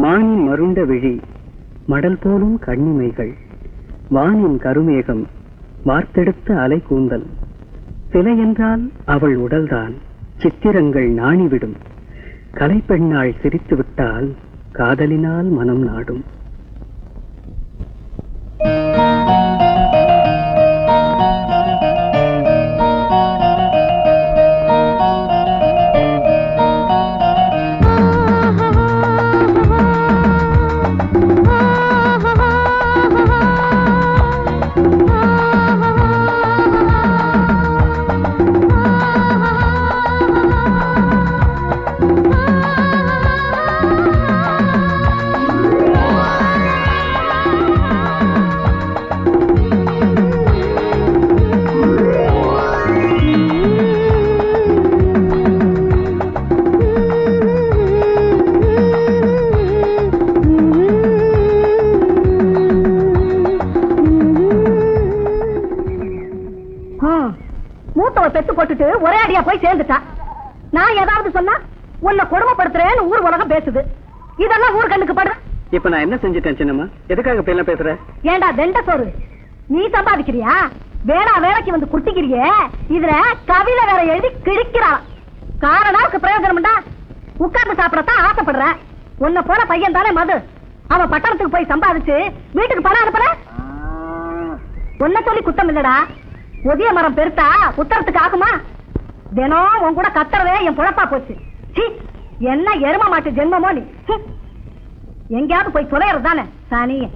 மானின் மருண்ட விழி மடல் போலும் கண்ணிமைகள் வானின் கருமேகம் வார்த்தெடுத்த அலை கூந்தல் சிலை என்றால் அவள் உடல்தான் சித்திரங்கள் நாணிவிடும் கலைப்பெண்ணாள் சிரித்து விட்டால் காதலினால் மனம் நாடும். பெத்து போட்டுட்டு ஒரே அடியா போய் சேர்ந்துட்டான். நான் ஏதாவது சொன்னா உன்னை கொடுமைப்படுத்துறேன்னு ஊர் உலகம் பேசுது. இதெல்லாம் ஊர் கண்ணுக்கு படுற. இப்ப நான் என்ன செஞ்சுட்டேன் சின்னம்மா? எதுக்காக பேச பேசுற? ஏண்டா வெண்ட சோறு நீ சம்பாதிக்கிறியா? வேணா வேலைக்கு வந்து குட்டிக்கிறியே, இதுல கவிதை வேற எழுதி கிழிக்கிறான். காரணாவுக்கு பிரயோஜனம்டா. உட்கார்ந்து சாப்பிடத்தான் ஆசைப்படுற. உன்னை போல பையன் தானே மது. அவன் பட்டணத்துக்கு போய் சம்பாதிச்சு வீட்டுக்கு பணம் அனுப்புற. உன்னை சொல்லி குத்தம் இல்லடா. புதிய மரம் பெருத்தா உத்தரத்துக்கு ஆகுமா? தினம் உன் கூட கத்துறதே என் பொழப்பா போச்சு. என்ன எரும மாட்டு ஜென்மமோ நீ. எங்கேயாவது போய் தொலைறது தானே சாணிய.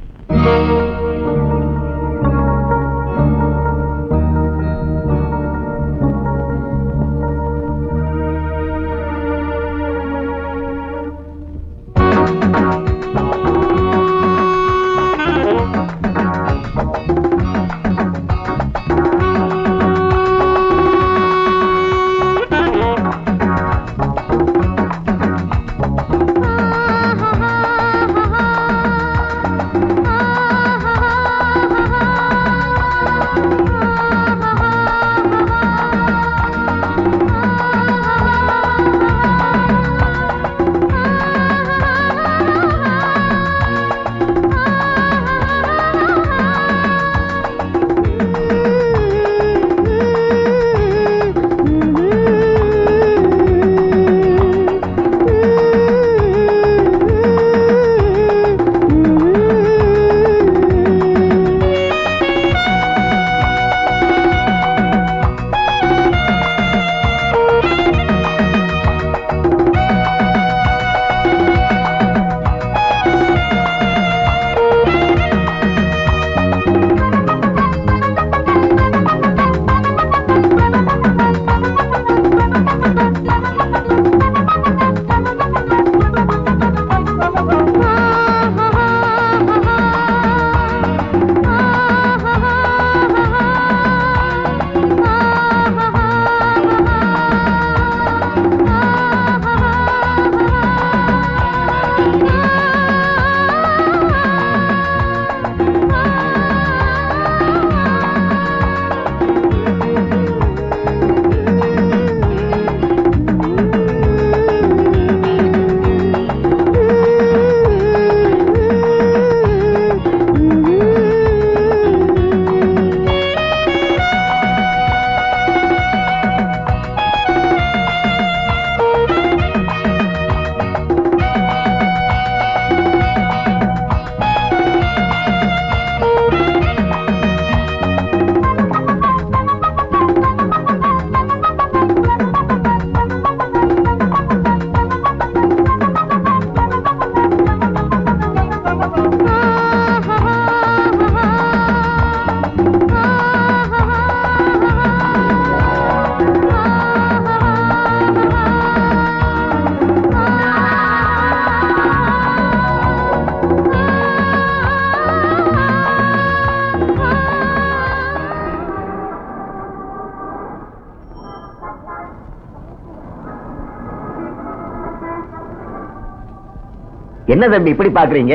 என்ன தம்பி இப்படி பாக்குறீங்க?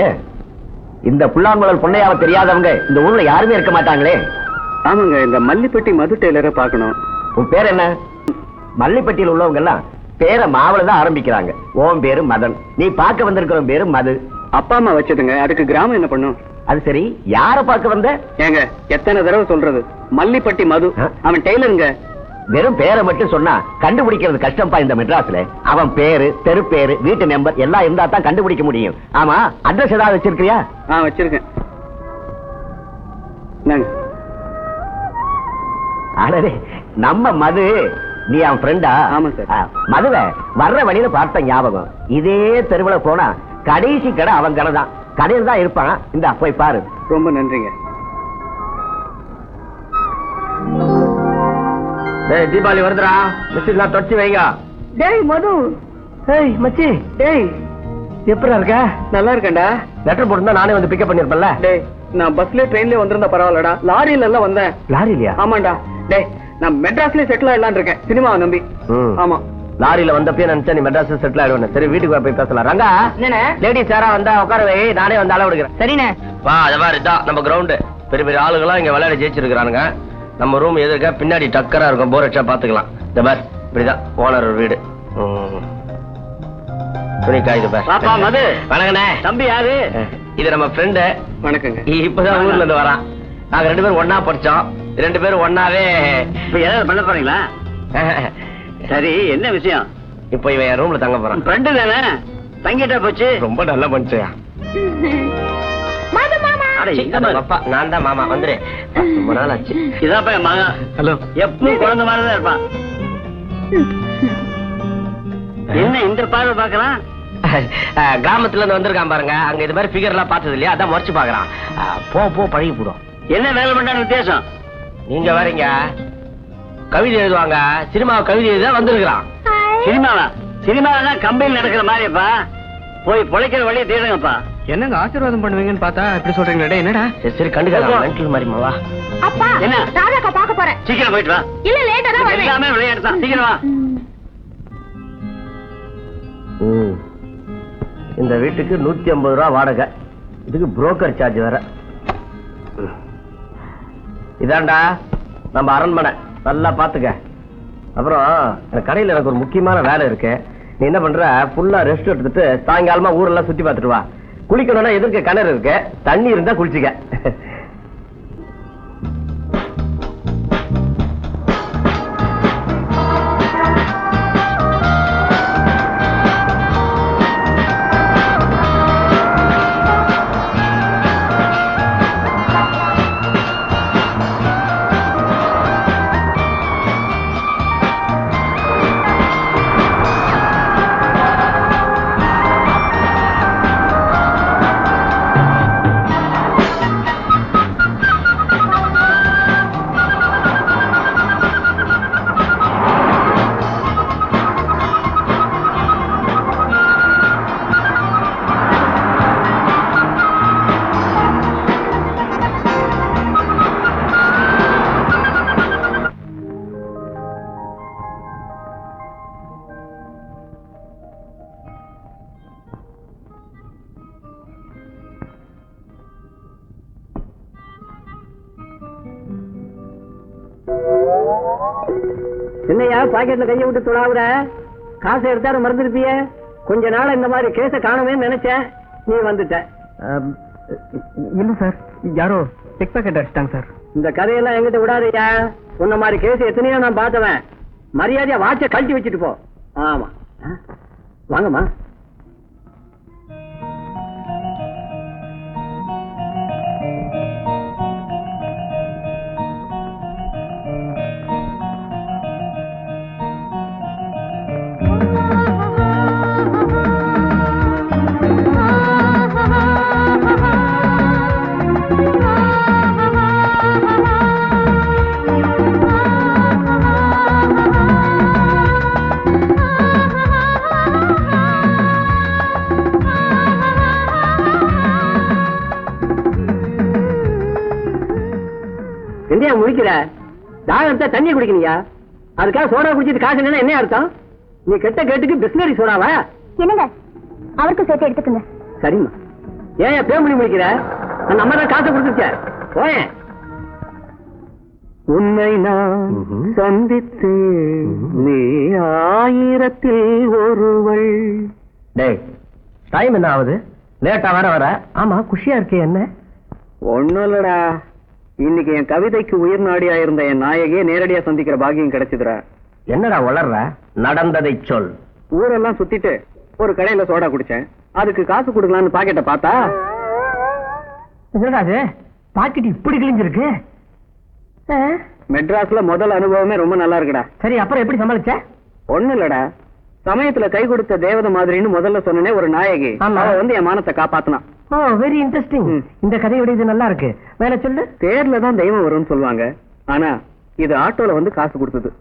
இந்த புல்லாங்குழல் பொன்னையாவ தெரியாதவங்க இந்த ஊர்ல யாருமே இருக்க மாட்டாங்களே. ஆமாங்க, இந்த மல்லிப்பட்டி மது டெய்லரை பார்க்கணும். உன் பேர் என்ன? மல்லிப்பட்டியில் உள்ளவங்க எல்லாம் பேரை மாவுல தான் ஆரம்பிக்கிறாங்க. உன் பேரு மதன், நீ பார்க்க வந்திருக்கிற பேரு மது. அப்பா அம்மா வச்சதுங்க. அதுக்கு கிராமம் என்ன பண்ணும்? அது சரி, யார பார்க்க வந்த? ஏங்க எத்தனை தடவை சொல்றது, மல்லிப்பட்டி மது. அவன் டெய்லருங்க. வெறும் பேரை மட்டும் சொன்னா கண்டுபிடிக்கிறது கஷ்டம்பா இந்த மெட்ராஸ்ல. அவன் பேரு, தெரு பேரு, வீட்டு நம்பர் எல்லாம் இருந்தா தான் கண்டுபிடிக்க முடியும். ஆமா, அட்ரஸ் ஏதாவது வச்சிருக்கியா? வச்சிருக்கேன். அடே, நம்ம மது, நீ அவன் ஃப்ரெண்டா? ஆமா சார். மதுவ வர்ற வழியில பார்த்த ஞாபகம். இதே தெருவுல போனா கடைசி கடை அவன் கடை தான். கடையில் தான் இருப்பான். இந்த போய் பாரு. ரொம்ப நன்றிங்க. தீபாவளி வருதுடா, மிஸ்லாம் தொடச்சி வைங்க. டேய் மது. ஏய் மச்சி, டேய் எப்படா இருக்க? நல்லா இருக்கேன்டா. லெட்டர் போட்டுருந்தா நானே வந்து பிக்கப் பண்ணிருப்பேன்ல. டேய், நான் பஸ்ல ட்ரெயின்ல வந்திருந்தா பரவாயில்லடா, லாரியில எல்லாம் வந்தேன். லாரியிலயா? ஆமாண்டா. டேய், நான் மெட்ராஸ்ல செட்டில் ஆயிடலான்னு இருக்கேன், சினிமாவை நம்பி. ஆமா, லாரியில வந்தப்பே நினைச்சா நீ மெட்ராஸ் செட்டில் ஆயிடுவேன். சரி, வீட்டுக்கு போய் பேசலாம். ரங்கா, லேடிஸ் யாரா வந்தா உட்கார வை, நானே வந்து அளவு எடுக்கிறேன். சரிண்ணே. வா, அது மாதிரி இதான் நம்ம கிரவுண்டு. பெரிய பெரிய ஆளுங்களாம் இங்க விளையாட ஜெயிச்சிருக்கானுங்க. நம்ம ரூம் எதிர்க்க பின்னாடி டக்கரா இருக்கும். போர் அடிச்சா பாத்துக்கலாம். இந்த பார், இப்படிதான் ஓனர் வீடு. துணிக்காய் பாப்பா மது. வணக்கண்ணே. தம்பி யாரு? இது நம்ம ஃப்ரெண்டு. வணக்கங்க. இப்பதான் ஊர்ல இருந்து வரான். நாங்க 2 பேரும் ஒன்னா படிச்சோம். 2 பேரும் ஒன்னாவே. இப்ப ஏதாவது பண்ண போறீங்களா? சரி, என்ன விஷயம்? இப்ப இவன் என் ரூம்ல தங்க போறான். ஃப்ரெண்டு தானே, தங்கிட்டா போச்சு. ரொம்ப நல்லா பண்ணிச்சியா? நான் தான் மாமா. வந்துரு, ரொம்ப நாள் ஆச்சு. இதான் என் மகன். ஹலோ. எப்பவும் குழந்தை மாதிரிதான் இருப்பான். என்ன இந்த பார்வை பாக்கலாம்? கிராமத்துல இருந்து வந்திருக்கான் பாருங்க. அங்க இது மாதிரி ஃபிகர் எல்லாம் பார்த்தது இல்லையா, அதான் முறைச்சு பாக்குறான். போ பழகி போடும். என்ன வேலை பண்றான்னு வித்தியாசம்? நீங்க வரீங்க, கவிதை எழுதுவாங்க. சினிமாவை கவிதை எழுத வந்திருக்கிறான். சினிமாவா? சினிமாவெல்லாம் கம்பெனி நடக்கிற மாதிரிப்பா. போய் பொழைக்கிற வழியை தேடுங்கப்பா. என்னங்க ஆசீர்வாதம் பண்ணுவீங்கன்னு பார்த்தா இப்படி சொல்றீங்களே, என்னடா? சரி கண்டுக்கலாம் மாதிரி மாவா. அப்பா, என்ன ராஜாக்கா பார்க்க போறேன். சீக்கிரம் போயிட்டு வா. இல்ல லேட்டா தான் வருவேன். எல்லாமே விளையாட்டு தான், சீக்கிரம் வா. இந்த வீட்டுக்கு 150 ரூபா வாடகை. இதுக்கு புரோக்கர் சார்ஜ் வேற. இதாண்டா நம்ம அரண்மனை, நல்லா பாத்துக்க. அப்புறம் கடையில் எனக்கு ஒரு முக்கியமான வேலை இருக்கு. நீ என்ன பண்ற, ஃபுல்லா ரெஸ்ட் எடுத்துட்டு சாயங்காலமா ஊரெல்லாம் சுத்தி பார்த்துட்டு வா. குளிக்கணும்னா எதிர்க்க கிணறு இருக்கு, தண்ணி இருந்தா குளிச்சுக்க. என்னையா பாக்கெட்ல கையை விட்டு தொடாவுற? காசை எடுத்தாரு மறந்துருப்பிய. கொஞ்ச நாள் இந்த மாதிரி கேஸ காணவே நினைச்சேன், நீ வந்துட்ட. இல்ல சார், யாரோ பிக் பாக்கெட் அடிச்சிட்டாங்க சார். இந்த கதையெல்லாம் எங்கிட்ட விடாதயா. உன்ன மாதிரி கேஸ் எத்தனையோ நான் பார்த்தவன். மரியாதையா வாட்ச கழட்டி வச்சுட்டு போ. ஆமா, வாங்கம்மா. என்னையா முடிக்கிற? தாகத்தை தண்ணி குடிக்கணியா? அதுக்காக சோடா குடிச்சிட்டு காசு என்ன அர்த்தம்? நீ கெட்ட கேட்டுக்கு பிஸ்லரி சோடாவா? என்னங்க, அவருக்கும் சேர்த்து எடுத்துக்கங்க. சரிம்மா. ஏன் பேமணி முடிக்கிற? அந்த அம்மா தான் காசை கொடுத்துச்ச. போயேன். உன்னை நான் சந்தித்து நீ 1000ல் ஒருவள். டேய், டைம் என்ன ஆகுது? லேட்டா வர ஆமா குஷியா இருக்கே என்ன? ஒண்ணும் இல்லடா, இன்னைக்கு என் கவிதைக்கு உயிர் நாடியா இருந்த என் நாயகியை நேரடியா சந்திக்கிற பாக்கியம் கிடைச்சதுடா. என்னடா வளர்ற? நடந்ததை சொல். ஊரெல்லாம் சுத்திட்டு ஒரு கடையில சோடா குடிச்சேன். அதுக்கு காசு கொடுக்கலான்னு பாக்கெட்ட பார்த்தா, என்னடா அது பாக்கெட் இப்படி கிழிஞ்சிருக்கு? மெட்ராஸ்ல முதல் அனுபவமே ரொம்ப நல்லா இருக்குடா. சரி, அப்புறம் எப்படி சமாளிச்ச? ஒண்ணும் இல்லடா, சமயத்துல கை கொடுத்த தேவதை மாதிரின்னு முதல்ல சொன்னனே ஒரு நாயகி, ஆமா. அவ வந்து என் மானத்தை காப்பாத்தினான். ஓ, வெரி இன்ட்ரெஸ்டிங். இந்த கதையோட இது நல்லா இருக்கு. வேலை சொல்லு. தேர்ல தான் தெய்வம் வரும்னு சொல்லுவாங்க, ஆனா இது ஆட்டோல வந்து காசு கொடுத்தது.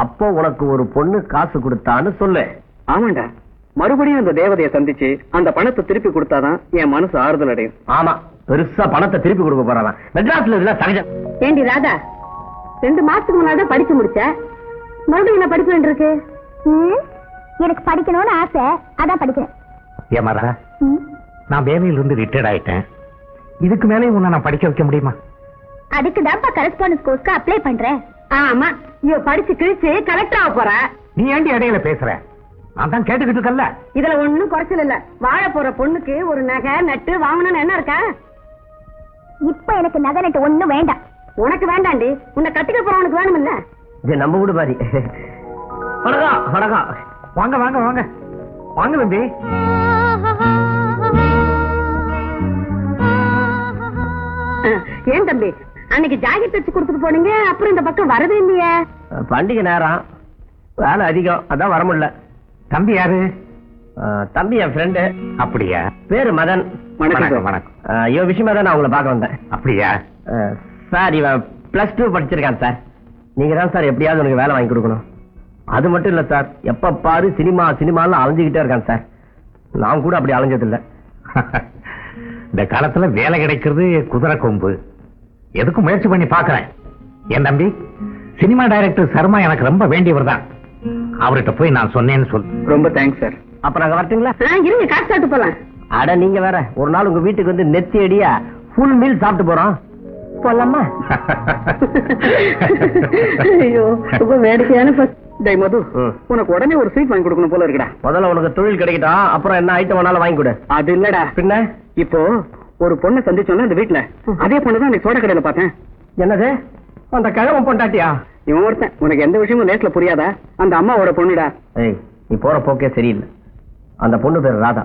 அப்போ உனக்கு ஒரு பொண்ணு காசு கொடுத்தான்னு சொல்லு. ஆமாண்டா, மறுபடியும் அந்த தேவதையை சந்திச்சு அந்த பணத்தை திருப்பி கொடுத்தாதான் என் மனசு ஆறுதல் அடையும். ஆமா, பெருசா பணத்தை திருப்பி கொடுக்க போறான். மெட்ராஸ்ல இதெல்லாம் சகஜம். ஏண்டி ராதா, 2 மாசத்துக்கு முன்னாடி படிச்சு முடிச்ச, மறுபடியும் என்ன படிக்க வேண்டியிருக்கு? எனக்கு படிக்கணும்னு ஆசை, அதான் படிக்கிறேன். ஏமாரா, நான் வேலையில இருந்து ரிட்டையர்ட் ஆயிட்டேன். இதுக்கு மேலே உன்னை நான் படிக்க வைக்க முடியுமா? அதுக்கு தான்ப்பா கரஸ்பாண்டன்ஸ் கோர்ஸ்க்கு அப்ளை பண்றேன். ஆமா, இவ படிச்சு கிழிச்சு கலெக்டர் ஆக போற. நீ ஏண்டி இடையில பேசுற? நான் தான் கேட்டுக்கிட்டு இருக்கல. இதுல ஒண்ணும் குறைச்சல் இல்ல. வாழ போற பொண்ணுக்கு ஒரு நகை நட்டு வாங்கணும்னு என்ன இருக்கா? இப்ப எனக்கு நகை நட்டு ஒண்ணும் வேண்டாம். உனக்கு வேண்டாண்டி, உன்னை கட்டிக்க போறவனுக்கு வேணும் இல்ல? இது நம்ம வீடு மாதிரி. வணக்கம் வணக்கம். வாங்க வாங்க வாங்க வாங்க தம்பி. ஏன் தம்பி, அன்னைக்கு ஜாக்கெட் தச்சு கொடுத்துட்டு போனீங்க, அப்புறம் இந்த பக்கம் வரவே இல்லையே? பண்டிகை நேரம், வேலை அதிகம், அதான் வர முடியல. தம்பி யாரு? தம்பி என் ஃப்ரெண்டு. அப்படியா? பேரு மதன். வணக்கம் வணக்கம். இவன் விஷயமா தான் நான் உங்களை பார்க்க வந்தேன். அப்படியா? சார், இவன் +2 படிச்சிருக்கான் சார். நீங்க தான் சார் எப்படியாவது உனக்கு வேலை வாங்கி கொடுக்கணும். அது மட்டும் இல்ல சார், எப்ப பாரு சினிமாலாம் அலைஞ்சுக்கிட்டே இருக்கான் சார். நான் கூட அப்படி அலைஞ்சதில்லை. இந்த காலத்துல வேலை கிடைக்கிறது குதிரை கொம்பு. எதுக்கும் முயற்சி பண்ணி பாக்குறேன். என் தம்பி, சினிமா டைரக்டர் சர்மா எனக்கு ரொம்ப வேண்டியவர் தான். அவர்கிட்ட போய் நான் சொன்னேன்னு சொல்லு. ரொம்ப தேங்க்ஸ் சார். அப்ப நாங்க வரட்டுங்களா? இருங்க, காசு சாப்பிட்டு போலாம். அட, நீங்க வேற ஒரு நாள் உங்க வீட்டுக்கு வந்து நெத்தி அடியா ஃபுல் மீல் சாப்பிட்டு போறோம். போலாமா? ஐயோ, ரொம்ப வேடிக்கையான டேய் மது, உனக்கு உடனே ஒரு ஸ்வீட் வாங்கி கொடுக்கணும் போல இருக்குடா. முதல்ல உனக்கு தொழில் கிடைக்கட்டும், அப்புறம் என்ன ஐட்டம் வேணாலும் வாங்கி கொடு. அது இல்லடா, பின்ன இப்போ ஒரு பொண்ணை சந்திச்சோம்னா இந்த வீட்டுல, அதே பொண்ணு தான் சோட கடையில பார்த்தேன். என்னது? அந்த கிழவன் பொண்டாட்டியா? இவன் ஒருத்தன், உனக்கு எந்த விஷயமும் லேட்ல புரியாதா? அந்த அம்மாவோட பொண்ணுடா. ஏய், நீ போற போக்கே சரியில்லை. அந்த பொண்ணு பேர் ராதா.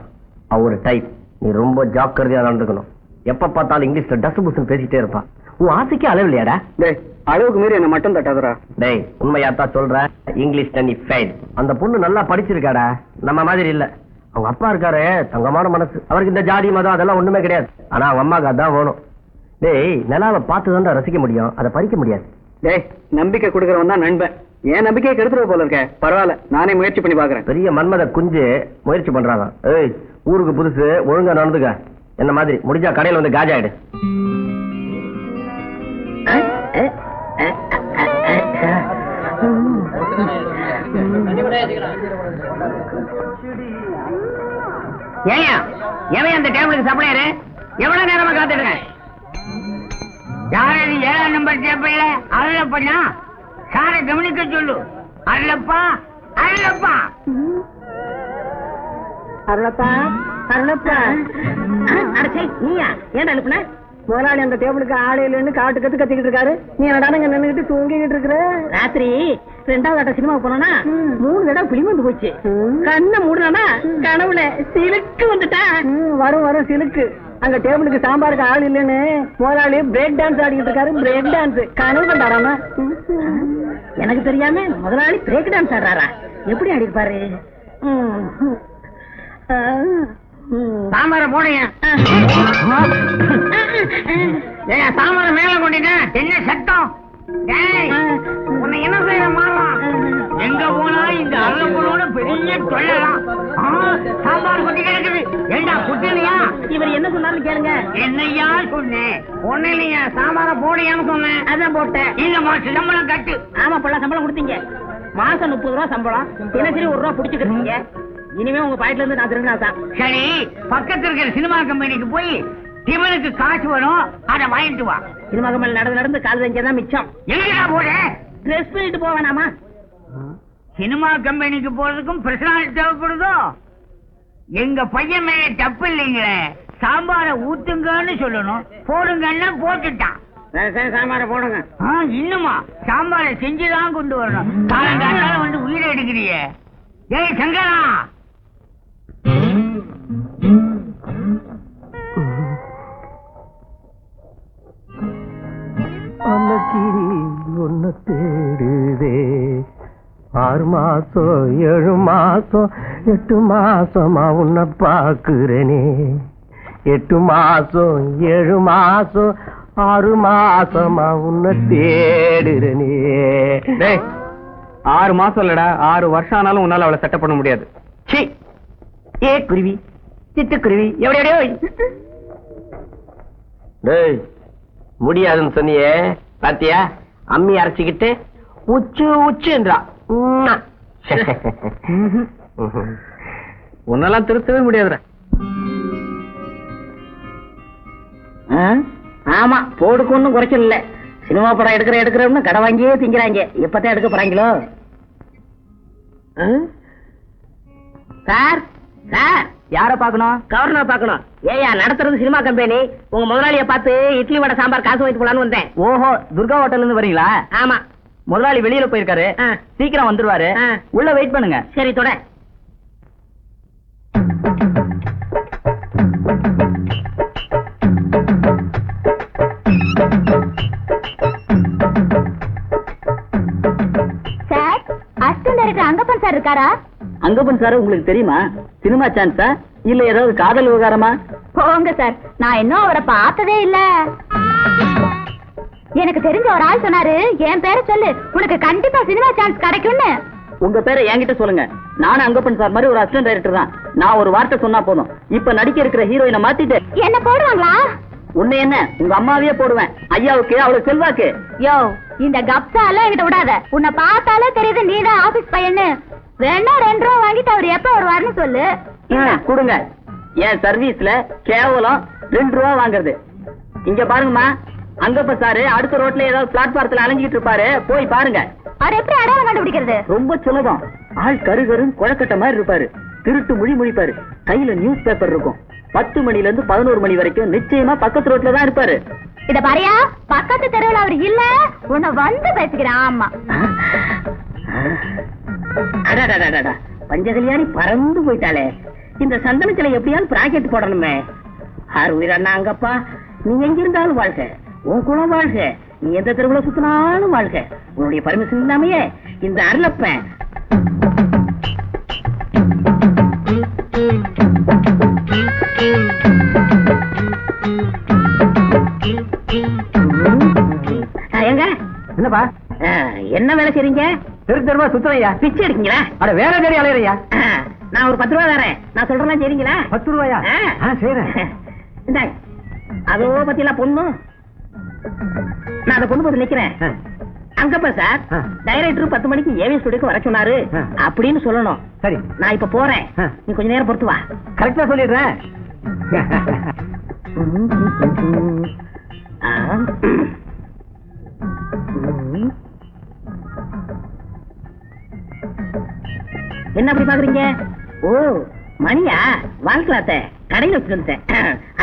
அவ ஒரு டைப். நீ ரொம்ப ஜாக்கிரதையா நடந்துக்கணும். எப்ப பார்த்தாலும் இங்கிலீஷ்ல டஸ் புஸ்ன்னு பேசிட்டே இருப்பா. உன் ஆசைக்கு அளவு இல்லையாடா? டேய், அளவுக்கு மீறி என்ன மட்டும் தட்டாதடா. டேய், உண்மையாத்தான் சொல்ற. இங்கிலீஷ் நீ ஃபெயில். அந்த பொண்ணு நல்லா படிச்சிருக்காடா, நம்ம மாதிரி இல்ல. அவங்க அப்பா இருக்காரு, தங்கமான மனசு. அவருக்கு இந்த ஜாதி மதம் அதெல்லாம் ஒண்ணுமே கிடையாது. ஆனா அவங்க அம்மாக்கு அதான் வேணும். டேய், நிலாவை பார்த்துதான் ரசிக்க முடியும், அதை பறிக்க முடியாது. டேய், நம்பிக்கை கொடுக்கறவன் தான் நண்பன். ஏன் நம்பிக்கையை கெடுத்துருவ போல இருக்க? பரவாயில்ல, நானே முயற்சி பண்ணி பாக்குறேன். பெரிய மன்மத குஞ்சு முயற்சி பண்றாங்க. ஏய், ஊருக்கு புதுசு, ஒழுங்கா நடந்துக்க. என்ன மாதிரி முடிஞ்சா கடையில வந்து காஜாயிடு. எவன் அந்த டேபிளுக்கு சப்ளையரு? எவ்வளவு நேரமா காத்துட்டு? யாரு 7ஆம் நம்பர் டேபிள்ல அருளப்பா? சாரை கவனிக்க சொல்லு. அருளப்பா, அருளப்பா, அருளப்பா, அருளப்பா. அடச்சே, நீயா? ஏன்டா அனுப்புன? முதலாளி அந்த டேபிளுக்கு ஆளே இல்லைன்னு காட்டு கத்திக்கிட்டு இருக்காரு. நீ என்னடா நின்னுகிட்டு தூங்கிக்கிட்டு இருக்கிற? ராத்திரி 2வது ஆட்ட சினிமா போனா 3 தடவை பிலிம் வந்து போச்சு. கண்ணை மூடனா கனவுல சிலுக்கு வந்துட்டா. வரும் சிலுக்கு. அங்க டேபிளுக்கு சாம்பாருக்கு ஆள் இல்லைன்னு முதலாளி பிரேக் டான்ஸ் ஆடிக்கிட்டு இருக்காரு. பிரேக் டான்ஸ் கனவு கண்டாராமா? எனக்கு தெரியாம முதலாளி பிரேக் டான்ஸ் ஆடுறாரா? எப்படி ஆடிப்பாரு? சாம்பார போடுங்க. சாம்பார மேல கொண்டிட்டேன். என்ன சத்தம்? உன்னை என்ன செய்ய மாறலாம்? எங்க போனா இந்த அருளப்பனோட பெரிய தொல்லலாம். சாம்பார் கொட்டி கிடக்குது. ஏண்டா குட்டிலையா? இவர் என்ன சொன்னாலும் கேளுங்க. என்னையா சொன்னேன்? ஒண்ணு இல்லையா, சாம்பார போடையான்னு சொன்னேன். அதான் போட்டேன். இந்த மாசம் சம்பளம் கட்டு. ஆமா, பொள்ள சம்பளம் கொடுத்தீங்க. மாசம் 30 ரூபா சம்பளம். தினசரி 1 ரூபா பிடிச்சுக்கிறீங்க. இனிமே உங்க பாயிட்ல இருந்து நான் திரும்பினா தான். சரி, பக்கத்துல இருக்கிற சினிமா கம்பெனிக்கு போய் இவனுக்கு காசு வரும், அதை வாங்கிட்டு வா. சினிமா கம்பெனி நடந்து கால் தான் மிச்சம். எங்கடா போற? ட்ரெஸ் பண்ணிட்டு போக வேணாமா? சினிமா கம்பெனிக்கு போறதுக்கும் பிரசனாலிட்டி தேவைப்படுதோ? எங்க பையன் மேல தப்பு இல்லைங்களே. சாம்பார ஊத்துங்கன்னு சொல்லணும், போடுங்கன்னா போட்டுட்டான். சாம்பார போடுங்க. இன்னுமா சாம்பார செஞ்சுதான் கொண்டு வரணும். காலங்காத்தால வந்து உயிரை எடுக்கிறியே. ஏய் சங்கரா, அன்னக்கிரி ஒன்னு தேடுதே. 6 மாசம் 7 மாசம் 8 மாசமா உன்னை பாக்குறேனே. 8 மாசம் 7 மாசம் 6 மாசமா உன்னை தேடுறேனே. 6 மாசம் இல்லடா, 6 வருஷம் ஆனாலும் உன்னால அவளை செட்டப் பண்ண முடியாது. சீ, ஏ குருவி, சிட்டுக்குருவி எவ்வளோ முடியாதுன்னு சொன்னியே பாத்தியா? அம்மி அரைச்சிக்கிட்டு உச்சு உச்சுன்றா. உன்னெல்லாம் திருத்தவே முடியாதுடா. ஆமா, போடுக்கு ஒண்ணும் குறைச்சல் இல்ல. சினிமா படம் எடுக்கிறோம்னு கடை வாங்கியே திங்கிறாங்க. எப்பதான் எடுக்க போறாங்களோ? சார் சார், யார பாக்கணும்? கவர்னர் பாக்கணும். ஏயா, நடத்துறது சினிமா கம்பெனி. உங்க முதலாளிய பார்த்து இட்லி வடை சாம்பார் காசு வாங்கிட்டு போலான்னு வந்தேன். ஓஹோ, துர்கா ஹோட்டல்ல இருந்து வரீங்களா? ஆமா. முதலாளி வெளியில போயிருக்காரு, சீக்கிரம் வந்துருவாரு. உள்ள வெயிட் பண்ணுங்க. சரி, தொட. Sir, assistant director Angappan sir இருக்காரா? அங்கப்பன் சார் உங்களுக்கு தெரியுமா? சினிமா சான்ஸா இல்ல ஏதாவது காதல் விவகாரமா? போங்க சார், நான் இன்னும் அவரை பார்த்ததே இல்ல. எனக்கு தெரிஞ்ச ஒரு ஆள் சொன்னாரு, என் பேரை சொல்லு, உனக்கு கண்டிப்பா சினிமா சான்ஸ் கிடைக்கும்னு. உங்க பேரை என்கிட்ட சொல்லுங்க. நானும் அங்கப்பன் சார் மாதிரி ஒரு அசிஸ்டன்ட் டைரக்டர் தான். நான் ஒரு வார்த்தை சொன்னா போதும், இப்ப நடிக்க இருக்கிற ஹீரோயினை மாத்திட்டு என்ன போடுவாங்களா? உன்னை என்ன, உங்க அம்மாவையே போடுவேன். ஐயாவுக்கு அவளுக்கு செல்வாக்கு. யோ, இந்த கப்சா எல்லாம் என்கிட்ட விடாத. உன்னை பார்த்தாலே தெரியுது நீதான் ஆபீஸ் பையன்னு. வேணா 2 ரூபா வாங்கிட்டு அவர் எப்ப வருவாருன்னு சொல்லு. கொடுங்க. என் சர்வீஸ்ல கேவலம் 2 ரூபா வாங்குறது. இங்க பாருங்கம்மா, அங்கப்ப சாரு அடுத்த ரோட்ல ஏதாவது பிளாட்பாரத்துல அலைஞ்சிட்டு இருப்பாரு, போய் பாருங்க. அவர் எப்படி அடையாளம் கண்டுபிடிக்கிறது? ரொம்ப சுலபம். ஆள் கருகருன்னு குழக்கட்ட மாதிரி இருப்பாரு, திருட்டு முழிப்பாரு, கையில நியூஸ் பேப்பர் இருக்கும். 10 மணில இருந்து 11 மணி வரைக்கும் நிச்சயமா பக்கத்து ரோட்ல தான் இருப்பாரு. இத பாரியா, பக்கத்து தெருவில் அவர் இல்ல, உன்னை வந்து பேசுகிறேன். ஆமா, பஞ்சகல்யாணி பறந்து போயிட்டாளே. இந்த சந்தனத்துல எப்படியாவது பிராக்கெட் போடணுமே. அண்ணா அங்கப்பா, நீ எங்க இருந்தாலும் வாழ்க, உன் குலம் வாழ்க, நீ எந்த தெருவுல சுத்தினாலும் வாழ்க. உன்னுடைய பர்மிஷன் இல்லாமையே இந்த அருளப்பன் எங்க என்னப்பா என்ன வேலை செய்றீங்க? தெருவா சுத்துறையா? பிச்சை எடுக்கீங்களா? அட வேற தேடி அலையறையா? நான் ஒரு 10 ரூபா தரேன், நான் சொல்றேன் சரிங்களா? 10 ரூபாயா? செய்றேன். இந்தாங்க. அதோ பத்தியில பொண்ணு, நான் அதை கொண்டு போய் நிக்கிறேன். அங்கப்பா சார், டைரக்டர் 10 மணிக்கு ஏவி ஸ்டுடியோக்கு வர சொன்னாரு அப்படின்னு சொல்லணும். சரி, நான் இப்ப போறேன், நீ கொஞ்ச நேரம் பொறுத்து வா. கரெக்டா சொல்லிடுறேன். என்ன அப்படி பாக்குறீங்க? ஓ, மணியா? வாழ்க்கலாத்த கடையில வச்சுட்டு வந்துட்டேன்.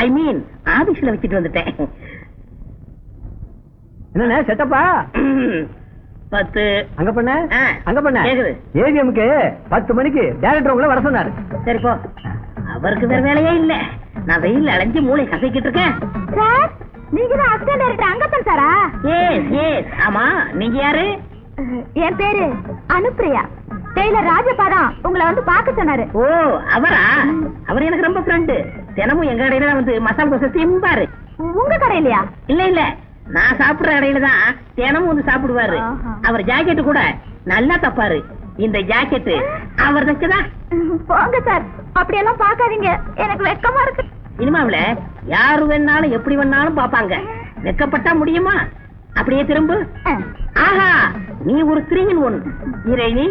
ஐ மீன் ஆபீஸ்ல வச்சுட்டு வந்துட்டேன். என்ன செட்டப்பா? 10 அங்க பண்ண அங்க பண்ண கேக்குது. ஏவிஎம்க்கு 10 மணிக்கு டைரக்டர் உங்களை வர சொன்னாரு. சரி போ, அவருக்கு வேற வேலையே இல்ல. நான் வெயில் அலைஞ்சு மூளை கசக்கிட்டு இருக்கேன். சார், நீங்க தான் அசிஸ்டன்ட் டைரக்டர் அங்கப்பன் சாரா? எஸ் எஸ், ஆமா. நீங்க யாரு? என் பேரு அனுப்பிரியா. டெய்லர் ராஜப்பா தான் உங்களை வந்து பார்க்க சொன்னாரு. ஓ, அவரா? அவர் எனக்கு ரொம்ப ஃப்ரெண்டு. தினமும் எங்க கடையில தான் வந்து மசாலா தோசை திம்பாரு. உங்க கடையிலயா? இல்ல இல்ல, நான் சாப்பிடுற கடையில தான் தினமும் வந்து சாப்பிடுவாரு. அவர் ஜாக்கெட் கூட நல்லா தப்பாரு. இந்த ஜாக்கெட் அவர் தைச்சதான். போங்க சார், அப்படியெல்லாம் பார்க்காதீங்க, எனக்கு வெக்கமா இருக்கு. சினிமாவுல யாரு வேணாலும் எப்படி வேணாலும் பாப்பாங்க. வெக்கப்பட்டா முடியுமா? அப்படியே திரும்ப. ஆஹா, நீ ஒரு 3 in 1. ஹீரோயினி,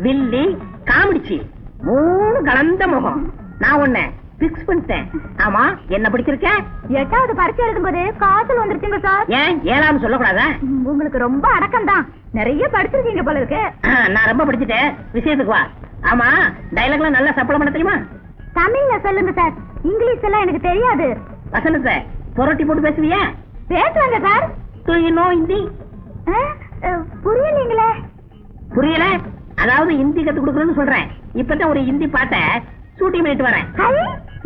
வில்லி, காமெடிச்சி, 3 கலந்த முகம். நான் உன்னை பிக்ஸ் பண்ணிட்டேன். ஆமா, என்ன படிச்சிருக்க? 8வது பரீட்சை எழுதும்போது காய்ச்சல் வந்துருச்சுங்க சார். ஏன் 7வது சொல்லக்கூடாதா? உங்களுக்கு ரொம்ப அடக்கம் தான், நிறைய படிச்சிருக்கீங்க போல இருக்கு. நான் ரொம்ப படிச்சுட்டேன், விஷயத்துக்கு வா. ஆமா, டைலாக்லாம் நல்லா சப்பளம் பண்ண தெரியுமா? தமிழ்ல சொல்லுங்க சார், இங்கிலீஷ் எல்லாம் எனக்கு தெரியாது. வசனத்தை புரட்டி போட்டு பேசுவியா? பேசுவாங்க sir. Do you know Hindi? புரியலீங்களே. புரியல? அதாவது ஹிந்தி கத்து கொடுக்கணும்னு சொல்றேன். இப்பதான் ஒரு ஹிந்தி பாட்ட ஷூட்டிங் பண்ணிட்டு வரேன்.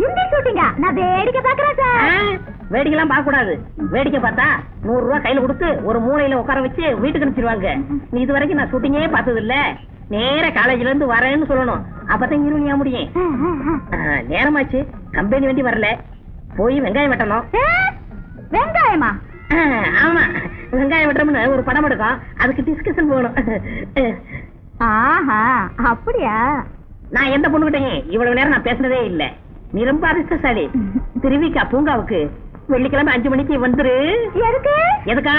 ஹிந்தி ஷூட்டிங்கா? நான் வேடிக்கை பாக்குறேன் சார். வேடிக்கைலாம் பார்க்க கூடாது. வேடிக்கை பார்த்தா 100 ரூபாய் கையில கொடுத்து ஒரு மூலையில உட்கார வச்சு வீட்டுக்கு அனுப்பிச்சிருவாங்க. நீ இது வரைக்கும் நான் ஷூட்டிங்கே பார்த்தது இல்ல. நேர காலேஜ்ல இருந்து வரேன்னு சொல்லணும். அப்பதான் இருவனியா முடியும். நேரமாச்சு, கம்பெனி வண்டி வரல. போய் வெங்காயம் வெட்டணும். வெங்காயமா? ஆமா, வெங்காயம் வெட்டணும்னு ஒரு படம் எடுக்கும். அதுக்கு டிஸ்கஷன் போகணும். ஆஹா, அப்படியா? நான் எந்த பொண்ணுகிட்டையும் இவ்வளவு நேரம் நான் பேசுனதே இல்ல. நீ ரொம்ப அதிர்ஷ்டசாலி. திருவிக்கா பூங்காவுக்கு வெள்ளிக்கிழமை 5 மணிக்கு வந்துரு. எதுக்கு? எதுக்கா?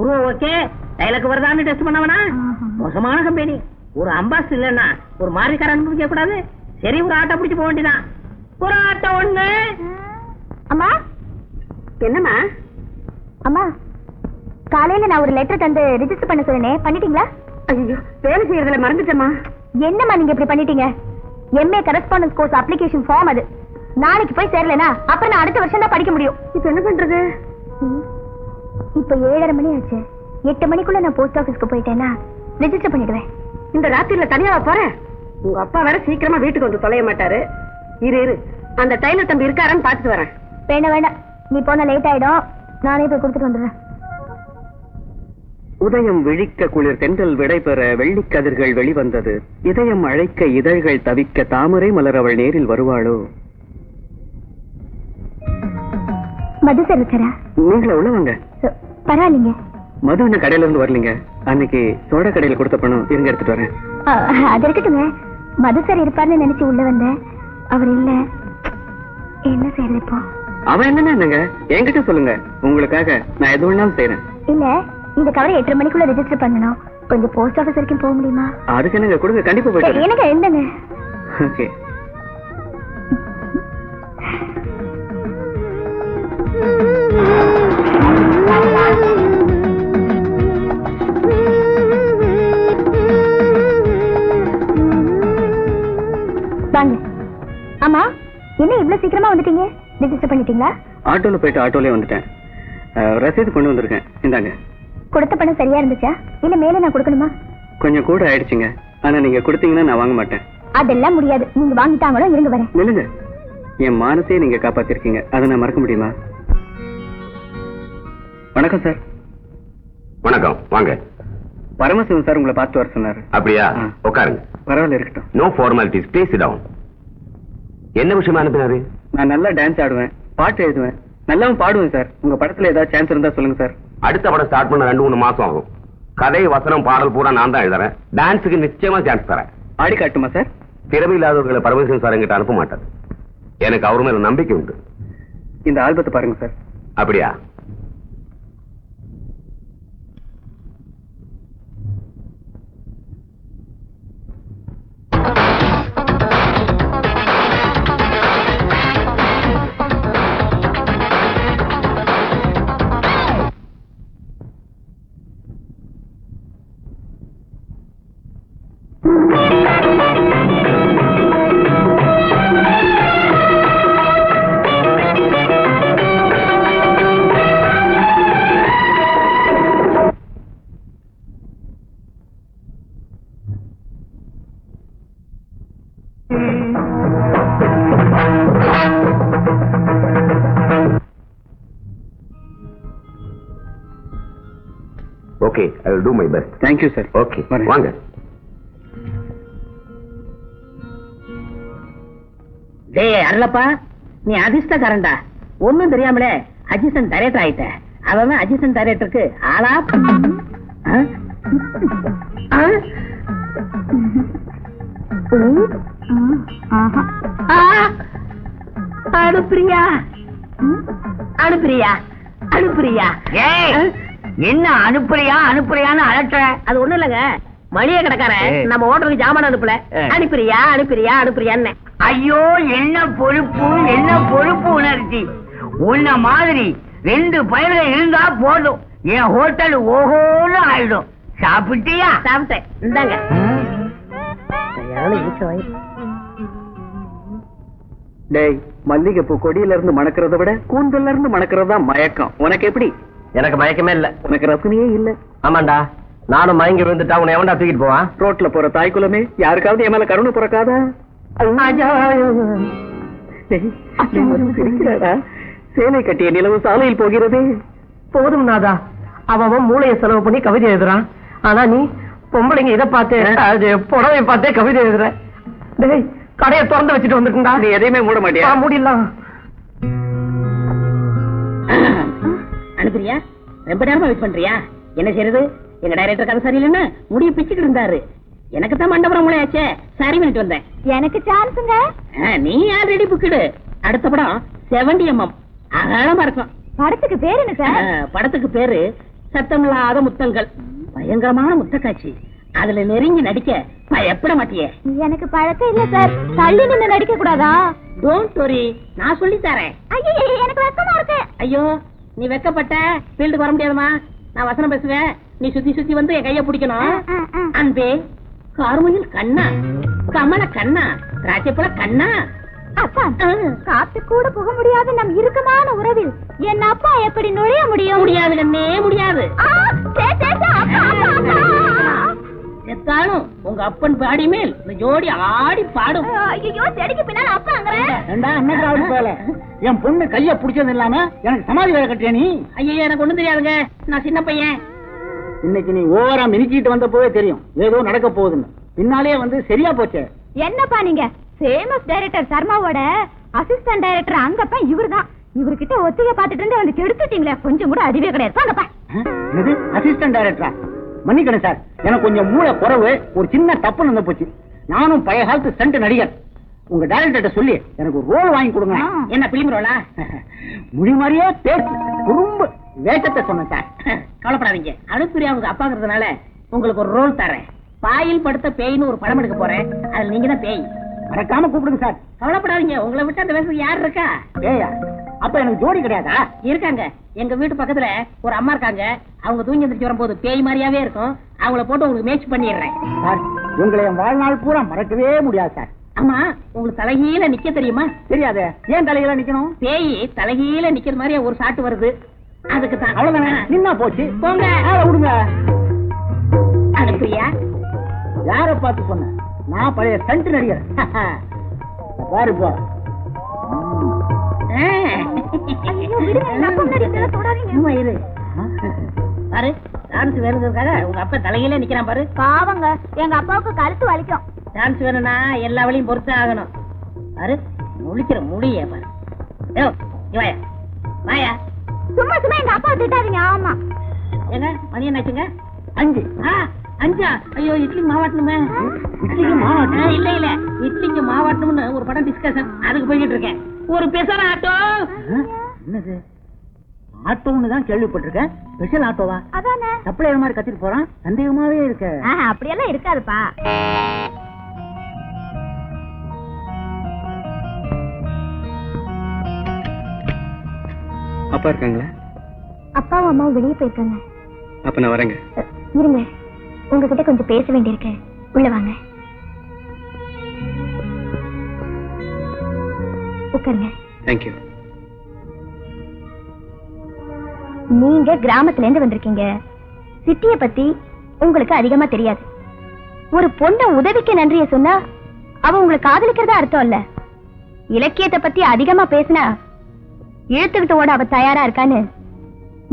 உருவம் ஓகே, டைலாக் வருதான்னு டெஸ்ட் பண்ணவனா? மோசமான கம்பெனி. ஒரு அம்பாஸ் இல்லன்னா ஒரு மாறிக்கார அனுபவிக்க கூடாது. சரி, ஒரு ஆட்டோ பிடிச்சு போக வேண்டியதான். ஒரு ஆட்டோ ஒண்ணு. அம்மா. என்னம்மா? அம்மா, காலையில நான் ஒரு லெட்டர் தந்து ரிஜிஸ்டர் பண்ண சொன்னேன், பண்ணிட்டீங்களா? ஐயோ, வேலை செய்யறதுல மறந்துட்டேம்மா. என்னம்மா நீங்க இப்படி பண்ணிட்டீங்க? MA correspondence course application form அது. நாளைக்கு போய் சேரலனா அப்புறம் நான் அடுத்த வருஷம் தான் படிக்க முடியும். இப்ப என்ன பண்றது? இப்ப 7:30 மணி ஆச்சு. 8 மணிக்குள்ள நான் போஸ்ட் ஆபீஸ்க்கு போயிட்டேன்னா ரெஜிஸ்டர் பண்ணிடுவேன். இந்த ராத்திரில தனியாவா போறேன்? உங்க அப்பா வேற சீக்கிரமா வீட்டுக்கு வந்து தொலைய மாட்டாரு. இரு, அந்த டைலர் தம்பி இருக்காரான்னு பாத்துட்டு வரேன். வேண்டாம், நீ போன லேட் ஆயிடும். நானே போய் கொடுத்துட்டு வந்துடுறேன். உதயம் விழிக்க குளிர் தென்றல் விடைபெற வெள்ளிக்கதிர்கள் வெளிவந்தது. இதயம் அழைக்க இதழ்கள் தவிக்க தாமரை மலர் அவள் நேரில் வருவாளோ? மது சார் இருக்காரா? நீங்கள உள்ளவங்க? பரவாயில்லைங்க. மது என்ன கடையில இருந்து வரலீங்க. அன்னைக்கு சோடா கடையில கொடுத்த பணம் இருங்க எடுத்துட்டு வரேன். அது இருக்கட்டுங்க. மது சார் இருப்பார்னு நினைச்சு உள்ள வந்தேன். அவர் இல்ல. என்ன செய்யறது இப்போ? அவன் என்னங்க என்கிட்ட சொல்லுங்க. உங்களுக்காக நான் எது வேணாலும் செய்யறேன். இல்ல, இந்த கவரை 8:30 மணிக்குள்ள ரெஜிஸ்டர் பண்ணணும். கொஞ்சம் போஸ்ட் ஆபீஸ் வரைக்கும் போக முடியுமா? அதுக்கு என்னங்க கொடுங்க, கண்டிப்பா போயிட்டு. எனக்கு என்னங்க? ஓகே. வாங்க. ஆமா, என்ன இவ்வளவு சீக்கிரமா வந்துட்டீங்க? ரெஜிஸ்டர் பண்ணிட்டீங்களா? ஆட்டோல போயிட்டு ஆட்டோலயே வந்துட்டேன். ரசீது கொண்டு வந்திருக்கேன், இந்தாங்க. கொடுத்த பணம் சரியா இருந்துச்சா இல்ல மேல நான் கொடுக்கணுமா? கொஞ்சம் கூட ஆயிடுச்சுங்க. ஆனா நீங்க கொடுத்தீங்கன்னா நான் வாங்க மாட்டேன். அதெல்லாம் முடியாது. நீங்க வாங்கிட்டாங்களோ இருங்க வரேன். நில்லுங்க. என் மானத்தையே நீங்க காப்பாத்திருக்கீங்க, அதை நான் மறக்க முடியுமா? வணக்கம் சார். வணக்கம், வாங்க. பரமசிவன் சார் உங்களை பார்த்து வர சொன்னாரு. அப்படியா? உட்காருங்க. பரவாயில்ல, இருக்கட்டும். No formalities, please sit down. என்ன விஷயமா அனுப்பினாரு? நான் நல்லா டான்ஸ் ஆடுவேன், பாட்டு எழுதுவேன், நல்லாவும் பாடுவேன் சார். உங்க படத்துல ஏதாவது சான்ஸ் இருந்தா சொல்லுங்க சார். அடுத்த படம் ஸ்டார்ட் பண்ண 2-3 மாசம் ஆகும். கதை, வசனம், பாடல் பூரா நான் தான் எழுதுறேன். டான்ஸுக்கு நிச்சயமா சான்ஸ் தரேன். ஆடி காட்டுமா சார்? திறமை இல்லாதவர்களை பரமேஸ்வரன் சார் என்கிட்ட அனுப்ப மாட்டார். எனக்கு அவர் மேல நம்பிக்கை உண்டு. இந்த ஆல்பத்தை பாருங்க சார். அப்படியா? Okay, I will do my best. Thank you, sir. Okay, வாங்க. டேய் அருளப்பா, நீ அதிர்ஷ்டக்காரன்டா. ஒண்ணும் தெரியாமலே அசிஸ்டன்ட் டைரக்டர் ஆயிட்ட. அவன் அசிஸ்டன்ட் டைரக்டருக்கு ஆளா? அனுப்பிரியா அனுப்பிரியா அனுப்பிரியா? என்ன அனுப்புறியான்னு அலட்ட? அது ஒண்ணும் இல்லங்க, மளிகை கடைக்காரன் நம்ம ஹோட்டலுக்கு ஜாமான் அனுப்பல. அனுப்பிரியான்னு. ஐயோ, என்ன பொறுப்பு உணர்ச்சி. உன்ன மாதிரி 2 பயிர்கள் இருந்தா போதும், என் ஹோட்டல் ஓஹோன்னு ஆயிடும். சாப்பிட்டியா? சாப்பிட்டேன், இந்தாங்க. டேய், மல்லிகைப்பூ கொடியில இருந்து மணக்கிறத விட கூந்தல்ல இருந்து மணக்கிறதா மயக்கம். உனக்கு எப்படி? எனக்கு மயக்கமே இல்ல. உனக்கு ரசனையே இல்ல. ஆமாண்டா, நானும் மயங்கி விழுந்துட்டா உன்னை எவன்டா தூக்கிட்டு போவான்? ரோட்ல போற தாய்க்குலமே, யாருக்காவது என் மேல கருணை பிறக்காதா? சேலை கட்டிய நிலவு சாலையில் போகிறதே. போதும் நாதா, அவன் மூளையை செலவு பண்ணி கவிதை எழுதுறான். ஆனா நீ பொம்பளைங்க இதை பார்த்து அது புடவை பார்த்தே கவிதை எழுதுற. டேய், கடையை திறந்து வச்சுட்டு வந்துருக்கா. நீ எதையுமே மூட மாட்டியா? மூடிடலாம். அனுப்புறியா? ரொம்ப நேரமா வெயிட் பண்றியா? என்ன செய்யறது? எங்க டைரக்டர் கதை சரியில்லைன்னு முடிய பிச்சுக்கிட்டு இருந்தாரு. எனக்கு தான் மண்டபம் மூளையாச்சே, சரி பண்ணிட்டு வந்தேன். எனக்கு சான்ஸுங்க. நீ ஆல்ரெடி புக்கிடு. அடுத்த படம் 70mm அகலமா இருக்கும். படத்துக்கு பேர் என்ன சார்? படத்துக்கு பேரு சத்தமில்லாத முத்தங்கள். பயங்கரமான முத்த காட்சி. அதுல நெருங்கி நடிக்க பயப்பட மாட்டியே? எனக்கு பழக்கம் இல்ல சார். தள்ளி நின்று நடிக்க கூடாதா? டோன்ட் வரி, நான் சொல்லி தரேன். ஐயோ, எனக்கு வெக்கமா இருக்கு. ஐயோ, நீ வெக்கப்பட்ட ஃபீல்டுக்கு வர முடியாதுமா. நான் வசனம் பேசுவேன், நீ சுத்தி சுத்தி வந்து என் கைய பிடிக்கணும். அன்பே கார்முகில் கண்ணா, கமல கண்ணா, ராஜப்பழ கண்ணா. அப்பா, காத்து கூட போக முடியாது நம் இறுக்கமான உறவில் என் அப்பா எப்படி நுழைய முடியும்? முடியாது கண்ணே, முடியாது. எத்தாலும் உங்க அப்பன் பாடி மேல் இந்த ஜோடி ஆடி பாடும். ஐயோ, செடிக்கு பின்னால அப்பாங்கற. என் பொண்ணு கைய புடிச்சது இல்லாம எனக்கு சமாதி வேலை கட்டியா நீ? ஐயோ, எனக்கு ஒண்ணும் தெரியாதுங்க, நான் சின்ன பையன். இன்னைக்கு நீ ஓவரா மினிக்கிட்டு வந்த போவே தெரியும் ஏதோ நடக்க போகுதுன்னு. பின்னாலே வந்து சரியா போச்சே. என்னப்பா நீங்க ஃபேமஸ் டைரக்டர் சர்மாவோட அசிஸ்டன்ட் டைரக்டர் அங்கப்பா இவர்தான். இவர்கிட்ட ஒத்திகை பார்த்துட்டு இருந்து வந்து கெடுத்துட்டீங்களே, கொஞ்சம் கூட அறிவே கிடையாது. வாங்கப்பா. இது அசிஸ்டன்ட் டைரக்டரா? மன்னிக்கணும் சார், எனக்கு கொஞ்சம் மூளை குறைவு, ஒரு சின்ன தப்பு நடந்து போச்சு. நானும் பழைய காலத்து ஸ்டண்ட் நடிகர். உங்க டைரக்டர் சொல்லி எனக்கு ஒரு ரோல் வாங்கி கொடுங்க. என்ன பிலிம் ரோலா? மொழி மாதிரியே பேச்சு குறும்பு வேஷத்தை சொன்னேன் சார். கவலைப்படாதீங்க, அனுப்பிரியா உங்க அப்பாங்கிறதுனால உங்களுக்கு ஒரு ரோல் தரேன். பாயில் படுத்த பேய்னு ஒரு படம் எடுக்க போறேன், அதுல நீங்க தான் பேய். மறக்காம கூப்பிடுங்க சார். கவலைப்படாதீங்க, உங்களை விட்டு அந்த வேஷம் யார் இருக்கா? ஏயா, அப்ப எனக்கு ஜோடி கிடையாதா? இருக்காங்க. எங்க வீட்டு பக்கத்துல ஒரு அம்மா இருக்காங்க. அவங்க தூங்கி எந்திரிச்சு வரும்போது பேய் மாதிரியாவே இருக்கும். அவங்கள போட்டு உங்களுக்கு மேட்ச் பண்ணிடுறேன். சார், உங்களை என் வாழ்நாள் பூரா மறக்கவே முடியாது சார். ஆமா, உங்களுக்கு தலைகீழ நிக்க தெரியுமா? தெரியாது. ஏன் தலையில நிக்கணும்? பேய் தலைகீழ நிக்கிற மாதிரி ஒரு சாட்டு வருது, அதுக்கு தான். அவ்வளவுதானே, நின்னா போச்சு. போங்க. விடுங்க. அனுப்பிரியா? யார பார்த்து சொன்ன? நான் பழைய ஸ்டண்ட் நடிகர். பாரு போ. பாரு, டான்ஸ் வேணுங்கிறதுக்காக உங்க அப்பா தலையில நிக்கிறான் பாரு. பாவங்க, எங்க அப்பாவுக்கு கழுத்து வலிக்கும். டான்ஸ் வேணும்னா எல்லா வழியும் பொறுத்து ஆகணும். பாரு, முழிக்கிற முடிய பாரு. வாயா வாயா. சும்மா சும்மா எங்க அப்பா திட்டாதீங்க. ஆமா, ஏங்க மணி என்னாச்சுங்க? 5. 5? ஐயோ, இட்லி மாவாட்டணுமே. இட்லிக்கு மாவாட்டணும்? இல்ல இல்ல, இட்லிக்கு மாவாட்டணும்னு ஒரு படம் டிஸ்கஷன், அதுக்கு போய்கிட்டு இருக்கேன். ஒரு பெசர ஆட்டோ. என்னது ஆட்டோன்னு தான் கேள்விப்பட்டிருக்கேன். ஸ்பெஷல் ஆட்டோவா? அதானே. சப்ளையர் மாதிரி கத்திட்டு போறான், சந்தேகமாவே இருக்க. அப்படியெல்லாம் இருக்காதுப்பா. அப்பா இருக்காங்களா? அப்பாவும் அம்மாவும் வெளியே போயிருக்காங்க. அப்ப நான் வரேங்க. இருங்க, உங்ககிட்ட கொஞ்சம் பேச வேண்டியிருக்கு. உள்ள வாங்க, உட்காருங்க. தேங்க்யூ. நீங்க கிராமத்துல இருந்து வந்திருக்கீங்க. சிட்டிய பத்தி உங்களுக்கு அதிகமா தெரியாது. ஒரு பொண்ண உதவிக்கு நன்றிய சொன்னா அவ உங்களை காதலிக்கிறதா அர்த்தம் இல்ல. இலக்கியத்தை பத்தி அதிகமா பேசினா இழுத்துக்கிட்டு ஓட அவ தயாரா இருக்கான்னு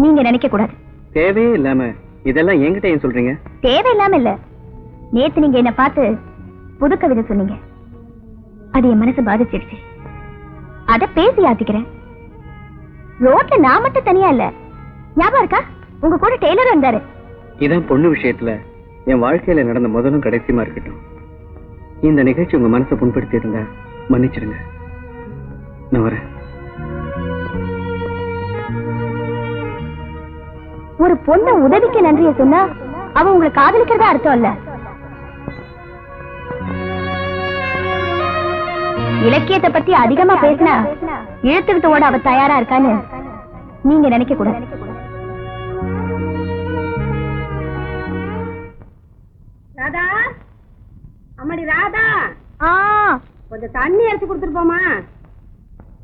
நீங்க நினைக்க கூடாது. தேவையே இல்லாம இதெல்லாம் என்கிட்ட ஏன் சொல்றீங்க? தேவையில்லாம இல்ல. நேத்து நீங்க என்ன பார்த்து புது கவிதை சொன்னீங்க, அது என் மனசு பாதிச்சிருச்சு. அத பேசி ஆத்திக்கிறேன். ரோட்ல நான் மட்டும் தனியா இல்ல, ஞாபகம் இருக்கா? உங்க கூட டெய்லர் வந்தாரு. இதான் பொண்ணு விஷயத்துல என் வாழ்க்கையில நடந்த முதலும் கடைசியுமா இருக்கட்டும். இந்த நிகழ்ச்சி உங்க மனசை புண்படுத்தி இருந்தா மன்னிச்சிருங்க. நான் வரேன். ஒரு பொண்ண உதவிக்கு நன்றிய சொன்னா அவ உங்களை காதலிக்கிறதா அர்த்தம் இல்ல. இலக்கியத்தை பத்தி அதிகமா பேசினா இழுத்துக்கிட்டு ஓட அவ தயாரா இருக்கான்னு நீங்க நினைக்க கூடாது. ராதா, அம்மாடி ராதா, ஆ, கொஞ்சம் தண்ணி அரைச்சு கொடுத்துட்டு போமா.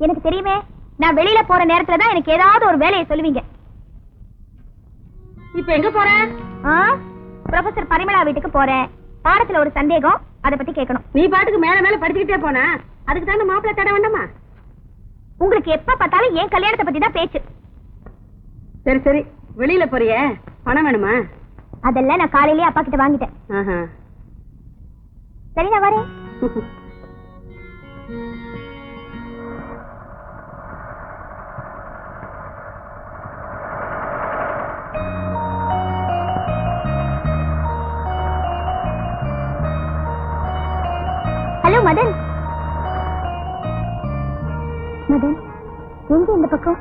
எனக்கு தெரியுமே, நான் வெளியில போற நேரத்துல தான் எனக்கு ஏதாவது ஒரு வேலையை சொல்லுவீங்க. இப்ப எங்க போற? ப்ரொஃபசர் பரிமளா வீட்டுக்கு போறேன். பாடத்துல ஒரு சந்தேகம், அத பத்தி கேட்கணும். நீ பாட்டுக்கு மேல மேல படிச்சுக்கிட்டே போன, அதுக்கு தானே மாப்பிள்ளை தட வேண்டாமா? உங்களுக்கு எப்ப பார்த்தாலும் என் கல்யாணத்தை பத்தி தான் பேச்சு. சரி சரி, வெளியில போறியே, பணம் வேணுமா? அதெல்லாம் நான் காலையிலேயே அப்பா கிட்ட வாங்கிட்டேன். ஆஹா. சரி, நான் வரேன். ஹலோ மதன். மதன், எங்க இந்த பக்கம்?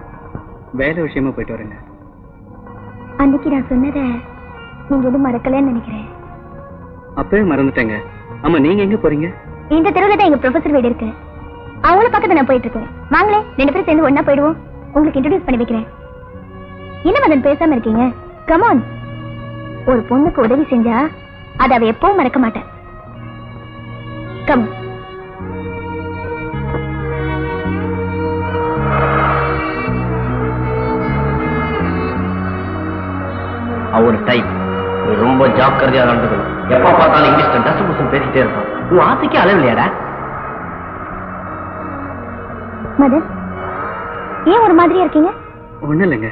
வேலை விஷயமா போயிட்டு வரேங்க. அன்னைக்கு நான் சொன்னதை நீங்க எதுவும் மறக்கலன்னு நினைக்கிறேன். அப்பவே மறந்துட்டேங்க. ஆமா, நீங்க எங்க போறீங்க? இந்த தெருவுல தான் எங்க ப்ரொஃபசர் வீடு இருக்கு. அவங்கள பக்கத்துல நான் போயிட்டு இருக்கேன். வாங்களே, 2 பேரும் சேர்ந்து ஒண்ணா போயிடுவோம். உங்களுக்கு இன்ட்ரோடியூஸ் பண்ணி வைக்கிறேன். என்ன மதன் பேசாம இருக்கீங்க? Come on. ஒரு பொண்ணுக்கு உதவி செஞ்சா அதை அவ எப்பவும் மறக்க மாட்டேன். கம். ஒரு டைப் நீ ரொம்ப ஜாக்கிரதையா நடந்துக்கணும். எப்ப பார்த்தாலும் இங்கிலீஷ்ல டஸ்ட் புஷன் பேசிட்டே இருப்பான். உன் ஆசைக்கு அளவில்லையாடா? மதன், ஏன் ஒரு மாதிரியா இருக்கீங்க? ஒண்ணு இல்லைங்க.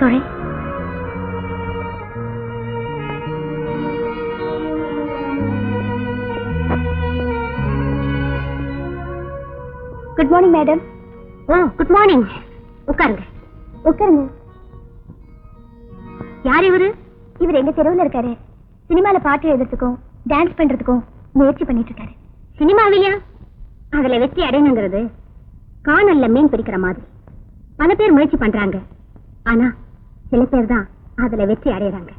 Sorry. Good morning madam. Good morning. உட்காருங்க. உட்காருங்க. யார் இவரு? இவர் எங்க தெருவுல இருக்காரு. சினிமால பாட்டு எழுதுறதுக்கும் டான்ஸ் பண்றதுக்கும் முயற்சி பண்ணிட்டு இருக்காரு. சினிமாவியா? அதுல வெற்றி அடையணுங்கிறது காணல்ல மீன் பிடிக்கிற மாதிரி. பல பேர் முயற்சி பண்றாங்க, ஆனா சில பேர் தான் அதுல வெற்றி அடையறாங்க.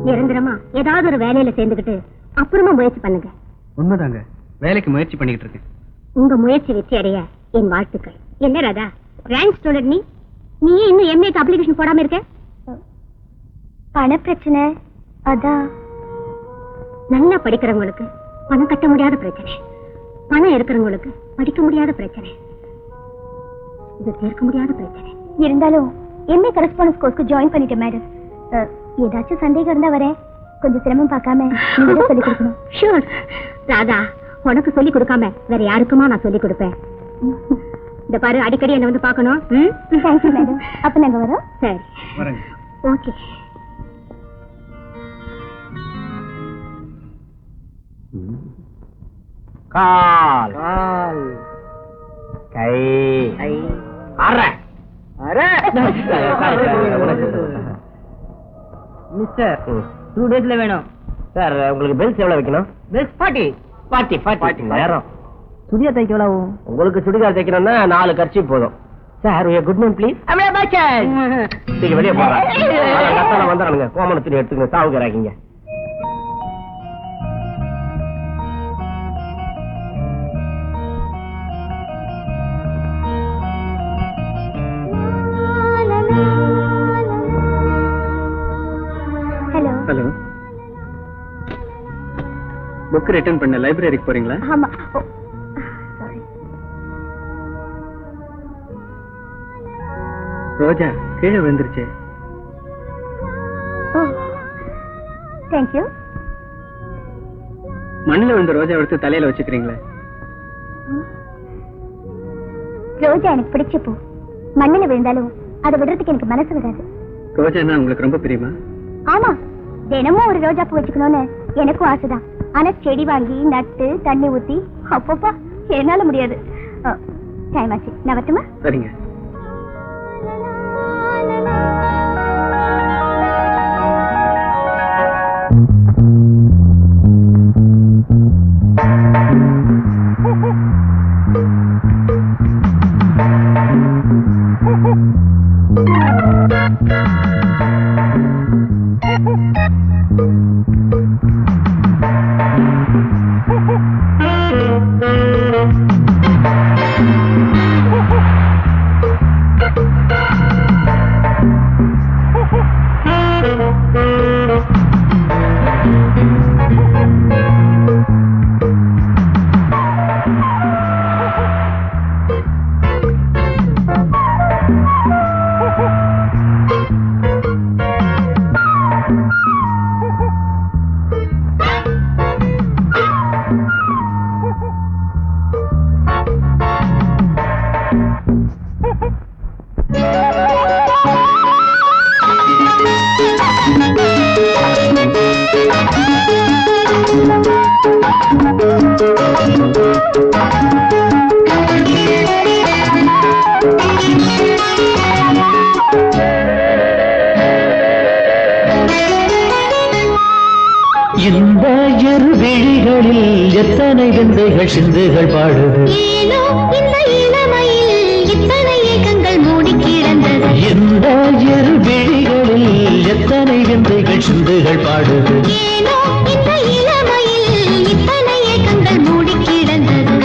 நிரந்தரமா ஏதாவது ஒரு வேலையில சேர்ந்துக்கிட்டு அப்புறமா முயற்சி பண்ணுங்க. உண்மைதாங்க, வேலைக்கு முயற்சி பண்ணிக்கிட்டு இருக்கேன். உங்க முயற்சி வெற்றி அடைய என் வாழ்த்துக்கள். என்ன ராதா, ரேங்க் ஸ்டூடெண்ட் நீ இன்னும் எம்ஏக்கு அப்ளிகேஷன் போடாம இருக்க? பண பிரச்சனை, அதான். நல்லா படிக்கிறவங்களுக்கு பணம் கட்ட முடியாத பிரச்சனை, பணம் இருக்கிறவங்களுக்கு படிக்க முடியாத பிரச்சனை, இது தீர்க்க முடியாத பிரச்சனை. இருந்தாலும் எம்ஏ கரஸ்பாண்டன்ஸ் கோர்ஸ்க்கு ஜாயின் பண்ணிட்டேன் மேடம். ஏதாச்சும் சந்தேகம் இருந்தா வரேன். கொஞ்சம் சிரமம் பார்க்காம நீங்க சொல்லி கொடுக்கணும். ஷூர் ராதா, உனக்கு சொல்லி கொடுக்காம வேற யாருக்குமா நான் சொல்லி கொடுப்பேன். இந்த பாரு, அடிக்கடி என்ன வந்து பார்க்கணும். Thank you madam. அப்ப நாங்க வரோம். சரி, வரேங்க. ஓகே. கால் கால் கை கை அரை அரை. மிஸ்டர் 2 டேஸ்ல வேணும் சார். உங்களுக்கு பெல்ஸ் எவ்வளவு வைக்கணும்? பெஸ்ட் 40 40 40 நேரம். சுடியா தைக்க எவ்வளவு? உங்களுக்கு சுடிதார் தைக்கணும்னா 4 கர்ச்சி போதும். Sir, good name please. அம்மா பாச்சன். நீங்க வெளியே போங்க. வந்துடுறானுங்க. கோமண துணி எடுத்துக்கங்க. சாவுகிறாங்க. ஹலோ. ஹலோ, புக் ரிட்டர்ன் பண்ண லைப்ரரிக்கு போறீங்களா? ஆமா. ரோஜா கீழே விழுந்துருச்சு. தேங்க்யூ. மண்ணில் விழுந்த ரோஜா எடுத்து தலையில வச்சுக்கிறீங்களே. ரோஜா எனக்கு பிடிச்ச பூ. மண்ணில விழுந்தாலும் அதை விடுறதுக்கு எனக்கு மனசு வராது. ரோஜான்னா உங்களுக்கு ரொம்ப பிரியமா? ஆமா, தினமும் ஒரு ரோஜா பூ வச்சுக்கணும்னு எனக்கும் ஆசைதான். ஆனா செடி வாங்கி நட்டு தண்ணி ஊத்தி அப்பப்பா என்னால முடியாது. டைம் ஆச்சு, நான் வரட்டுமா? சரிங்க. இந்த இரு விழிகளில் எத்தனை விந்தைகள் சிந்துகள் பாடுது ஏனோ இந்த இளமையில் இத்தனை ஏக்கங்கள் மூடி கிடந்தது இந்த இரு விழிகளில் எத்தனை விந்தைகள் சிந்துகள் பாடுது ஏனோ இந்த இளமையில் இத்தனை ஏக்கங்கள் மூடி கிடந்தது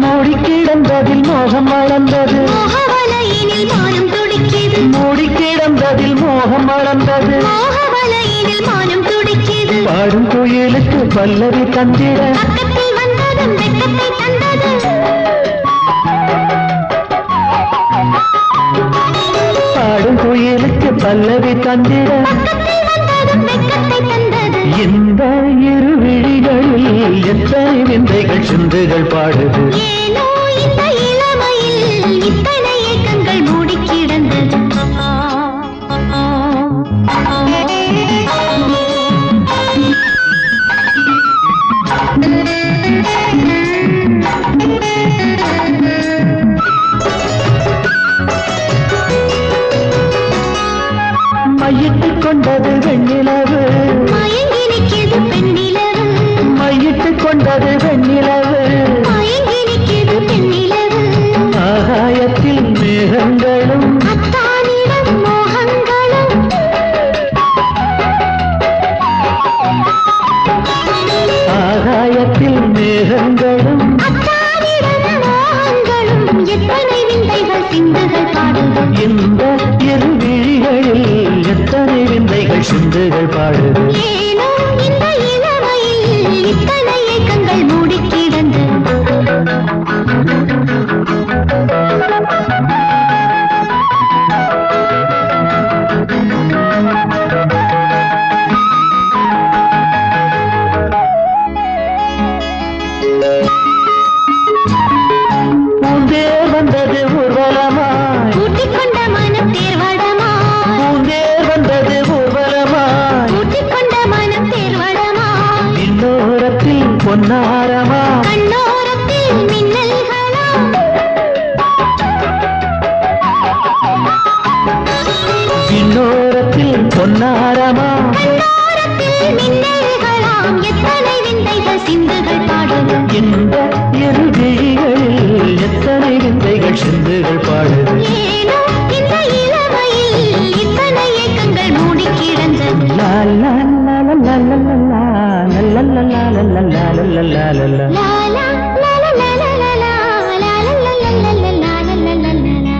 மூடி கிடந்ததில் மோகம் வளர்ந்தது மோகவலையினில் மானம் துடிக்கிது மூடி கிடந்ததில் மோகம் வளர்ந்தது மோகவலையினில் மானம் துடிக்கிது பாடும் கோயிலுக்கு பல்லவி தந்திட பக்கத்தில் வந்ததும் வெட்கத்தை தந்தது பாடும் கோயிலுக்கு பல்லவி தந்திட பக்கத்தில் வந்ததும் வெட்கத்தை தந்தது இந்த இரு விழிகளில் எத்தனை விந்தைகள் சிந்துகள் பாடுது ஏனோ இந்த இளமையில் இத்தனை ஏக்கங்கள் மூடி கிடந்தது மையிட்டுக் கொண்டது வெண்ணிலவு மயங்கி நிற்கிறது பெண்ணிலவு மையிட்டுக் கொண்டது வெண்ணிலவு மயங்கி நிற்கிறது பெண்ணிலவு ஆகாயத்தில் மேகங்களும் அத்தானிடம் மோகங்களும் ஆகாயத்தில் மேகங்களும் அத்தானிடம் மோகங்களும் எத்தனை விந்தைகள் சிந்துகள் பாடுது இந்த இரு விழிகளில் எத்தனை விந்தைகள் சிந்துகள் பாடுது ஏனோ இந்த இளமையில் இத்தனை ஏக்கங்கள் மூடி கிடந்தது பூந்தேர் வந்தது ஊர்வலமாய் கூட்டிக் கொண்ட மனம் தேர்வடமாய் பூந்தேர் வந்தது ஊர்வலமாய் கூட்டிக் கொண்ட மனம் தேர்வடமாய் இன்னோரத்தில் பொன்னாரமா கண்ணோரத்தில் மின்னல்களாம் இன்னோரத்தில் பொன்னாரமா கண்ணோரத்தில் மின்னல்களாம் எத்தனை விந்தைகள் சிந்துகள் பாடுது இந்த இரு விழிகளில் எத்தனை விந்தைகள் சிந்துகள் பாடுது ஏனோ இந்த இளமையில் இத்தனை ஏக்கங்கள் மூடி கிடந்தது லா லா லா லா லா லா லா லா லா லா லா லா லா லா லா லா லா லா. லா லா லா லா லா லா லா லா லா லா லா லா லா லா லா லா லா.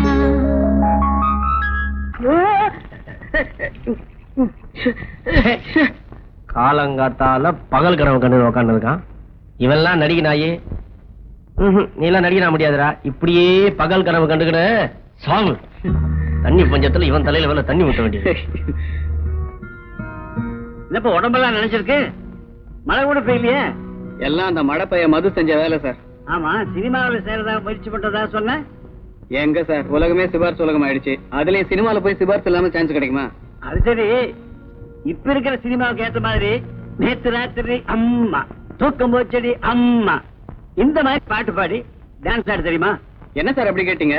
காலங்காத்தால பகல் கனவு கண்டு உட்காந்து இருக்கான். இவெல்லாம் நடிகை நாயே. நீ எல்லாம் நடிகனா முடியாதுடா. இப்படியே பகல் கனவு கண்டுக்கிட சாவு. தண்ணி பஞ்சத்துல இவன் தலையில வேலை தண்ணி ஊத்த வேண்டியது. இல்லப்ப உடம்பெல்லாம் நினைச்சிருக்கு, மழை கூட பெய்யலையே. எல்லாம் அந்த மழை பெய்ய மது செஞ்ச வேலை சார். ஆமா, சினிமாவில் சேரதா முயற்சி பண்றதா சொன்ன. எங்க சார், உலகமே சிபாரிசு உலகம் ஆயிடுச்சு. அதுலயும் சினிமால போய் சிபாரிசு இல்லாம சான்ஸ் கிடைக்குமா? அது சரி, இப்ப இருக்கிற சினிமாவுக்கு ஏத்த மாதிரி நேத்து ராத்திரி அம்மா, தூக்கம் போச்சடி அம்மா, இந்த மாதிரி பாட்டு பாடி டான்ஸ் ஆட தெரியுமா? என்ன சார் அப்படி கேட்டீங்க?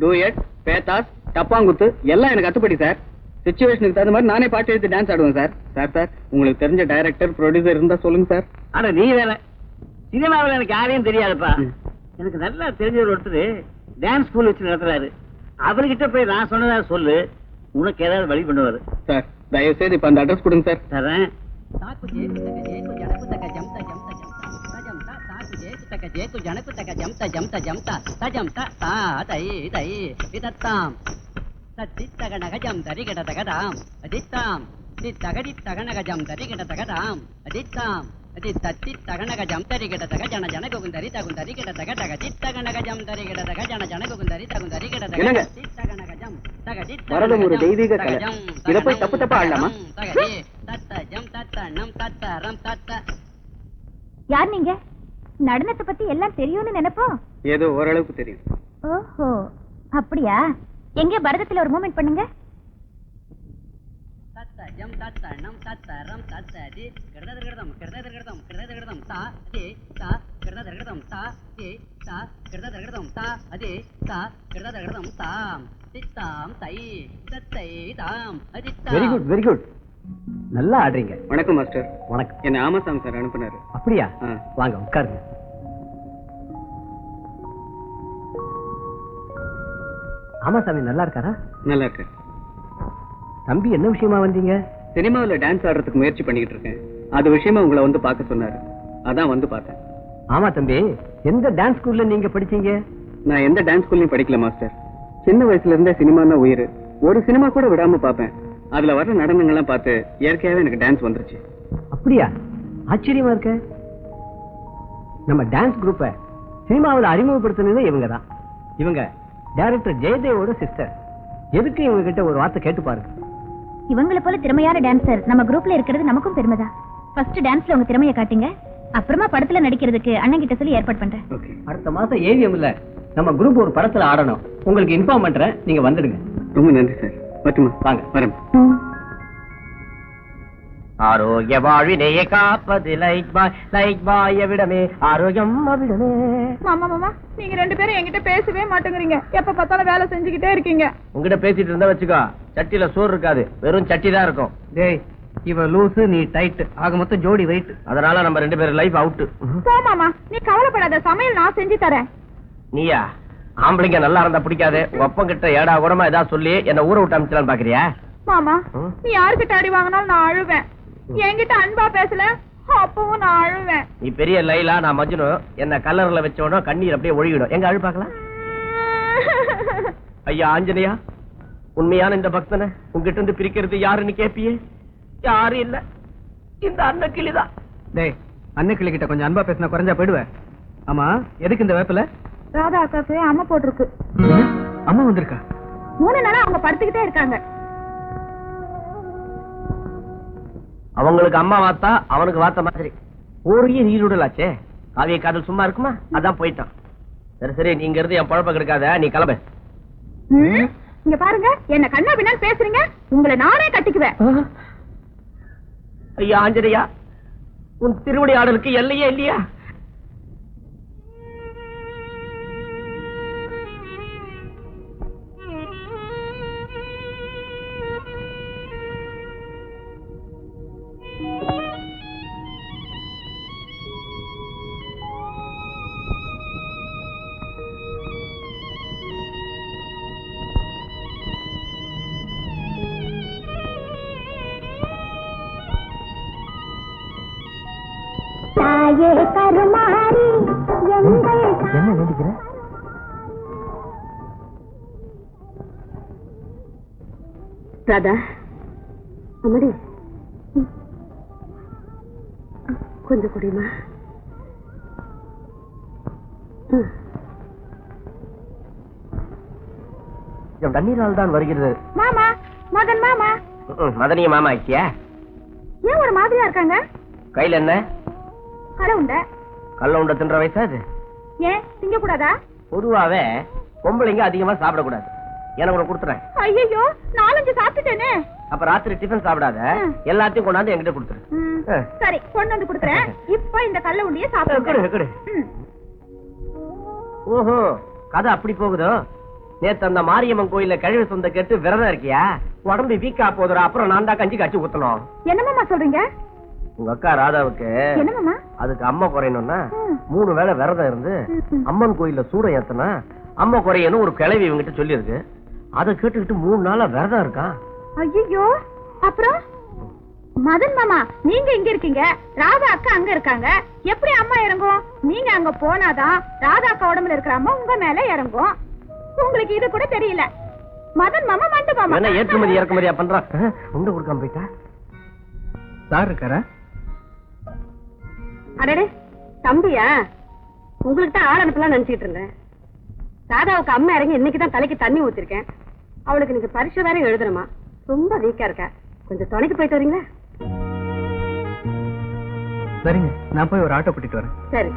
டூயட், பேத்தாஸ், டப்பாங்குத்து எல்லாம் எனக்கு அத்துப்படி சார். சிச்சுவேஷனுக்கு தகுந்த மாதிரி நானே பாட்டு எடுத்து டான்ஸ் ஆடுவேன் சார். சார் உங்களுக்கு தெரிஞ்ச டைரக்டர், ப்ரொடியூசர் இருந்தா சொல்லுங்க சார். ஆனா நீ வேற, சினிமாவில் எனக்கு யாரையும் தெரியாதுப்பா. எனக்கு நல்லா தெரிஞ்சவர் ஒருத்தர் டான்ஸ் ஸ்கூல் வச்சு நடத்துறாரு. அவர்கிட்ட போய் நான் சொன்னதா சொல்லு, உனக்கு ஏதாவது வழி பண்ணுவாரு. சார் தயவு செய்து இப்ப அந்த அட்ரஸ் கொடுங்க சார். தரேன். வரதும் ஒரு தெய்வீக கலை. இத போய் தப்பு தப்பா ஆடலாமா? யார் நீங்க? நடனத்தை பத்தி எல்லாம் தெரியும்னு நினைப்போம். ஏதோ ஓரளவுக்கு தெரியும். ஓஹோ, அப்படியா? எங்க பரதத்துல ஒரு மூமெண்ட் பண்ணுங்க. வெரி குட் வெரி குட், நல்லா ஆடுறீங்க. வணக்கம் மாஸ்டர். வணக்கம். என்ன ஆமாசாமி சார் அனுப்புனாரு. அப்படியா? ஆ. வாங்க உட்காருங்க. ஆமாசாமி நல்லா இருக்காரா? நல்லா இருக்கு. தம்பி என்ன விஷயமா வந்தீங்க? சினிமாவில் டான்ஸ் ஆடுறதுக்கு முயற்சி பண்ணிக்கிட்டு இருக்கேன். அது விஷயமா உங்களை வந்து பார்க்க சொன்னாரு. அதான் வந்து பார்த்தேன். ஆமா தம்பி, எந்த டான்ஸ் ஸ்கூல்ல நீங்க படிச்சீங்க? நான் எந்த டான்ஸ் ஸ்கூல்லையும் படிக்கல மாஸ்டர். சின்ன வயசுல இருந்தே சினிமானா உயிர். ஒரு சினிமா கூட விடாம பார்ப்பேன். அதுல வர்ற நடனங்கள்லாம் பார்த்து இயற்கையாவே எனக்கு டான்ஸ் வந்துருச்சு. அப்படியா? ஆச்சரியமா இருக்க. நம்ம டான்ஸ் குரூப்பை சினிமாவில் அறிமுகப்படுத்தினது இவங்க தான். இவங்க டைரக்டர் ஜெயதேவோட சிஸ்டர். எதுக்கு இவங்க கிட்ட ஒரு வார்த்தை கேட்டு பாருங்க. இவங்கள போல திறமையான டான்சர் நம்ம குரூப்ல இருக்கிறது நமக்கும் பெருமைதான். ஃபர்ஸ்ட் டான்ஸ்ல உங்க திறமையை காட்டுங்க, அப்புறமா படத்துல நடிக்கிறதுக்கு அண்ணன் கிட்ட சொல்லி ஏற்பாடு பண்றேன். அடுத்த மாசம் ஏவிஎம்ல நம்ம குரூப் ஒரு படத்துல ஆடணும். உங்களுக்கு இன்ஃபார்ம் பண்றேன், நீங்க வந்துடுங்க. ரொம்ப நன்றி சார். பட்டுமா வாங்க வரேன். ஆரோக்கிய வாழ்வினையே காப்பது லைக் பாய் எவிடமே ஆரோக்கியம் அவிடமே. மாமா மாமா, நீங்க ரெண்டு பேரும் என்கிட்ட பேசவே மாட்டேங்கிறீங்க. எப்ப பார்த்தாலும் வேலை செஞ்சுக்கிட்டே இருக்கீங்க. உங்ககிட்ட பேசிட்டு இருந்தா வச்சுக்கோ, சட்டியில சோறு இருக்காது, வெறும் சட்டி தான் இருக்கும். டேய், இவ லூசு, நீ டைட். ஆக மொத்தம் ஜோடி வெயிட். அதனால நம்ம ரெண்டு பேரும் லைஃப் அவுட். போ மாமா, நீ கவலைப்படாத, சமையல் நான் செஞ்சு தரேன். நீயா? ஆம்பளைங்க நல்லா இருந்தா பிடிக்காது. ஒப்பம் கிட்ட ஏடா கூடமா ஏதாவது சொல்லி என்ன ஊரை விட்டு அனுப்பிச்சலான்னு பாக்குறியா? மாமா, நீ யாருக்கிட்ட அடி வாங்கினாலும் நான் அழுவேன். என்கிட்ட அன்பா பேசல, அப்பவும் நான் அழுவேன். நீ பெரிய லைலா, நான் மஜ்னு. என்ன கல்லறையில வச்சோட கண்ணீர் அப்படியே ஒழுகிடும். எங்க அழு பாக்கலாம்? ஐயா ஆஞ்சனையா, உண்மையான இந்த பக்தனை உங்ககிட்ட இருந்து பிரிக்கிறது யாருன்னு கேப்பியே? யாரும் இல்ல, இந்த அன்னக்கிளிதான். டேய், அன்னைக்கிளி கிட்ட கொஞ்சம் அன்பா பேசினா குறைஞ்சா போயிடுவேன். ஆமா, எதுக்கு இந்த வேப்பில? ராதா அக்காக்கு அம்மா போட்டிருக்கு. அம்மா வந்திருக்கா? 3 நாளா அவங்க படுத்துக்கிட்டே இருக்காங்க. அவங்களுக்கு அம்மா வாத்தா, அவனுக்கு வாத்த மாதிரி ஊரையே நீருடலாச்சே. காவிய காதல் சும்மா இருக்குமா? அதான் போயிட்டான். சரி சரி, நீங்க இருந்து என் பழப்ப கிடைக்காத, நீ கிளம்பு. இங்க பாருங்க, என்ன கண்ணா பின்னா பேசுறீங்க, உங்களை நானே கட்டிக்குவேன். ஐயா ஆஞ்சனையா, உன் திருவடி ஆடலுக்கு எல்லையே இல்லையா? என்ன நினைக்கிற? ராதா, அம்மாடி கொஞ்சம் குடிமா. தண்ணீரால் தான் வருகிறது. மாமா, மகன் மாமா. மதனிய மாமா ஆக்கியா? ஏன் ஒரு மாதிரியா இருக்காங்க? கையில என்ன? கடை உண்ட. கல்ல உண்ட தின்ற வயசா அது? ஏன் திங்க கூடாதா? பொதுவாவே பொம்பளைங்க அதிகமா சாப்பிடக்கூடாது. எனக்கு ஒண்ணு கொடுத்துறேன். ஐயோ, 4-5 சாப்பிட்டுட்டேனே. அப்ப ராத்திரி டிஃபன் சாப்பிடாத, எல்லாத்தையும் கொண்டாந்து என்கிட்ட கொடுத்துரு. சரி, கொண்டு வந்து கொடுத்துறேன். இப்ப இந்த கல்ல உண்டிய சாப்பிடு. ஓஹோ, கதை அப்படி போகுதோ? நேத்து அந்த மாரியம்மன் கோயில கழிவு சொந்த கேட்டு விரதம் இருக்கியா? உடம்பு வீக்கா போதுரா, அப்புறம் நான் தான் கஞ்சி காய்ச்சி ஊத்தணும். என்னமாமா சொல்றீங்க? உங்க அக்கா ராதாவுக்கு அதுக்கு அம்மா குறையணும்னா 3 வேளை விரதம் இருந்து அம்மன் கோயில்ல சூடம் ஏத்தனா அம்மா குறையணும் ஒரு கிளவி இவங்கிட்ட சொல்லிருக்கு. அதை கேட்டுக்கிட்டு 3 நாளா விரதம் இருக்கான். ஐயோ, அப்புறம் மதன் மாமா, நீங்க இங்க இருக்கீங்க, ராதா அக்கா அங்க இருக்காங்க. எப்படி அம்மா இறங்கும்? நீங்க அங்க போனாதான் ராதா அக்கா உடம்புல இருக்கிற அம்மா உங்க மேல இறங்கும். உங்களுக்கு இது கூட தெரியல. மதன் மாமா மண்டு மாமா என்ன ஏற்றுமதி இறக்குமதியா பண்றான்? உண்டு கொடுக்காம போயிட்டா. சார் இருக்காரா? அடடே, தம்பியா? உங்களுக்கு தான் ஆள் அனுப்பலாம் நினைச்சிட்டு இருந்தேன். ராதாவுக்கு அம்மா இறங்கி இன்னைக்குதான் தலைக்கு தண்ணி ஊத்திருக்கேன். அவளுக்கு நீங்க பரிசு வேற எழுதணுமா? ரொம்ப வீக்கா இருக்கா. கொஞ்சம் துணைக்கு போயிட்டு வரீங்களா? சரிங்க, நான் போய் ஒரு ஆட்டோ கூட்டிட்டு வரேன். சரி.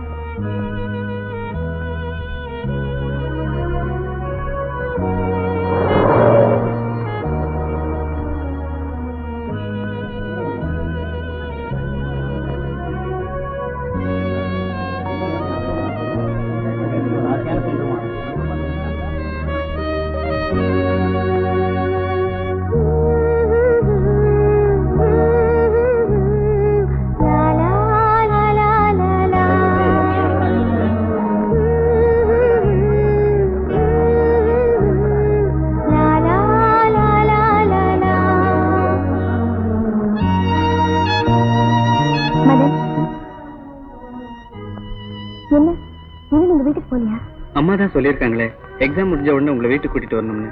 அம்மா தான் சொல்லியிருக்காங்களே எக்ஸாம் முடிஞ்ச உடனே உங்களை வீட்டுக்கு கூட்டிட்டு வரணும்னு.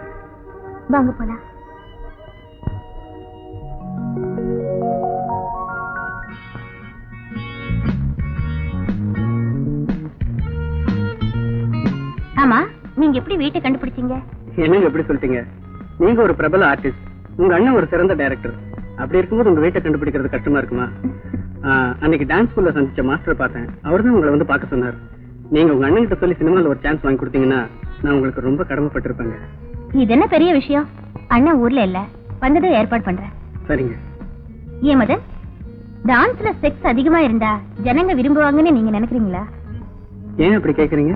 வாங்க போலாம். ஆமா, நீங்க எப்படி வீட்டை கண்டுபிடிச்சீங்க? என்னங்க எப்படி சொல்லிட்டீங்க? நீங்க ஒரு பிரபல ஆர்டிஸ்ட், உங்க அண்ணன் ஒரு சிறந்த டைரக்டர். அப்படி இருக்கும்போது உங்க வீட்டை கண்டுபிடிக்கிறது கஷ்டமா இருக்குமா? அன்னைக்கு டான்ஸ் ஸ்கூல்ல சந்திச்ச மாஸ்டர் பார்த்தேன். அவர் தான் உங்களை வந்து பார்க்க சொன்னார். நீங்க உங்க அண்ணன் கிட்ட சொல்லி சினிமால ஒரு சான்ஸ் வாங்கி கொடுத்தீங்கன்னா நான் உங்களுக்கு ரொம்ப கடமைப்பட்டிருப்பேங்க. இது என்ன பெரிய விஷயம்? அண்ணன் ஊர்ல இல்ல, வந்ததும் ஏற்பாடு பண்றேன். சரிங்க. ஏன் மதன், டான்ஸ்ல செக்ஸ் அதிகமா இருந்தா ஜனங்க விரும்புவாங்கன்னு நீங்க நினைக்கிறீங்களா? ஏன் அப்படி கேக்குறீங்க?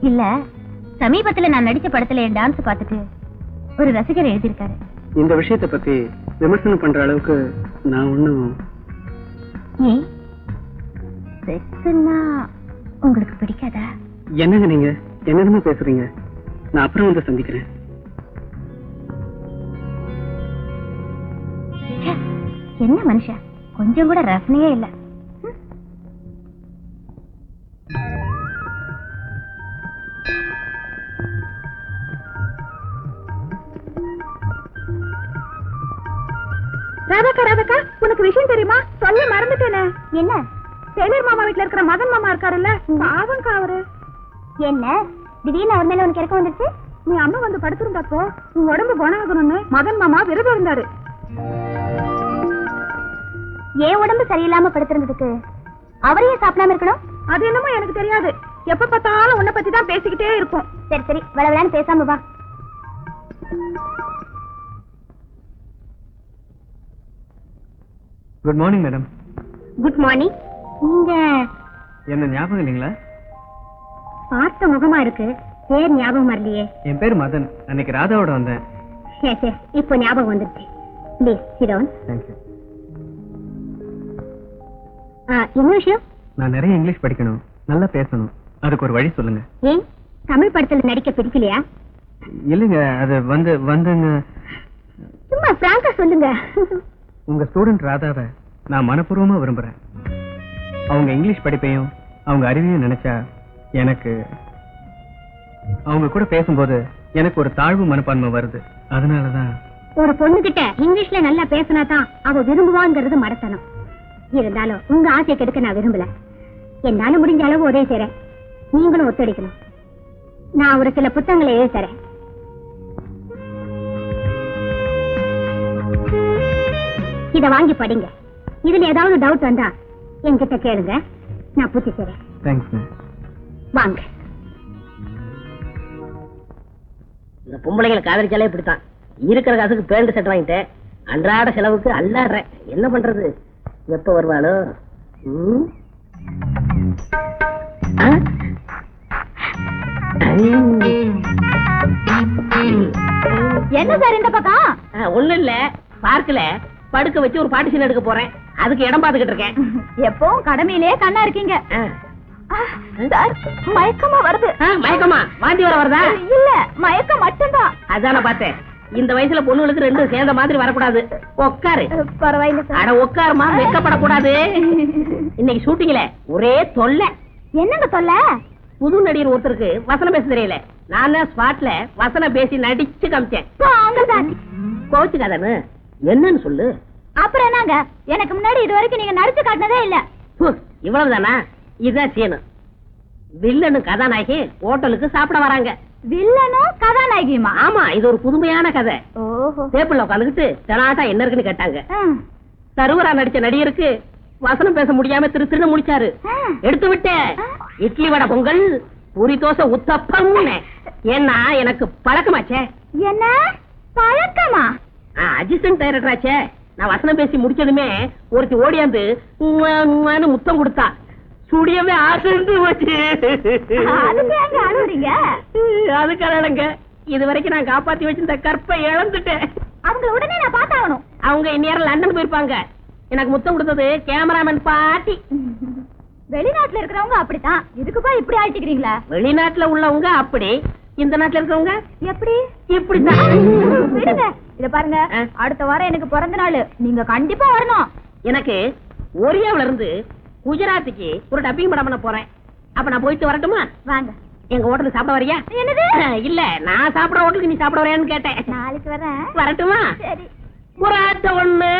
இல்ல, சமீபத்துல நான் நடிச்ச படத்துல என் டான்ஸ் பார்த்துட்டு ஒரு ரசிகர் எழுதியிருக்காரு. இந்த விஷயத்தை பத்தி விமர்சனம் பண்ற அளவுக்கு நான் ஒண்ணும். ஏன் செக்ஸ்னா உங்களுக்கு பிடிக்காதா? என்னங்க நீங்க என்னென்னமோ பேசுறீங்க. நான் அப்புறம் வந்து சந்திக்கிறேன். என்ன மனுஷன், கொஞ்சம் கூட ரசனையே இல்ல. ராதாக்கா, ராதாக்கா, உனக்கு விஷயம் தெரியுமா? சொல்ல மறந்துட்டேனே. என்ன? டெய்லர் மாமா வீட்டுல இருக்கிற மதன் மாமா இருக்காருல்ல, பாவங்கா அவரு. என்ன திடீர்னு அவர் மேல உனக்கு இறக்கம் வந்துருச்சு? நீ அம்மா வந்து படுத்திருந்தப்போ உன் உடம்பு குணமாகணும்னு மதன் மாமா விரதம் இருந்தாரு. ஏன் உடம்பு சரியில்லாம படுத்திருந்ததுக்கு அவரையே சாப்பிடாம இருக்கணும்? அது என்னமோ எனக்கு தெரியாது. எப்ப பார்த்தாலும் உன்னை பத்தி தான் பேசிக்கிட்டே இருக்கும். சரி சரி, விளையான்னு பேசாம வா. Good morning madam. Good morning. நீங்க என்ன ஞாபகம் இல்லைங்களா? பார்த்த முகமா இருக்கு, பேர் ஞாபகம் வரலையே. என் பேர் மதன். அன்னைக்கு ராதாவோட வந்தேன். சரி சரி, இப்போ ஞாபகம் வந்துருச்சு. Please sit down. தேங்க்யூ. என்ன விஷயம்? நான் நிறைய இங்கிலீஷ் படிக்கணும், நல்லா பேசணும். அதுக்கு ஒரு வழி சொல்லுங்க. ஏன் தமிழ் படத்துல நடிக்க பிடிக்கலையா? இல்லைங்க, அது வந்துங்க. சும்மா பிராங்கா சொல்லுங்க. உங்க ஸ்டூடெண்ட் ராதாவை நான் மனப்பூர்வமா விரும்புறேன். அவங்க இங்கிலீஷ் படிப்பையும் அவங்க அறிவையும் நினைச்சா எனக்கு அவங்க கூட பேசும்போது எனக்கு ஒரு தாழ்வு மனப்பான்மை வருது. அதனாலதான் ஒரு பொண்ணு கிட்ட இங்கிலீஷ்ல நல்லா பேசினாதான் அவ விரும்புவாங்கிறது மடத்தனம். இருந்தாலும் உங்க ஆசை கெடுக்க நான் விரும்பல. என்னால முடிஞ்ச அளவு உதவி செய்றேன், நீங்களும் ஒத்துழைக்கணும். நான் ஒரு சில புத்தகங்களை எழுதி தரேன். இத வாங்கி படிங்க. இதுல ஏதாவது டவுட் வந்தா என்கிட்ட கேளுங்க, நான் பூச்சி செய்றேன். தேங்க்ஸ். வாங்க. இந்த பொம்பளைகளை காதலிச்சாலே இப்படித்தான். இருக்கிற காசுக்கு பேண்ட் செட் வாங்கிட்டேன், அன்றாட செலவுக்கு அல்லாடுறேன். என்ன பண்றது? எப்ப வருவாளோ? என்ன சார் இந்த பக்கம்? ஒண்ணு இல்ல, பார்க்கல படுக்க வச்சு ஒரு பாட்டு சீன் எடுக்க போறேன். அதுக்கு இடம் பாத்துக்கிட்டு இருக்கேன். எப்பவும் கடமையிலே கண்ணா இருக்கீங்க. சார், மயக்கமா வருது. மயக்கமா? வாந்தி வர வருதா? இல்ல, மயக்கம் மட்டும்தான். அதான பார்த்தேன். இந்த வயசுல பொண்ணுகளுக்கு ரெண்டும் சேர்ந்த மாதிரி வரக்கூடாது. உட்காரு. பரவாயில்ல சார். அட உட்காருமா, வெக்கப்படக்கூடாது. இன்னைக்கு ஷூட்டிங்ல ஒரே தொல்லை. என்னங்க தொல்லை? புது நடிகர் ஒருத்தருக்கு வசனம் பேச தெரியல. நான் தான் ஸ்பாட்ல வசனம் பேசி நடிச்சு காமிச்சேன். கோச்சுக்காதன்னு என்னன்னு சொல்லு. அப்புறம் என்னங்க, எனக்கு முன்னாடி இது வரைக்கும் நீங்க நடிச்சு காட்டினதே இல்ல. இவ்வளவுதானா? இதுதான் சீனு. வில்லனு கதாநாயகி ஹோட்டலுக்கு சாப்பிட வராங்க. வில்லனும் கதாநாயகியுமா? ஆமா, இது ஒரு புதுமையான கதை. ஓஹோ. டேபிள்ல உட்காந்துக்கிட்டு தெனாட்டா என்ன இருக்குன்னு கேட்டாங்க. சர்வரா நடிச்ச நடிகருக்கு வசனம் பேச முடியாம திரு திருன்னு முடிச்சாரு. எடுத்து விட்டேன். இட்லி வடை பொங்கல் பூரி தோசை உத்தப்பம். ஏன்னா எனக்கு பழக்கமாச்சே. என்ன பழக்கமா? அசிஸ்டன்ட் டைரக்டர் ஆச்சே. நான் வசனம் பேசி முடிச்சதுமே ஒருத்தி ஓடியாந்து முத்தம் கொடுத்தா. சுடியவே ஆசைந்து போச்சு. அதுக்காக இது வரைக்கும் நான் காப்பாத்தி வச்சிருந்த கற்பை இழந்துட்டேன். அவங்க உடனே நான் பார்த்தாகணும். அவங்க இந்நேரம் லண்டன் போயிருப்பாங்க. எனக்கு முத்தம் கொடுத்தது கேமராமேன் பாட்டி. வெளிநாட்டுல இருக்கிறவங்க அப்படித்தான். இதுக்குப்பா இப்படி ஆயிட்டுக்கிறீங்களா? வெளிநாட்டுல உள்ளவங்க அப்படி, இந்த நாட்டுல இருக்கிறவங்க எப்படி? இப்படிதான். விடுங்க. இத பாருங்க, அடுத்த வாரம் எனக்கு பிறந்த நாள். நீங்க கண்டிப்பா வரணும். எனக்கு ஒரியாவில இருந்து குஜராத்துக்கு ஒரு டப்பிங் படம் பண்ண போறேன். அப்ப நான் போயிட்டு வரட்டுமா? வாங்க. எங்க ஹோட்டலுக்கு சாப்பிட வரியா? என்னது? இல்ல, நான் சாப்பிட ஹோட்டலுக்கு நீ சாப்பிட வரையான்னு கேட்டேன். நாளைக்கு வரேன். வரட்டுமா? சரி. புறாத்த ஒண்ணு.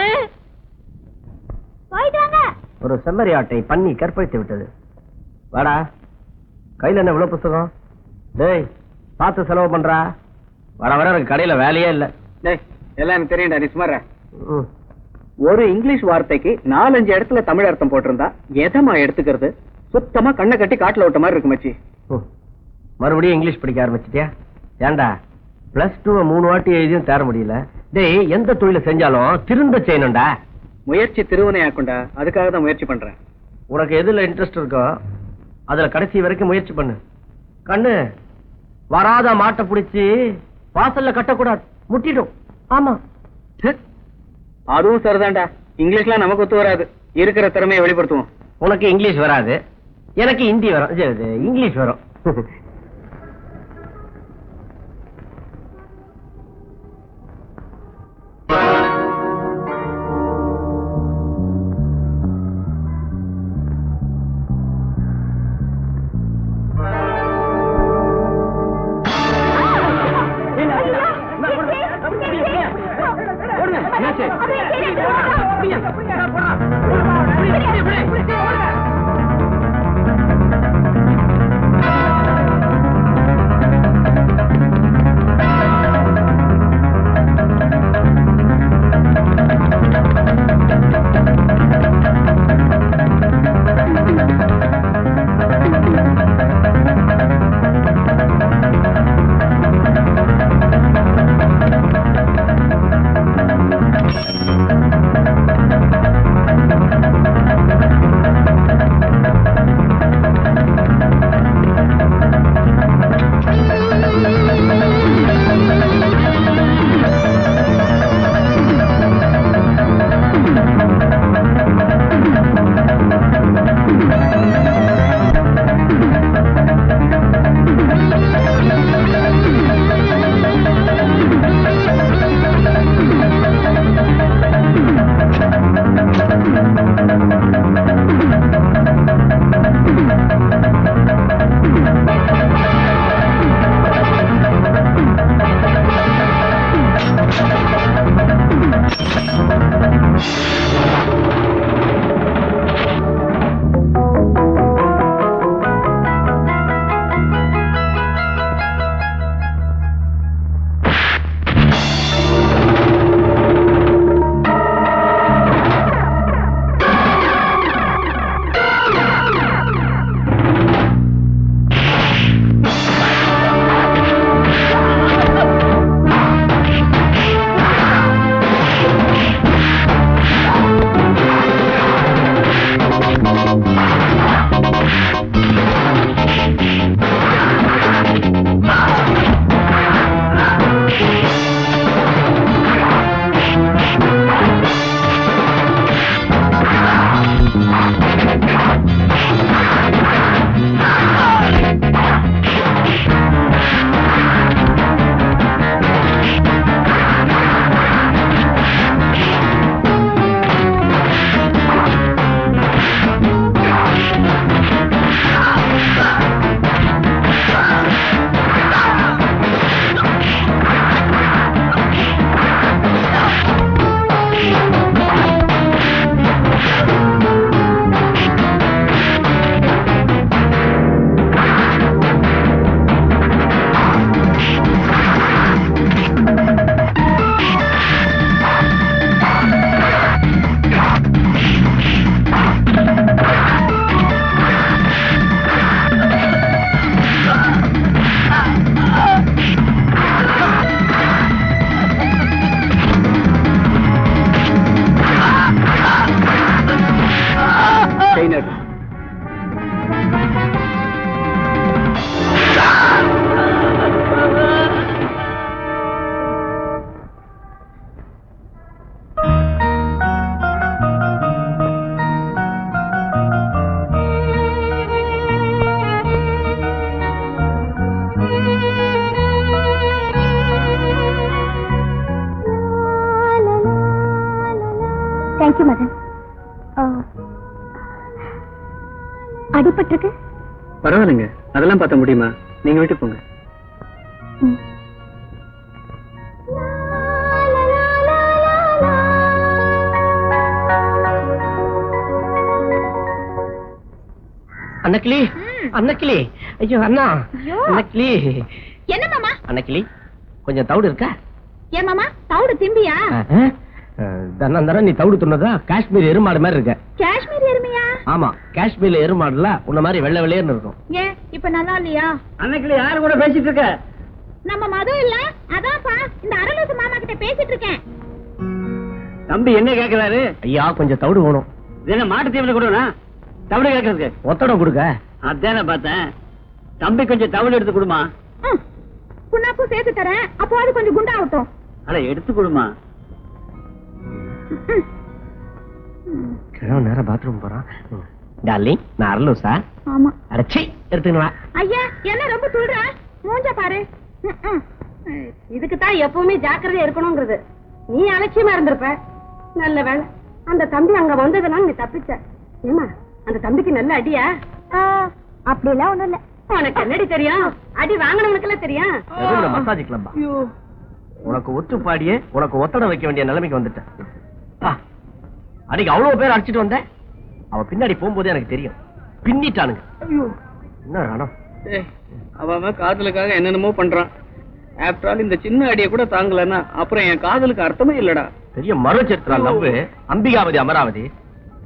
போயிட்டு வாங்க. ஒரு செம்மறி ஆட்டை பண்ணி கற்பழித்து விட்டது. வாடா, கையில என்ன இவ்வளவு புத்தகம்? டேய், பார்த்து செலவு பண்றா. வர வர எனக்கு கடையில வேலையே இல்ல. டேய், எல்லாம் எனக்கு தெரியும்டா, நீ சுமார. ஒரு இங்கிலீஷ் வார்த்தைக்கு 4-5 இடத்துல தமிழ் அர்த்தம் போட்டிருந்தா எதமா எடுத்துக்கிறது? சுத்தமா கண்ணை கட்டி காட்டுல விட்ட மாதிரி இருக்கு மச்சி. மறுபடியும் இங்கிலீஷ் படிக்க ஆரம்பிச்சிட்டியா? ஏண்டா, +2 3 வாட்டி எழுதியும் தேர முடியல. டேய், எந்த தொழில செஞ்சாலும் திருந்த செய்யணும்டா. முயற்சி திருவனை ஆக்குண்டா, அதுக்காக தான் முயற்சி பண்றேன். உனக்கு எதுல இன்ட்ரெஸ்ட் இருக்கோ அதுல கடைசி வரைக்கும் முயற்சி பண்ணு. கண்ணு, வராத மாட்டை பிடிச்சி வாசல்ல கட்டக்கூடாது, முட்டிடும். ஆமா, அதுவும் சரிதான்டா. இங்கிலீஷ்லாம் நமக்கு ஒத்து வராது. இருக்கிற திறமையை வெளிப்படுத்துவோம். உனக்கு இங்கிலீஷ் வராது, எனக்கு ஹிந்தி வரும், இங்கிலீஷ் வரும். தேங்க்யூ மதன். அடிபட்டிருக்கு? பரவாயில்லைங்க, அதெல்லாம் பார்த்த முடியுமா? நீங்க வீட்டுக்கு போங்க. அன்னக்கிளி, அன்னக்கிளி, ஐயோ அண்ணா, அன்னக்கிளி. என்ன மாமா? அன்னக்கிளி, கொஞ்சம் தவிடு இருக்கா? ஏன் மாமா தவிடு திம்பியா? தரம் நீ தவிடு துண்ணதா காஷ்மீர் எருமாடு மாதிரி இருக்க. காஷ்மீர் எருமையா? ஆமா, காஷ்மீர்ல எருமாடுல உன்ன மாதிரி வெள்ளை வெள்ளையர்னு இருக்கும். ஏன் இப்ப நல்லா இல்லையா? அன்னக்கிளி யாரு கூட பேசிட்டு இருக்க? நம்ம மது இல்ல, அதான்ப்பா இந்த அரலூசு மாமா கிட்ட பேசிட்டு இருக்கேன். தம்பி என்ன கேக்குறாரு? ஐயா கொஞ்சம் தவிடு வேணும். என்ன மாட்டு தீவனம் கொடுனா? தவிடு கேக்குறதுக்கு ஒத்தடம் கொடுக்க. அதான பார்த்தேன். தம்பி கொஞ்சம் தவிடு எடுத்து கொடுமா. புண்ணாக்கும் சேர்த்து தரேன், அப்போ அது கொஞ்சம் குண்டாகட்டும். அட எடுத்து கொடுமா. கிழவன் நேரம் பாத்ரூம் போறான். டார்லிங், நான் அரலூசா? ஆமா. அடச்சி எடுத்துக்கலாம். ஐயா என்ன ரொம்ப சொல்ற? மூஞ்ச பாரு. இதுக்கு தான் எப்பவுமே ஜாக்கிரதையா இருக்கணும்ங்கிறது. நீ அலட்சியமா இருந்திருப்ப. நல்ல வேலை அந்த தம்பி அங்க வந்ததுனால நீ தப்பிச்ச. ஏமா அந்த தம்பிக்கு நல்ல அடியா? அப்படிலாம் ஒண்ணும் இல்ல. உனக்கு என்னடி தெரியும்? அடி வாங்கினவனுக்கு எல்லாம் தெரியும். மசாஜ் கிளப்பா? உனக்கு ஒத்து பாடியே உனக்கு ஒத்தடம் வைக்க வேண்டிய நிலைமைக்கு வந்துட்டேன். அன்னைக்கு அவ்வளவு பேர் அடிச்சிட்டு வந்தேன். அவ பின்னாடி போகும்போது எனக்கு தெரியும். பின்னிட்டானுங்க. என்ன ரணம்? அவன் காதலுக்காக என்னென்னமோ பண்றான். ஆஃப்டர் ஆல் இந்த சின்ன அடியை கூட தாங்கலன்னா அப்புறம் என் காதலுக்கு அர்த்தமே இல்லடா. பெரிய மறுச்சரித்திரா லவ். அம்பிகாவதி அமராவதி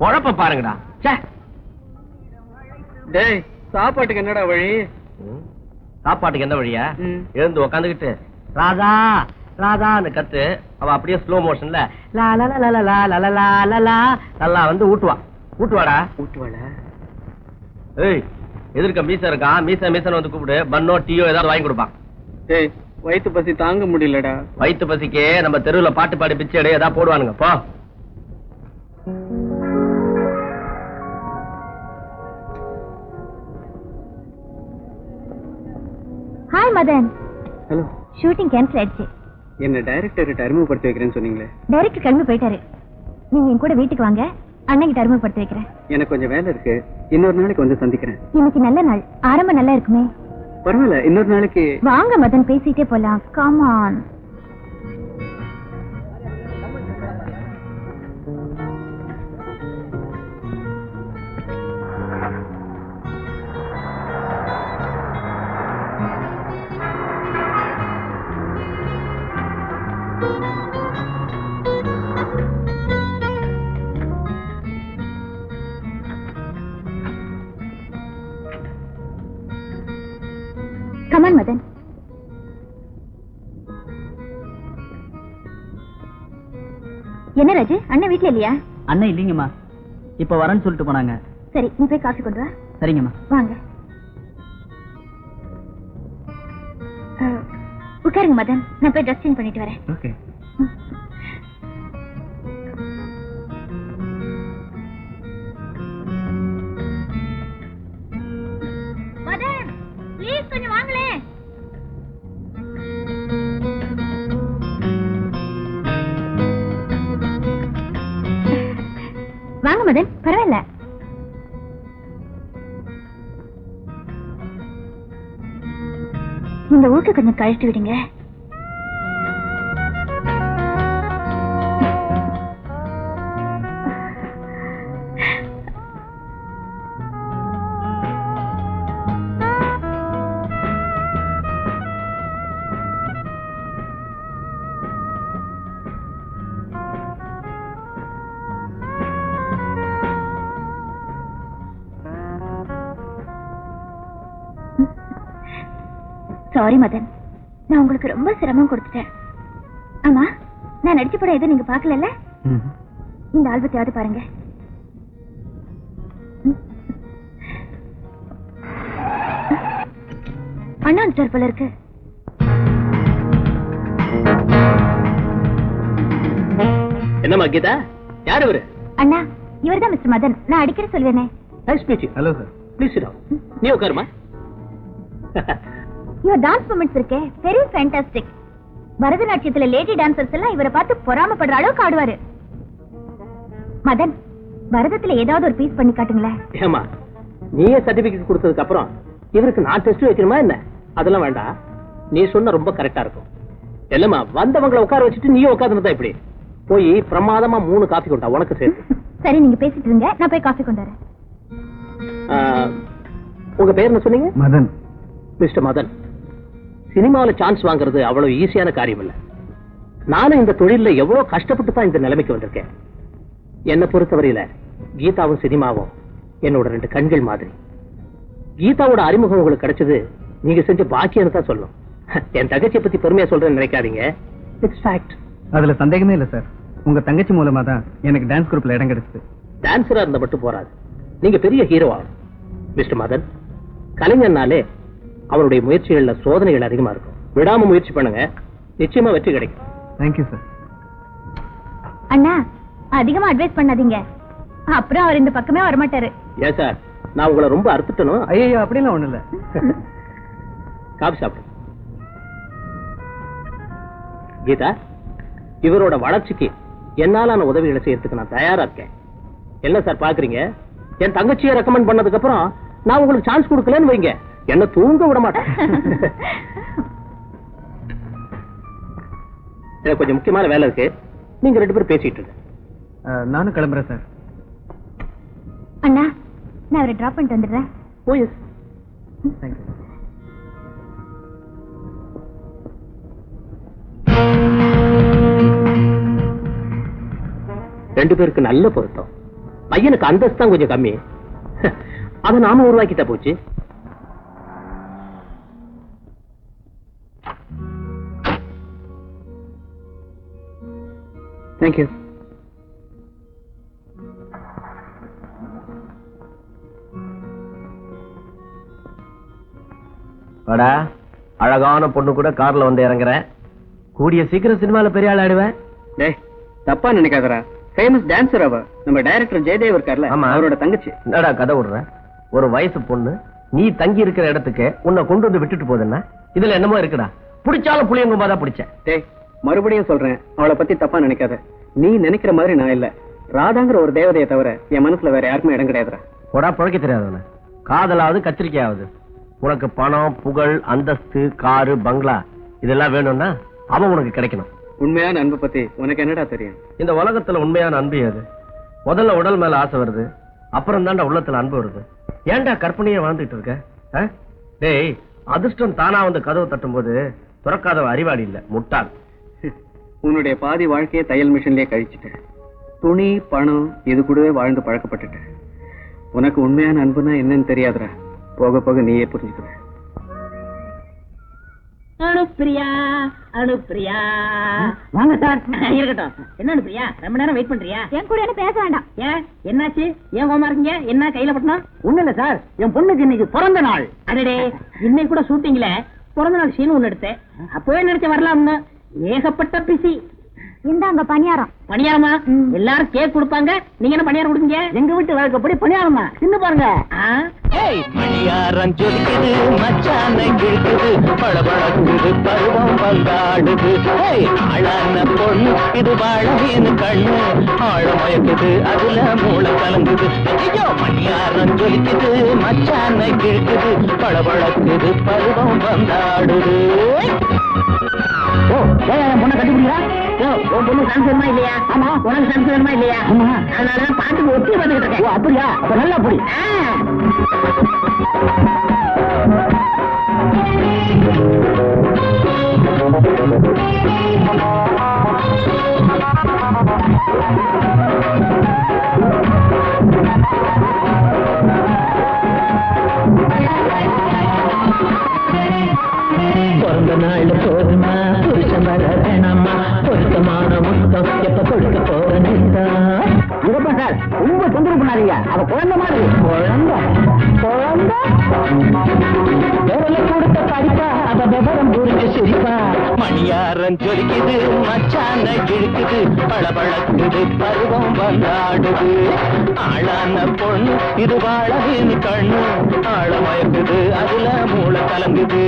பொழப்ப பாருங்கடா. டேய் சாப்பாட்டுக்கு என்னடா வழி? சாப்பாட்டுக்கு என்ன வழியா? எழுந்து உக்காந்துக்கிட்டு ராதா ராதான்னு கத்து. அவ அப்படியே ஸ்லோ மோஷன்ல நல்லா வந்து ஊட்டுவா. ஊட்டுவாடா. ஊட்டுவாடா. ஏய் எதிர்க்க மீச இருக்கான். மீச மீசன் வந்து கூப்பிடு. பன்னோ டீயோ ஏதாவது வாங்கி கொடுப்பான். டேய் வயிற்று பசி தாங்க முடியலடா. வயிற்று பசிக்கே நம்ம தெருவுல பாட்டு பாடி பிச்சை எடு ஏதாவது போடுவானுங்க. போ. Hi Madan. Hello. Shooting cancel ஆயிடுச்சு. என்ன டைரக்டர் அறிமுகப்படுத்தி வைக்கிறேன்னு சொன்னீங்களே? டைரக்டர் கிளம்பி போயிட்டாரு. நீங்க என் கூட வீட்டுக்கு வாங்க, அன்னைக்கு அறிமுகப்படுத்தி வைக்கிறேன். எனக்கு கொஞ்சம் வேலை இருக்கு, இன்னொரு நாளைக்கு வந்து சந்திக்கிறேன். இன்னைக்கு நல்ல நாள், ஆரம்பம் நல்லா இருக்குமே. பரவாயில்ல, இன்னொரு நாளைக்கு வாங்க மதன், பேசிட்டே போலாம். Come on. கமான் மதன். என்ன ராஜு, அண்ணன் வீட்ல இல்லையா? அண்ணன் இல்லைங்கம்மா, இப்ப வரேன்னு சொல்லிட்டு போனாங்க. சரி, நீ போய் காசு கொண்டு வா. சரிங்கம்மா. வாங்க உட்காருங்க மதன், நான் போய் ட்ரெஸ் சேஞ்ச் பண்ணிட்டு வரேன். ஓகே. மதன் ப்ளீஸ் கொஞ்சம் வாங்களே. வாங்க மதன், பரவாயில்ல. இந்த ஊருக்கு கொஞ்சம் கழட்டி விடுங்க. சாரி மதன், நான் உங்களுக்கு ரொம்ப சிரமம் கொடுத்துட்டேன். ஆமா, நான் நடிச்ச படம் எதுவும் நீங்க பாக்கல? இந்த ஆல்பத்தையாவது பாருங்க. அண்ணா வந்துட்டார் போல இருக்கு. என்னம்மா கீதா, யார் இவரு? அண்ணா, இவர்தான் மிஸ்டர் மதன். நான் அடிக்கடி சொல்வேனே. Nice meet you. Hello sir. Please sit down. நீ உட்காருமா. இவர் டான்ஸ் மூமெண்ட்ஸ் இருக்கே, வெரி ஃபேண்டாஸ்டிக். பரதநாட்டியத்துல லேடி டான்சர்ஸ் எல்லாம் இவரை பார்த்து பொறாமப்படுற அளவுக்கு ஆடுவாரு. மதன், பரதத்துல ஏதாவது ஒரு பீஸ் பண்ணி காட்டுங்களேன். ஏமா, நீயே சர்டிபிகேட் கொடுத்ததுக்கு அப்புறம் இவருக்கு நான் டெஸ்ட் வைக்கணுமா என்ன? அதெல்லாம் வேண்டாம். நீ சொன்ன ரொம்ப கரெக்டா இருக்கும். இல்லம்மா, வந்தவங்களை உட்கார வச்சுட்டு நீயே உட்கார்ந்துருந்தா இப்படி. போய் பிரமாதமா 3 காபி கொண்டா, உனக்கு சேர்த்து. சரி, நீங்க பேசிட்டு இருங்க, நான் போய் காஃபி கொண்டு வரேன். உங்க பேர் என்ன சொன்னீங்க? மதன். மிஸ்டர் மதன், சினிமாவில் சான்ஸ் வாங்குறது அவ்வளவு ஈஸியான காரியம் இல்ல. நானும் இந்த தொழில எவ்வளவு கஷ்டப்பட்டு தான் இந்த நிலைமைக்கு வந்திருக்கேன். என்னை பொறுத்தவரையில கீதாவும் சினிமாவும் என்னோட 2 கண்கள் மாதிரி. கீதாவோட அறிமுகம் உங்களுக்கு கிடைச்சது நீங்க செஞ்ச பாக்கியம் தான் சொல்லணும். என் தங்கச்சியை பத்தி பெருமையா சொல்றேன்னு நினைக்காதீங்க. It's fact. அதுல சந்தேகமே இல்ல சார். உங்க தங்கச்சி மூலமா தான் எனக்கு டான்ஸ் குரூப்ல இடம் கிடைச்சது. டான்சரா இருந்தா மட்டும் போராது, நீங்க பெரிய ஹீரோ ஆகணும். மிஸ்டர் மதன், கலைஞர்னாலே அவருடைய முயற்சிகள்ல சோதனைகள் அதிகமா இருக்கும். விடாம முயற்சி பண்ணுங்க, நிச்சயமா வெற்றி கிடைக்கும். Thank you sir. அண்ணா, அதிகமா அட்வைஸ் பண்ணாதீங்க, அப்புறம் அவர் இந்த பக்கமே வரமாட்டாரு. ஏன் சார், நான் உங்களை ரொம்ப அறுத்துட்டணும்? ஐயோ, அப்படிலாம் ஒண்ணு இல்ல. காபி சாப்பிடு. கீதா, இவரோட வளர்ச்சிக்கு என்னாலான உதவிகளை செய்யறதுக்கு நான் தயாரா இருக்கேன். என்ன சார் பாக்குறீங்க? என் தங்கச்சியை ரெக்கமெண்ட் பண்ணதுக்கு அப்புறம் நான் உங்களுக்கு சான்ஸ் கொடுக்கலன்னு வைங்க, என்ன தூங்க விட மாட்டேன். எனக்கு கொஞ்சம் முக்கியமான வேலை இருக்கு, நீங்க 2 பேரும் பேசிட்டு இருங்க. நானும் கிளம்புறேன் சார். அண்ணா, நான் அவரை டிராப் பண்ணிட்டு வந்துடுறேன். ஓ எஸ். தேங்க்யூ. ரெண்டு பேருக்கு நல்ல பொருத்தம். பையனுக்கு அந்தஸ்து தான் கொஞ்சம் கம்மி, அதை நாம உருவாக்கிட்ட போச்சு. தேங்க்யூ. வாடா, அழகான பொண்ணு கூட கார்ல வந்து இறங்குறேன். கூடிய சீக்கிரம் சினிமால பெரிய ஆள் ஆடுவேன். டேய், தப்பா நினைக்காதடா. ஃபேமஸ் டான்சர் அவ. நம்ம டைரக்டர் ஜெயதேவ் இருக்கார்ல, ஆமா, அவரோட தங்கச்சி. என்னடா கதை விடுற? ஒரு வயசு பொண்ணு நீ தங்கி இருக்கிற இடத்துக்கு உன்னை கொண்டு வந்து விட்டுட்டு போகுதுன்னா இதுல என்னமோ இருக்குடா. பிடிச்சாலும் புளியங்கும்பா தான் பிடிச்சேன். டேய், மறுபடியும் சொல்றேன், அவளை பத்தி தப்பா நினைக்காத. நீ நினைக்கிற மாதிரி நான் இல்ல. ராதாங்கிற ஒரு தேவதையை தவிர என் மனசுல வேற யாருக்குமே இடம் கிடையாதுடா. போடா, பழக்க தெரியாதவன. காதலாவது கத்திரிக்கையாவது. உனக்கு பணம், புகழ், அந்தஸ்து, காரு, பங்களா இதெல்லாம் வேணும்னா அவன் உனக்கு கிடைக்கணும். உண்மையான அன்பு பத்தி உனக்கு என்னடா தெரியும்? இந்த உலகத்துல உண்மையான அன்பு அது. முதல்ல உடல் மேல ஆசை வருது, அப்புறம் தான்டா உள்ளத்துல அன்பு வருது. ஏன்டா கற்பனையே வாழ்ந்துட்டு இருக்க? டேய், அதிர்ஷ்டம் தானா வந்து கதவு தட்டும் போது துறக்காதவ அறிவாளி இல்ல, முட்டாள். உன்னுடைய பாதி வாழ்க்கையை தையல் மிஷின்லயே கழிச்சுட்டேன். துணி, பணம் இது கூடவே வாழ்ந்து பழக்கப்பட்டுட்டேன். உனக்கு உண்மையான அன்புனா என்னன்னு தெரியாதுடா. போக போக நீயே புரிஞ்சுக்குவ. அனுப்பிரியா, அனுப்பிரியா. வாங்க சார். இருக்கட்டும். என்ன அனுப்பிரியா, ரொம்ப நேரம் வெயிட் பண்றியா? என் கூட என்ன பேச வேண்டாம். ஏன், என்னாச்சு? ஏன் கோமா இருக்கீங்க? என்ன கையில பட்டணும்? ஒண்ணு இல்ல சார், என் பொண்ணுக்கு இன்னைக்கு பிறந்த நாள். அடடே, இன்னைக்கு கூட ஷூட்டிங்ல பிறந்த நாள் சீன் ஒண்ணு எடுத்தேன். அப்பவே நினைச்ச வரலாம்னு. ஏகப்பட்ட பிசி. இந்தாங்க பணியாரம். பணியாரமா? எல்லாரும் கேக் கொடுப்பாங்க, நீங்க என்ன பணியாரம் கொடுங்க? எங்க வீட்டு வழக்கப்படி பணியாரமா தின்னு பாருங்க. மணியாரம் ஜொலிக்குது, மச்சான கிழக்குது, பளபளக்குது, பருவம் பங்காடுது. ஆளான பொண்ணு இது வாழவேனு கண்ணு, ஆழமயக்குது, அதுல மூளை கலங்குது. ஐயோ, மணியாரம் ஜொலிக்குது, மச்சான கிழக்குது, பளபளக்குது, பருவம் பங்காடுது. ஓ, என் பொண்ணை கட்டிப்பிடிக்கிறா? உன் பொண்ணு சான்ஸ் வேணுமா இல்லையா? ஆமா. உனக்கு சான்ஸ் வேணுமா இல்லையா? ஆமா. அதனாலதான் பாட்டுக்கு ஒட்டி வந்துகிட்டு ஓ, இருக்கேன். அப்படியா? அப்ப நல்லா புடி. பிறந்த நாள் போதுமா, புருஷன் வர வேணாமா, பொருத்தமான முத்தம் எப்ப கொடுக்க போறேன்டா. இருப்பா சார், ரொம்ப தொந்தரவு பண்ணாதீங்க. அவ குழந்தை மாதிரி. குழந்தை குழந்தை விரல கொடுத்த படிப்ப வா மணியாரம் ஜொலிக்குது மச்சான இழுக்குது பளபளக்குது பருவம் வந்தாடுது ஆளான பொண்ணு இது வாழவின் கண்ணு ஆழமயக்குது அதுல மூளை கலங்குது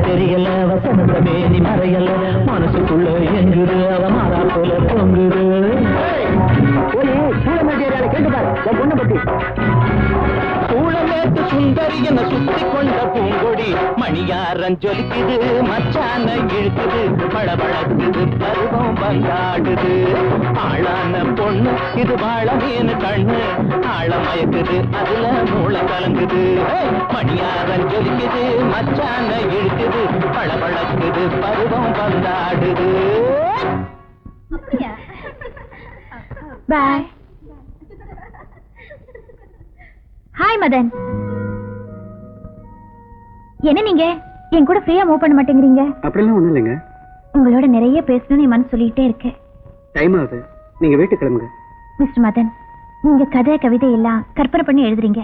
தெரியல வசந்த மேனி மறையல மனசுக்குள்ள எங்குது அவ மாறா போல பொங்குது சூழமேட்டு சுந்தரி என சுத்தி கொண்ட பூங்கொடி மணியாரம் ஜொலிக்குது மச்சான இழுக்குது பளபளக்குது பருவம் வந்தாடுது ஆளான பொண்ணு இது வாழ மீன் கண்ணு ஆழமயக்குது அதுல மூளை கலங்குது மணியாரம் ஜொலிக்குது மச்சான இழுக்குது பளபளக்குது பருவம் வந்தாடுது பாய். ஹாய் மதன். என்ன நீங்க என் கூட ஃப்ரீயா மூவ் பண்ண மாட்டேங்கிறீங்க? அப்படிலாம் ஒண்ணும் இல்லைங்க. உங்களோட நிறைய பேசணும்னு என் மனசு சொல்லிட்டே இருக்கு. டைம் ஆகுது, நீங்க வீட்டுக்கு கிளம்புங்க. மிஸ்டர் மதன், நீங்க கதை கவிதை எல்லாம் கற்பனை பண்ணி எழுதுறீங்க.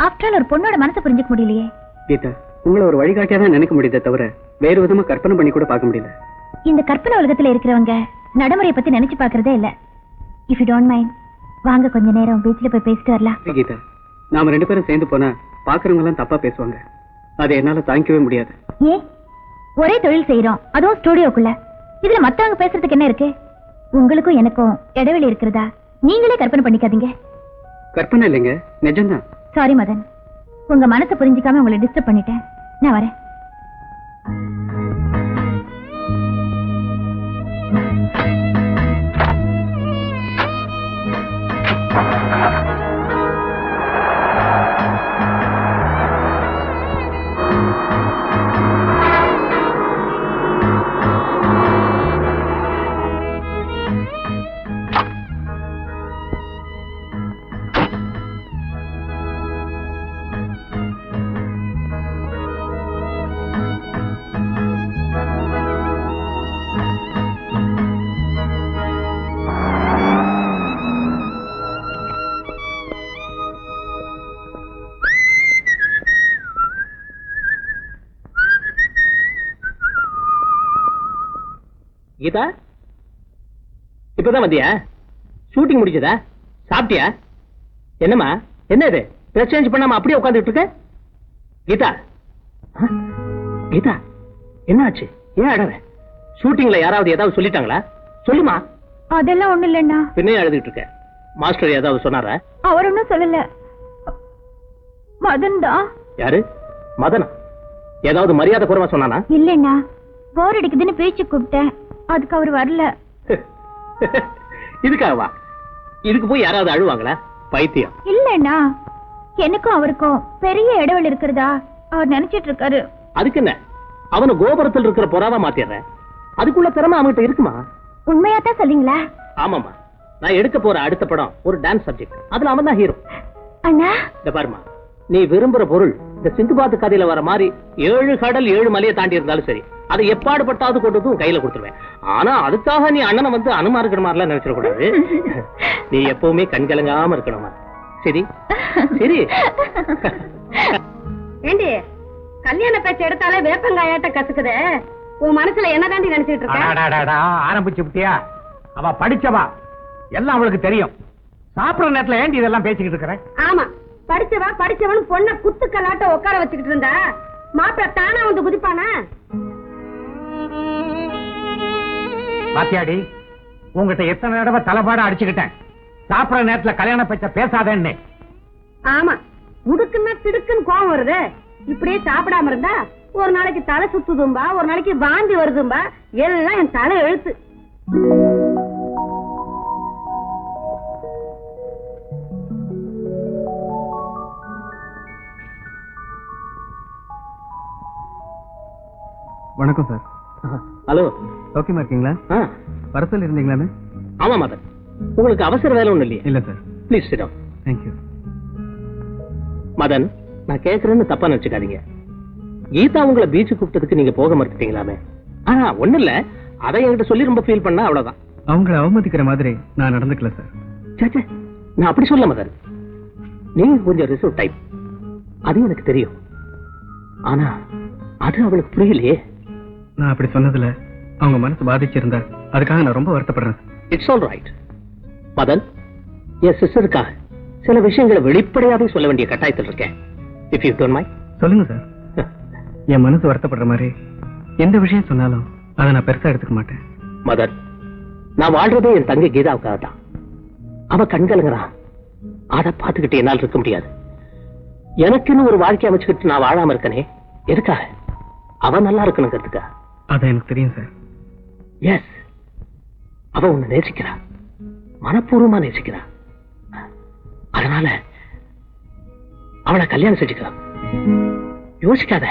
ஆஃப்டர் ஆல் ஒரு பொண்ணோட மனசை புரிஞ்சுக்க முடியலையே. கீதா, உங்களை ஒரு வழிகாட்டியா தான் நினைக்க முடியுதே தவிர வேறு விதமா கற்பனை பண்ணி கூட பார்க்க முடியல. இந்த கற்பனை உலகத்துல இருக்கிறவங்க நடைமுறையை பத்தி நினைச்சு பாக்குறதே இல்ல. இஃப் யூ டோன்ட் மைண்ட், வாங்க கொஞ்ச நேரம் பீச்ல போய் பேசிட்டு வரலாம். கீதா, நாம 2 பேரும் சேர்ந்து போனா பாக்குறவங்க எல்லாம் தப்பா பேசுவாங்க. அதை என்னால தாங்கிக்கவே முடியாது. ஏன்? ஒரே தொழில் செய்யறோம், அதுவும் ஸ்டுடியோக்குள்ள. இதுல மத்தவங்க பேசுறதுக்கு என்ன இருக்கு? உங்களுக்கும் எனக்கும் இடைவெளி இருக்கிறதா நீங்களே கற்பனை பண்ணிக்காதீங்க. கற்பனை இல்லைங்க, நிஜம்தான். சாரி மதன், உங்க மனசை புரிஞ்சுக்காம உங்களை டிஸ்டர்ப் பண்ணிட்டேன். நான் வரேன். கீதா, இப்பதான் வந்தியா? ஷூட்டிங் முடிச்சதா? சாப்பிட்டியா? என்னம்மா, என்ன இது ட்ரெஸ் சேஞ்ச் பண்ணாம அப்படியே உட்காந்துட்டு இருக்க? கீதா, கீதா, என்ன ஆச்சு? ஏன் அழற? ஷூட்டிங்ல யாராவது ஏதாவது சொல்லிட்டாங்களா? சொல்லுமா. அதெல்லாம் ஒண்ணு இல்லைன்னா. பின்னே அழுதுட்டு இருக்க. மாஸ்டர் ஏதாவது சொன்னாரா? அவர் ஒன்னும் சொல்லல. மதன் தான். யாரு? மதனா? ஏதாவது மரியாதை குறைவா சொன்னானா? இல்லைண்ணா, போர் அடிக்குதுன்னு பேச்சு கூப்பிட்டேன், அதுக்கு அவர் வரல. இதுக்காகவா? இதுக்கு போய் யாராவது அழுவாங்களா? பைத்தியம். இல்லண்ணா, எனக்கும் அவருக்கும் பெரிய இடைவெளி இருக்கிறதா அவர் நினைச்சிட்டு இருக்காரு. அதுக்கு என்ன, அவனு கோபுரத்தில் இருக்கிற புறாவா மாத்திடுற. அதுக்குள்ள திறமை அவன்கிட்ட இருக்குமா? உண்மையாத்தான் சொல்றீங்களா? ஆமாமா, நான் எடுக்க போற அடுத்த படம் ஒரு டான்ஸ் சப்ஜெக்ட். அதுல அவன் தான் ஹீரோ. அண்ணா, இந்த பாருமா, நீ விரும்புற பொருள் இந்த சிந்துபாத்து கதையில வர மாதிரி 7 கடல் 7 மலையை தாண்டி இருந்தாலும் சரி, அதை எப்பாடுபட்டாவது கொண்டு கையில கொடுத்துருவேன். ஆனா அதுக்காக நீ அண்ணனை வந்து அனுமா இருக்கிற மாதிரிலாம் நினைச்சிடக்கூடாது. நீ எப்பவுமே கண்கலங்காம இருக்கணுமா? சரி சரி. ஏண்டி, கல்யாண பேச்சு எடுத்தாலே வேப்பங்காயாட்ட கசுக்குதே. உன் மனசுல என்ன தாண்டி நினைச்சிட்டு இருக்க? ஆரம்பிச்சு விட்டியா? அவ படிச்சவா, எல்லாம் அவளுக்கு தெரியும். சாப்பிடுற நேரத்துல ஏண்டி இதெல்லாம் பேசிக்கிட்டு இருக்கிற? ஆமா, படிச்சவன் பொண்ண குத்துக்கலாட்ட உட்கார வச்சுக்கிட்டு இருந்தா மாப்பிள்ள தானா வந்து குதிப்பானா? பாத்தியாடி, உங்ககிட்ட எத்தனை தடவை தலைபாட அடிச்சுக்கிட்டேன். சாப்பிடுற நேரத்துல கல்யாண பேச்ச பேசாதேன்னு. ஆமா, முடுக்குன்னா திடுக்குன்னு கோவம் வருது. இப்படியே சாப்பிடாம இருந்தா ஒரு நாளைக்கு தலை சுத்துதும்பா, ஒரு நாளைக்கு வாந்தி வருதும்பா. எல்லாம் என் தலை எழுத்து. வணக்கம் சார். ஹலோ, ஓகேமா இருக்கீங்களா? வர சொல்லி இருந்தீங்களாமே? ஆமா மதன், உங்களுக்கு அவசர வேலை ஒண்ணு இல்லையா? இல்ல sir. Please sit down. Thank you. Madan, நான் கேக்குறேன்னு தப்பா நினைச்சுக்காதீங்க. கீதா உங்களை பீச்சுக்கு கூப்பிட்டதுக்கு நீங்க போக மறுத்துட்டீங்களாமே? ஒண்ணு இல்ல, அதை என்கிட்ட சொல்லி ரொம்ப ஃபீல் பண்ணா அவ்வளவுதான். அவங்களை அவமதிக்கிற மாதிரி நான் நடந்துக்கல சார். சேச்சே, நான் அப்படி சொல்ல மதன். நீங்க கொஞ்சம் ரிசர்வ் டைப், அது எனக்கு தெரியும். ஆனா அது அவளுக்கு புரியலையே. நான் அப்படி சொன்னதுல அவங்க மனசு பாதிச்சிருந்தா அதுக்காக நான் ரொம்ப வருத்தப்படுறேன். It's all right. மதன், என் சிஸ்டருக்காக சில விஷயங்களை வெளிப்படையாவே சொல்ல வேண்டிய கட்டாயத்தில் இருக்கேன். If you don't mind. சொல்லுங்க சார். என் மனசு வருத்தப்படுற மாதிரி எந்த விஷயம் சொன்னாலும் அதை நான் பெருசா எடுத்துக்க மாட்டேன். மதன், நான் வாழ்றதே என் தங்கை கீதாவுக்காக தான். அவ கண்கலங்கிறா, அதை பார்த்துக்கிட்டு என்னால் இருக்க முடியாது. எனக்குன்னு ஒரு வாழ்க்கை அமைச்சுக்கிட்டு நான் வாழாம இருக்கனே, எதுக்காக? அவ நல்லா இருக்கணுங்கிறதுக்கா? அதான் எனக்கு தெரியும் சார். எஸ், அவ உன்னை நேசிக்கிறா, மனப்பூர்வமா நேசிக்கிறா. அதனால அவளை கல்யாணம் செஞ்சுக்க. யோசிக்காத.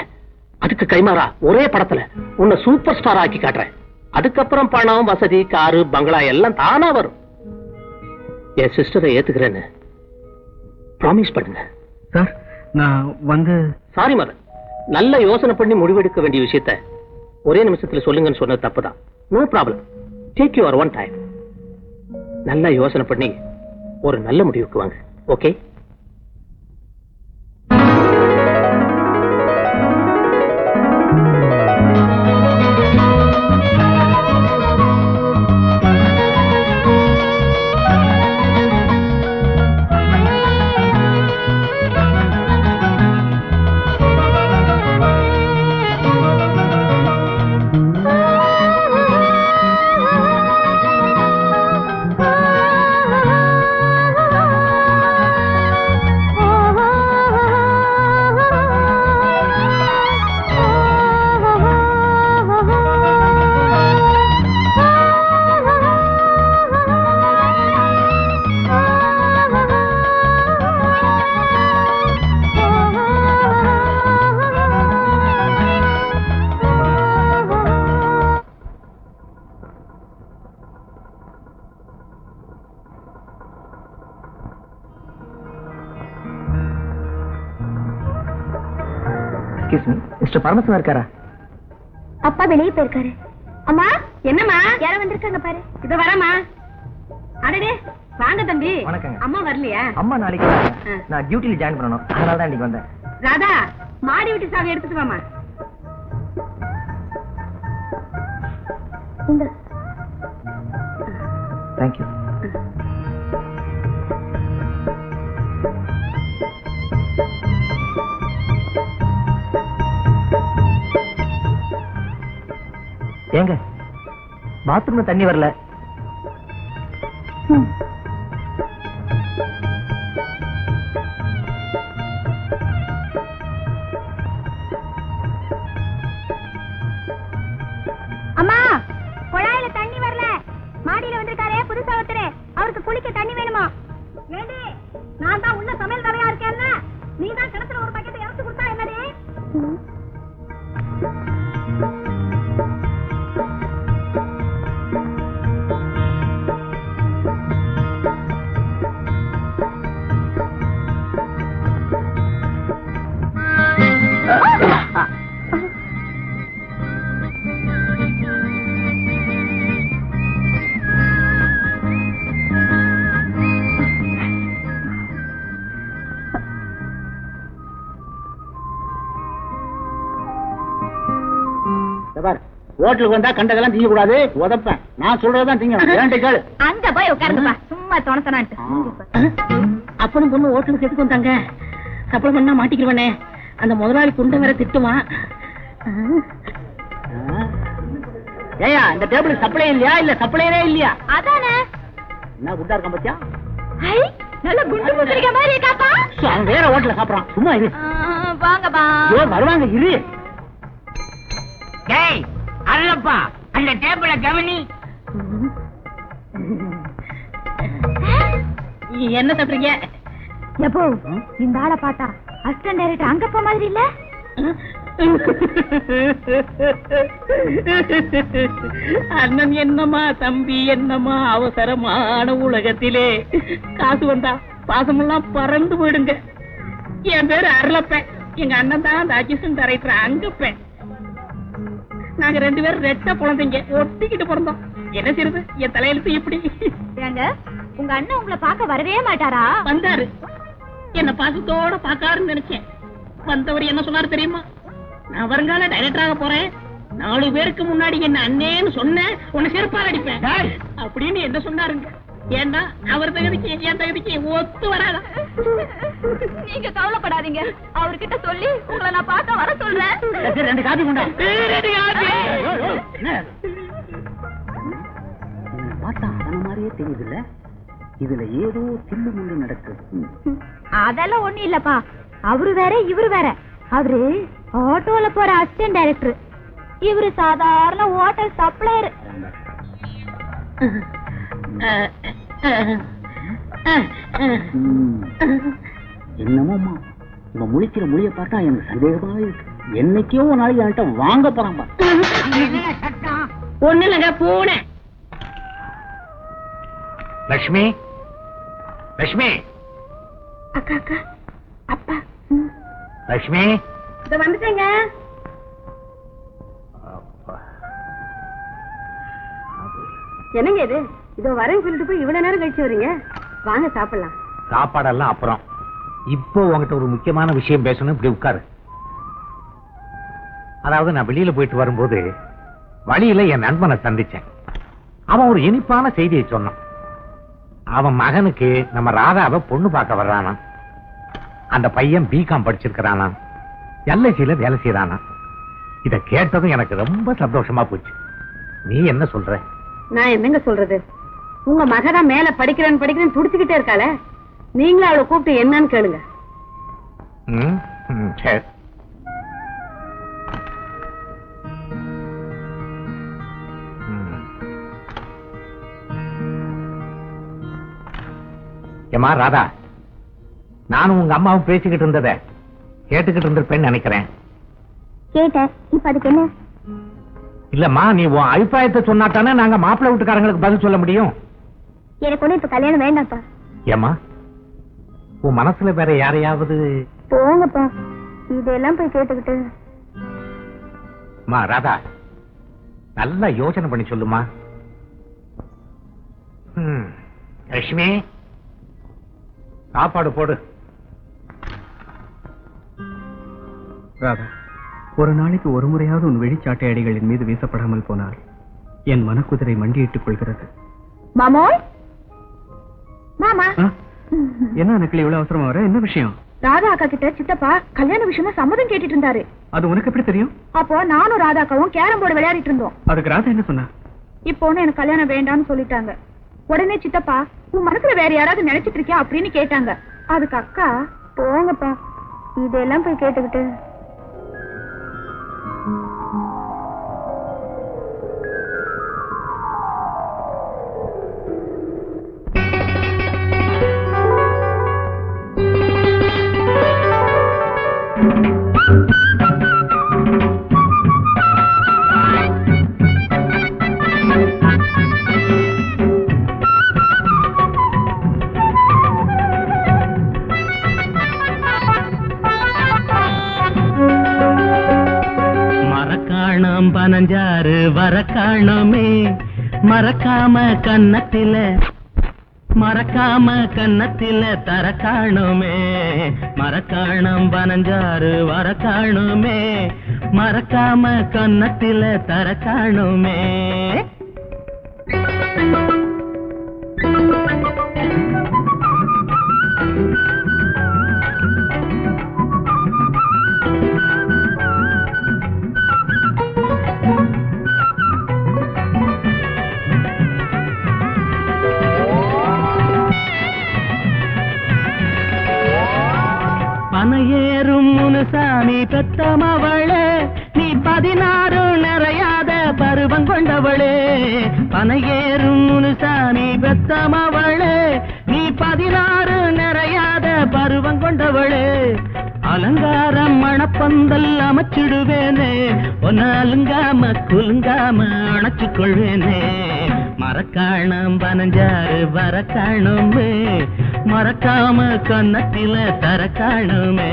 அதுக்கு கைமாறா ஒரே படத்துல உன்னை சூப்பர் ஸ்டார் ஆக்கி காட்டுறேன். அதுக்கப்புறம் பணம், வசதி, காரு, பங்களா எல்லாம் தானா வரும். என் சிஸ்டரை ஏத்துக்கிறேன்னு ப்ராமிஸ் பண்ணுங்க. சார், நான் வந்து சாரி மதன், நல்ல யோசனை பண்ணி முடிவெடுக்க வேண்டிய விஷயத்த ஒரே நிமிஷத்துல சொல்லுங்கன்னு சொன்னது தப்புதான். No problem, take your own time. நல்லா யோசனை பண்ணி ஒரு நல்ல முடிவுக்கு வாங்க. ஓகே? மிஸ்டர் பரமசிவம் இருக்காரா? அப்பா வெளியே போயிருக்காரு. அம்மா, என்னம்மா? யாரோ வந்திருக்காங்க பாரு. இதோ வரமா. அடடே, வாங்க தம்பி. வணக்கங்க. அம்மா வரலையா? அம்மா நாளைக்கு வராங்க. நான் டியூட்டில ஜாயின் பண்ணணும், அதனால தான் இன்னைக்கு வந்தேன். ராதா, மாடி வீட்டு சாவி எடுத்துட்டு வாமா. இந்த தேங்க்யூ. ஏங்க, பாத்ரூம்ல தண்ணி வரல. அம்மா, குழாயில தண்ணி வரல. மாடியில வந்திருக்காரே புதுசா ஒருத்தரு, அவருக்கு குளிக்க தண்ணி வேணுமா? ஏண்டி, நான் தான் உள்ள சமையல் தரையா இருக்கேன்ல, நீ தான் கிணத்துல ஒரு பக்கெட் இறச்சு கொடுத்தா என்னடி? ஹோட்டலுக்கு வந்தா கண்டதெல்லாம் திங்க கூடாது, உதப்பேன். நான் சொல்றதான் திங்க. அங்க போய் உட்காருங்கப்பா, சும்மா தோணத்தனான்ட்டு. அப்பனும் பொண்ணு ஹோட்டலுக்கு எதுக்கு வந்தாங்க? சப்ளை பண்ணா மாட்டிக்கிறவனே. அந்த முதலாளி குண்டை வேற திட்டுவான். ஏயா, இந்த டேபிளுக்கு சப்ளை இல்லையா? இல்ல சப்ளையரே இல்லையா? அதானே. என்ன குண்டா இருக்கான் பத்தியா? ஐ, நல்ல குண்டு முத்திரிக்க மாதிரி இருக்காப்பா. அவன் வேற ஹோட்டல்ல சாப்பிடறான். சும்மா இரு. வாங்கப்பா. ஐயோ, வருவாங்க, இரு. டேய் அல்லப்பா, அந்த டேபிள கவனி. என்ன சாப்பிடுறீங்க? எப்போ இந்த ஆளை பார்த்தா அசிஸ்டன்ட் டைரக்டர் அங்கப்பா மாதிரி இல்ல? அண்ணன் என்னமா தம்பி என்னமா அவசரமான உலகத்திலே காசு வந்தா பாசமெல்லாம் பறந்து போயிடுங்க. என் பேரு அருளப்பேன். எங்க அண்ணன் தான் அந்த அசிஸ்டன்ட் டைரக்டர் அங்கப்பேன். நாங்க 2 பேரும் ரெட்ட குழந்தைங்க, ஒட்டிக்கிட்டு பிறந்தோம். என்ன செய்யுது, என் தலையெழுத்து இப்படி. உங்க அண்ணன் உங்களை பார்க்க வரவே மாட்டாரா? வந்தாரு, என்ன பாசத்தோட பாக்காருன்னு நினைச்சேன். வந்தவர் என்ன சொன்னாரு தெரியுமா? நான் வருங்கால டைரக்டராக போறேன், 4 பேருக்கு முன்னாடி என்ன அண்ணேன்னு சொன்னேன், உன்னை செருப்பால் அடிப்பேன் அப்படின்னு என்ன சொன்னாருங்க. ஏன்னா அவர் தகுதிக்கு என் தகுதிக்கு ஒத்து வராதா? நீங்க கவலைப்படாதீங்க, அவர்கிட்ட சொல்லி உங்களை நான் பார்க்க வர சொல்றேன். 2 காபி கொண்டா. பார்த்தா அவன மாதிரியே தெரியுதுல்ல, இதுல ஏதோ தில்லு முள்ளு நடக்குது. அதெல்லாம் ஒண்ணு இல்லப்பா, அவரு வேற இவரு வேற. அவரு ஆட்டோல போற அசிஸ்டன்ட் டைரக்டர், இவரு சாதாரண ஹோட்டல் சப்ளையர். என்னமோமா இவன் முழிக்கிற மொழிய பார்த்தா எனக்கு சந்தேகமாவே இருக்கு. என்னைக்கோ ஒரு நாளைக்கு என்கிட்ட வாங்க போறான்பா. ஒண்ணு இல்லங்க, பூனை. லட்சுமி, லட்சுமி, அக்கா அக்கா, அப்பா. லட்சுமி. இத வந்துட்டேங்க. என்னங்க இது? இதோ வரேன்னு சொல்லிட்டு போய் இவ்வளவு நேரம் கழிச்சு வரீங்க. வாங்க சாப்பிடலாம். சாப்பாடெல்லாம் அப்புறம், இப்போ உங்ககிட்ட ஒரு முக்கியமான விஷயம் பேசணும். இப்படி உட்காரு. அதாவது நான் வெளியில போயிட்டு வரும்போது வழியில என் நண்பனை சந்திச்சேன். அவன் ஒரு இனிப்பான செய்தியை சொன்னான். அவன் மகனுக்கு நம்ம ராதாவை பொண்ணு பார்க்க வர்றானா. அந்த பையன் பிகாம் படிச்சிருக்கிறானா, எல்ஐசியில வேலை செய்யறானா. இத கேட்டதும் எனக்கு ரொம்ப சந்தோஷமா போச்சு. நீ என்ன சொல்ற? நான் என்னங்க சொல்றது, உங்க மகதான் மேல படிக்கிறேன்னு துடிச்சுக்கிட்டே இருக்காளே, நீங்களும் அவளை கூப்பிட்டு என்னன்னு கேளுங்க. சரி. ஏமா ராதா, நானும் உங்க அம்மாவும் பேசிக்கிட்டு இருந்தத கேட்டுக்கிட்டு இருந்திருப்பேன்னு நினைக்கிறேன். கேட்டேன், இப்ப அதுக்கு என்ன? இல்லம்மா, நீ உன் அபிப்பிராயத்தை சொன்னாத்தானே நாங்க மாப்பிள்ளை வீட்டுக்காரங்களுக்கு பதில் சொல்ல முடியும். எனக்கு ஒண்ணு இப்ப கல்யாணம் வேண்டாம்ப்பா. ஏமா, உன் மனசுல வேற யாரையாவது? போங்கப்பா, இதெல்லாம் போய் கேட்டுக்கிட்டு. மா ராதா, நல்லா யோசனை பண்ணி சொல்லுமா. லட்சுமி, சாப்பாடு போடு. ராதா, ஒரு நாளைக்கு ஒரு முறையாவது உன் வெளிச்சாட்டை அடிகளின் மீது வீசப்படாமல் போனால் என் மனக்குதிரை மண்டியிட்டுக் கொள்கிறது. மாமோய், மாமா. என்ன நக்கில் இவ்வளவு அவசரமா வர? என்ன விஷயம்? ராதா அக்கா கிட்ட சித்தப்பா கல்யாண விஷயமா சம்மதம் கேட்டுட்டு இருந்தாரு. அது உனக்கு எப்படி தெரியும்? அப்போ நானும் ராதா அக்காவும் கேரம் போர்டு விளையாடிட்டு இருந்தோம். அதுக்கு ராதா என்ன சொன்னா? இப்போ எனக்கு கல்யாணம் வேண்டாம்னு சொல்லிட்டாங்க. உடனே சித்தப்பா, உன் மனசுல வேற யாராவது நினைச்சிட்டு இருக்கியா அப்படின்னு கேட்டாங்க. அதுக்கு அக்கா, போங்கப்பா, இதெல்லாம் போய் கேட்டுக்கிட்டு. பனஞ்சாறு வர காணோமே, மறக்காம கன்னத்தில தர காணோமே. மறக்காணம் பனஞ்சாறு வர காணோமே, மறக்காம கன்னத்தில தர காணோமே. பனையேறும் முனுசாமி பெத்தமவளே, நீ 16 நிறையாத பருவம் கொண்டவளே. பனையேறும் முனுசாமி பெத்தமவளே, நீ 16 நிறையாத பருவம் கொண்டவளே. அலங்காரம் மணப்பந்தல் அமைச்சிடுவேனே ஒன்னாலுங்காம குலுங்காம அணைச்சு கொள்வேனே மரக்காணம் 15 வரக்காணுமே மறக்காம கன்னத்தில தரக்காணுமே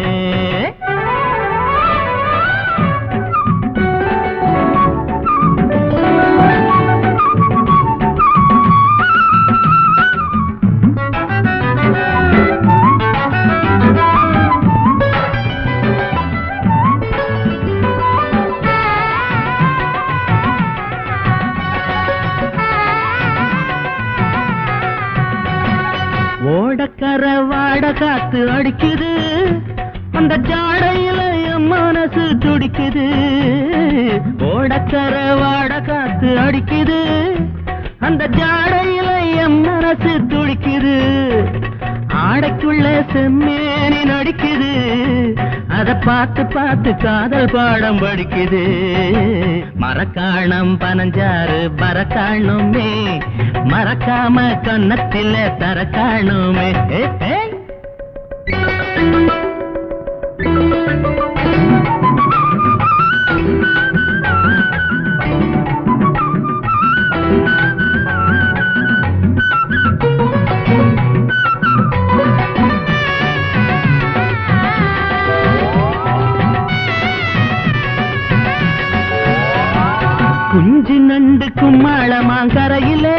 ஓடக்கர வாட காத்து அடிக்குது அந்த ஜாடையில என் மனசு துடிக்குது ஓடக்கர வாட காத்து அடிக்குது அந்த ஜாடையில என் மனசு துடிக்குது ஆடைக்குள்ள செம்மேனி நடிக்குது அத பார்த்து பார்த்து காதல் பாடம் படிக்குது மரக்காணம் 15 வரக்காணுமே மறக்காம கன்னத்தில தரக்காணுமே குஞ்சு நண்டு கும்மாளமாங்கரையிலே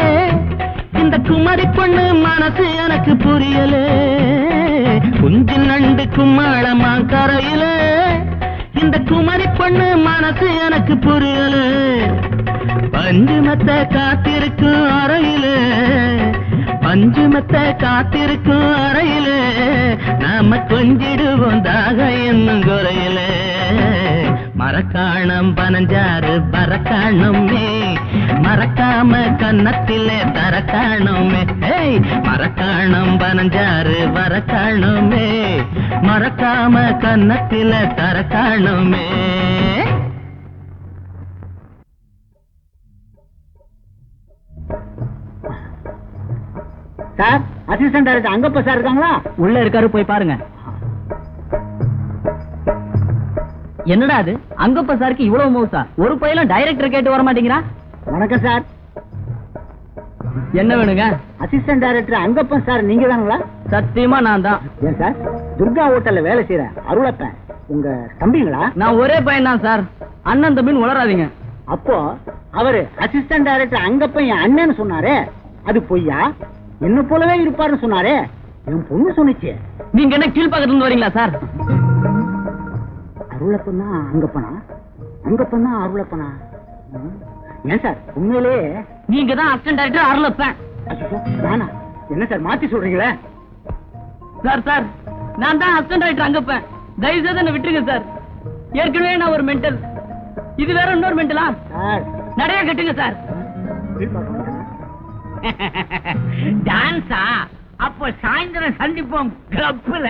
இந்த குமரி பொண்ணு மனசு எனக்கு புரியலே குஞ்சு நண்டு கும்மாளமாங்கரையிலே இந்த குமரி பொண்ணு மனசு எனக்கு புரியலே பஞ்சுமத்தை காத்திருக்கும் அறையிலே பஞ்சுமத்தை காத்திருக்கும் அறையிலே நாம கொஞ்சிடுவோம் தாக என்னும் குறையிலே மரக்காணம் 15 வரக்காணுமே மறக்காம கன்னத்திலே தரக்காணுமே மரக்காணம் 15 வரக்காணுமே மறக்காம கன்னத்திலே தரக்காணுமே சார் அசிஸ்டன்ட் டைரக்டர் அங்கப்ப சார் இருக்காங்களா? உள்ள இருக்காரு, போய் பாருங்க. என்னடா அது அங்கப்ப சாருக்கு இவ்வளவு மோசா? ஒரு பையலும் டைரக்டர் கேட்டு வர மாட்டேங்கிறா. வணக்கம் சார். என்ன வேணுங்க? அசிஸ்டன்ட் டைரக்டர் அங்கப்பன் சார் நீங்க தாங்களா? சத்தியமா நான் தான். ஏன் சார், துர்கா ஹோட்டல்ல வேலை செய்யற அருளப்பன் உங்க தம்பிங்களா? நான் ஒரே பையன் தான் சார். அண்ணன் தம்பின்னு உளராதீங்க. அப்போ அவரு அசிஸ்டன்ட் டைரக்டர் அங்கப்பன் என் அண்ணன்னு சொன்னாரே, அது பொய்யா? என்ன போலவே இருப்பாருன்னு சொன்னாரே, என் பொண்ணு சொன்னிச்சு. நீங்க என்ன கீழ்பக்கத்துல இருந்து வரீங்களா சார்? அருளப்பனா அங்கப்பனா, அங்கப்பனா அருளப்பனா? ஏன் சார் உண்மையிலே நீங்க தான் அசிஸ்டன்ட் டைரக்டர் அருளப்பன்? நானா? என்ன சார் மாத்தி சொல்றீங்களே? சார் சார் நான் தான் அசிஸ்டன்ட் டைரக்டர் அங்கப்பன். தயவு செய்து என்ன விட்டுருங்க சார். ஏற்கனவே நான் ஒரு மென்டல், இது வேற இன்னொரு மென்டலா? சார் நிறைய கட்டுங்க சார். டான்ஸா? அப்போ சாயந்தரம் சந்திப்போம் கிளப்ல.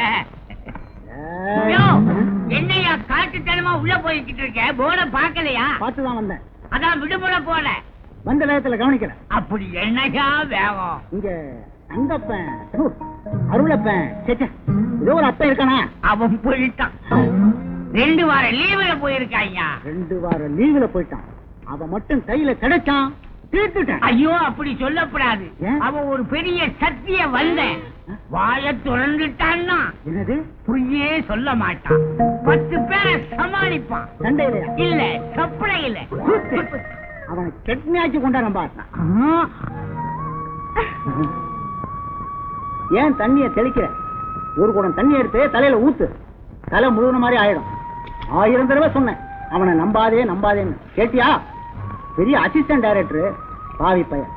என்னையா காட்டுத்தனமா உள்ள போய்கிட்டு இருக்க? போன பாக்கலையா? பார்த்துதான் வந்தேன். அதான் விடுமுறை போல வந்த நேரத்துல கவனிக்கல. அப்படி என்னையா வேகம்? இங்க அங்கப்பன் அருளப்பன் ஏதோ ஒரு அப்பன் இருக்கானா? அவன் போயிட்டான். 2 வார லீவுல போயிருக்காய்யா. 2 வார லீவுல போயிட்டான். அவன் மட்டும் கையில கிடைச்சான், தீர்த்துட்டான். ஐயோ அப்படி சொல்லப்படாது. ஏன்? அவன் ஒரு பெரிய சக்திய வந்தேன் வாய துறந்துட்டான்னா என்னது? பொய்யே சொல்ல மாட்டான். 10 பேரை சமாளிப்பான். சண்டையில இல்ல சப்படையில. அவனை கெட்னியாச்சு கொண்டாடம் பார்த்தான். ஏன் தண்ணிய தெளிக்கிற? ஒரு குடம் தண்ணி எடுத்து தலையில ஊத்து, தலை முழுவன மாதிரி ஆயிடும். 1000 தடவை சொன்னேன் அவனை நம்பாதே நம்பாதேன்னு. கேட்டியா? பெரிய அசிஸ்டன்ட் டைரக்டர் பாவி பையன்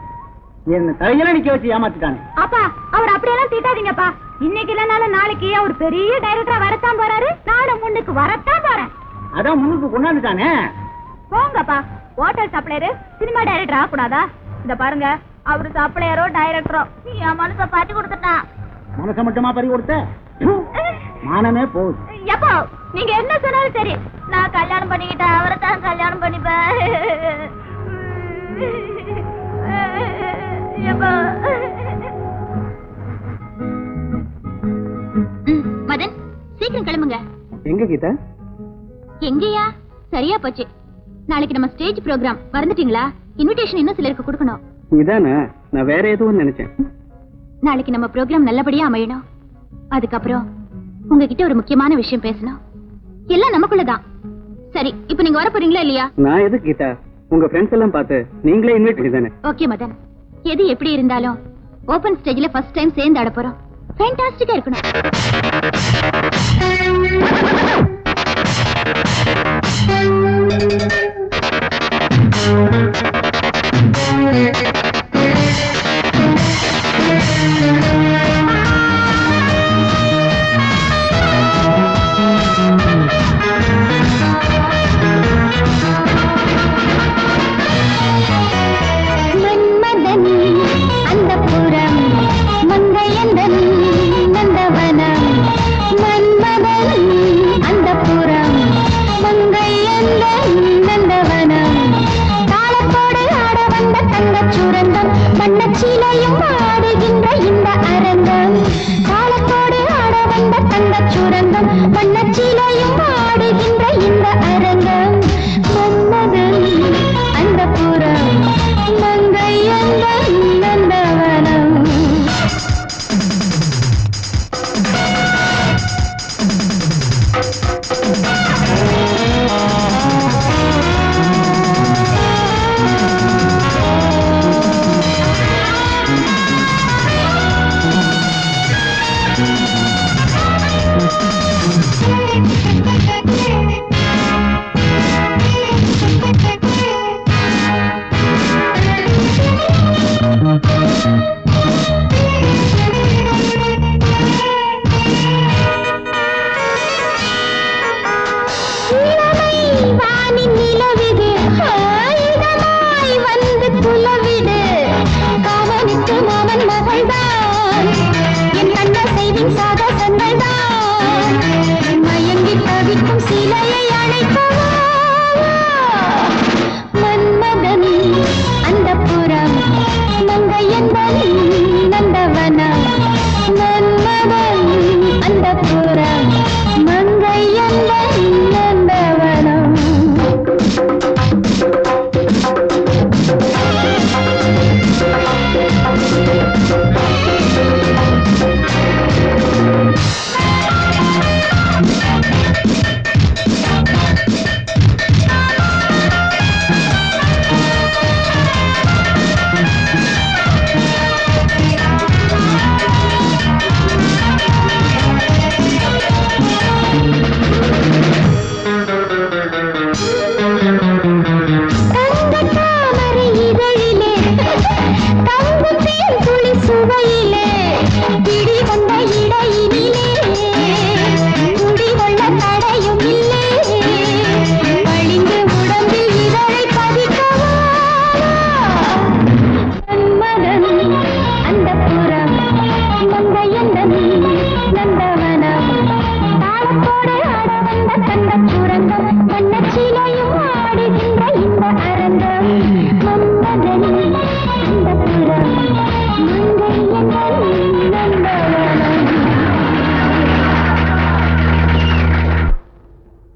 என்ன தலையில நிக்க வச்சு ஏமாத்திட்டானே. அப்பா அவர் அப்படியெல்லாம் திட்டாதீங்கப்பா. இன்னைக்கு இல்லனாலும் நாளைக்கு அவர் பெரிய டைரக்டரா வரத்தான் போறாரு. நானும் முன்னுக்கு வரத்தான் போறேன். அதான் முன்னுக்கு கொண்டாந்துட்டானே. போங்கப்பா. ஹோட்டல் சப்ளையரு சினிமா டைரக்டர் ஆகக்கூடாதா? இந்த பாருங்க, அவரு சப்ளையரோ டைரக்டரோ என் மனசை பாட்டி கொடுத்துட்டான். மனசை மட்டுமா பறி கொடுத்த? மானமே போகுது. எப்போ நீங்க என்ன சொன்னாலும் சரி, நான் கல்யாணம் பண்ணிக்கிட்டேன், அவரை தான் கல்யாணம் பண்ணிப்பேன். மதன் சீக்கிரம் கிளம்புங்க. எங்க கீதா? எங்கயா? சரியா போச்சு. நாளைக்கு நம்ம ஸ்டேஜ் ப்ரோக்ராம் மறந்துட்டீங்களா? இன்விடேஷன் இன்னும் சிலருக்கு கொடுக்கணும். இதானே, நான் வேற எதுவும் நினைச்சேன். நாளைக்கு நம்ம ப்ரோக்ராம் நல்லபடியா அமையணும். அதுக்கப்புறம் உங்ககிட்ட ஒரு முக்கியமான விஷயம் பேசணும். எல்லாம் நமக்குள்ளதான். சரி, இப்ப நீங்க வர போறீங்களா இல்லையா? நான் எதுக்கு கீதா, உங்க ஃப்ரெண்ட்ஸ் எல்லாம் பார்த்து நீங்களே இன்வைட் பண்ணி தானே. ஓகே மதன், எது எப்படி இருந்தாலும் ஓபன் ஸ்டேஜ்ல ஃபர்ஸ்ட் டைம் சேர்ந்து ஆட போறோம். ஃபேண்டாஸ்டிக்கா இருக்கணும்.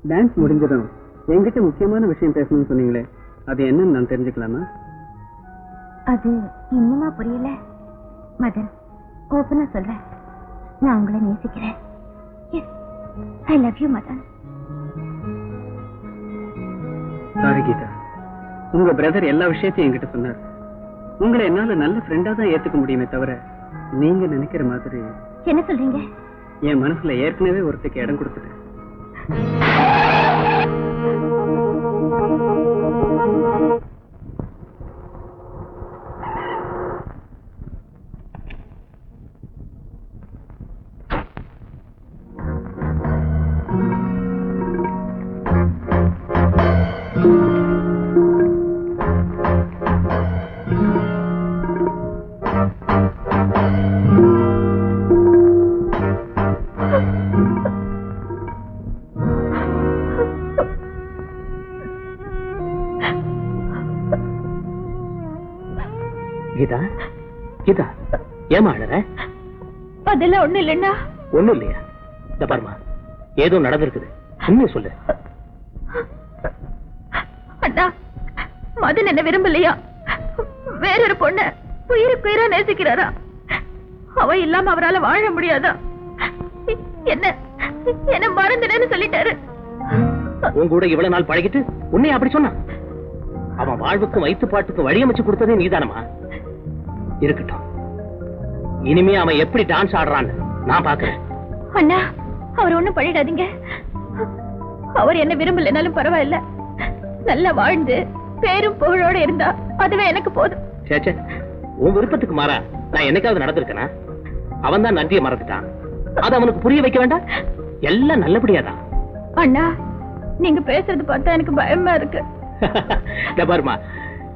டான்ஸ் முடிஞ்சதும் என்கிட்ட முக்கியமான விஷயம் பேசணும்னு சொன்னீங்களே, அது என்னன்னு நான் தெரிஞ்சுக்கலாமா? அது இன்னுமா புரியல மதன். ஓப்பனா சொல்றேன், நான் உங்களை நேசிக்கிறேன். I love you Madan. Sorry Geetha, உங்க பிரதர் எல்லா விஷயத்தையும் என்கிட்ட சொன்னார். உங்களை என்னால நல்ல ஃப்ரெண்டா தான் ஏத்துக்க முடியுமே தவிர நீங்க நினைக்கிற மாதிரி. என்ன சொல்றீங்க? என் மனசுல ஏற்கனவே ஒருத்தருக்கு இடம் கொடுத்துட்டேன். கீதா, கீதா, ஏமா அழற? அதெல்லாம் ஒண்ணு இல்லைன்னா. ஒண்ணும் இல்லையா? இந்த பாருமா, ஏதோ நடந்திருக்குது, உண்மையை சொல்லு. அண்ணா, மதன் என்ன விரும்பலையா? வேறொரு பொண்ண உயிருக்கு உயிரா நேசிக்கிறாரா? அவ இல்லாம அவரால வாழ முடியாதா? என்ன என்ன மறந்துனேன்னு சொல்லிட்டாரு. உன் கூட இவ்வளவு நாள் பழகிட்டு உன்னை அப்படி சொன்னான். அவன் வாழ்வுக்கும் வயிற்றுப்பாட்டுக்கும் வழியமைச்சு கொடுத்ததே நீதானமா? இருக்கட்டும், இனிமே அவன் எப்படி டான்ஸ் ஆடுறான்னு நான் பாக்குறேன். அண்ணா, அவர் ஒண்ணும் பண்ணிடாதீங்க. அவர் என்ன விரும்பலனாலும் பரவாயில்ல, நல்லா வாழ்ந்து பேரும் புகழோட இருந்தா அதுவே எனக்கு போதும். சேச்சே, உன் விருப்பத்துக்கு மாறா நான் என்னைக்காவது நடந்திருக்கேனா? அவன் தான் நன்றியை மறந்துட்டான். அது அவனுக்கு புரிய வைக்க வேண்டாம். எல்லாம் நல்லபடியாதான். அண்ணா, நீங்க பேசுறது பார்த்தா எனக்கு பயமா இருக்கு. பாருமா,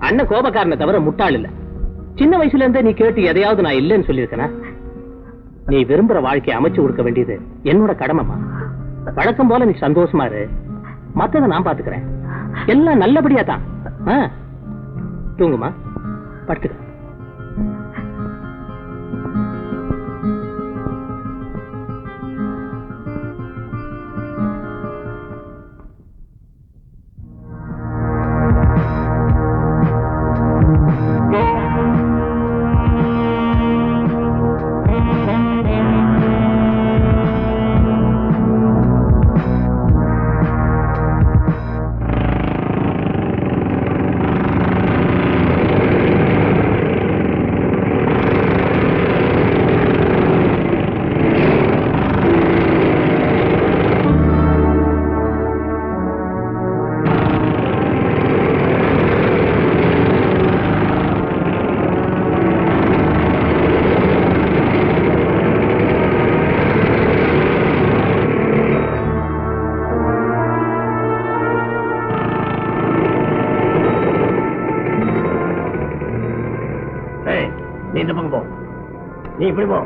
அண்ணன் கோபக்காரனை தவிர முட்டாள் இல்ல. சின்ன வயசுல இருந்தே நீ கேட்டு எதையாவது நான் இல்லைன்னு சொல்லியிருக்கேனா? நீ விரும்புற வாழ்க்கையை அமைச்சு கொடுக்க வேண்டியது என்னோட கடமைமா. வழக்கம் போல நீ சந்தோஷமா இரு, மத்தத நான் பாத்துக்கிறேன். எல்லாம் நல்லபடியா தான். தூங்குமா, படுத்துக்க. நீ இந்த பக்கம் போ, நீ இப்படி போ.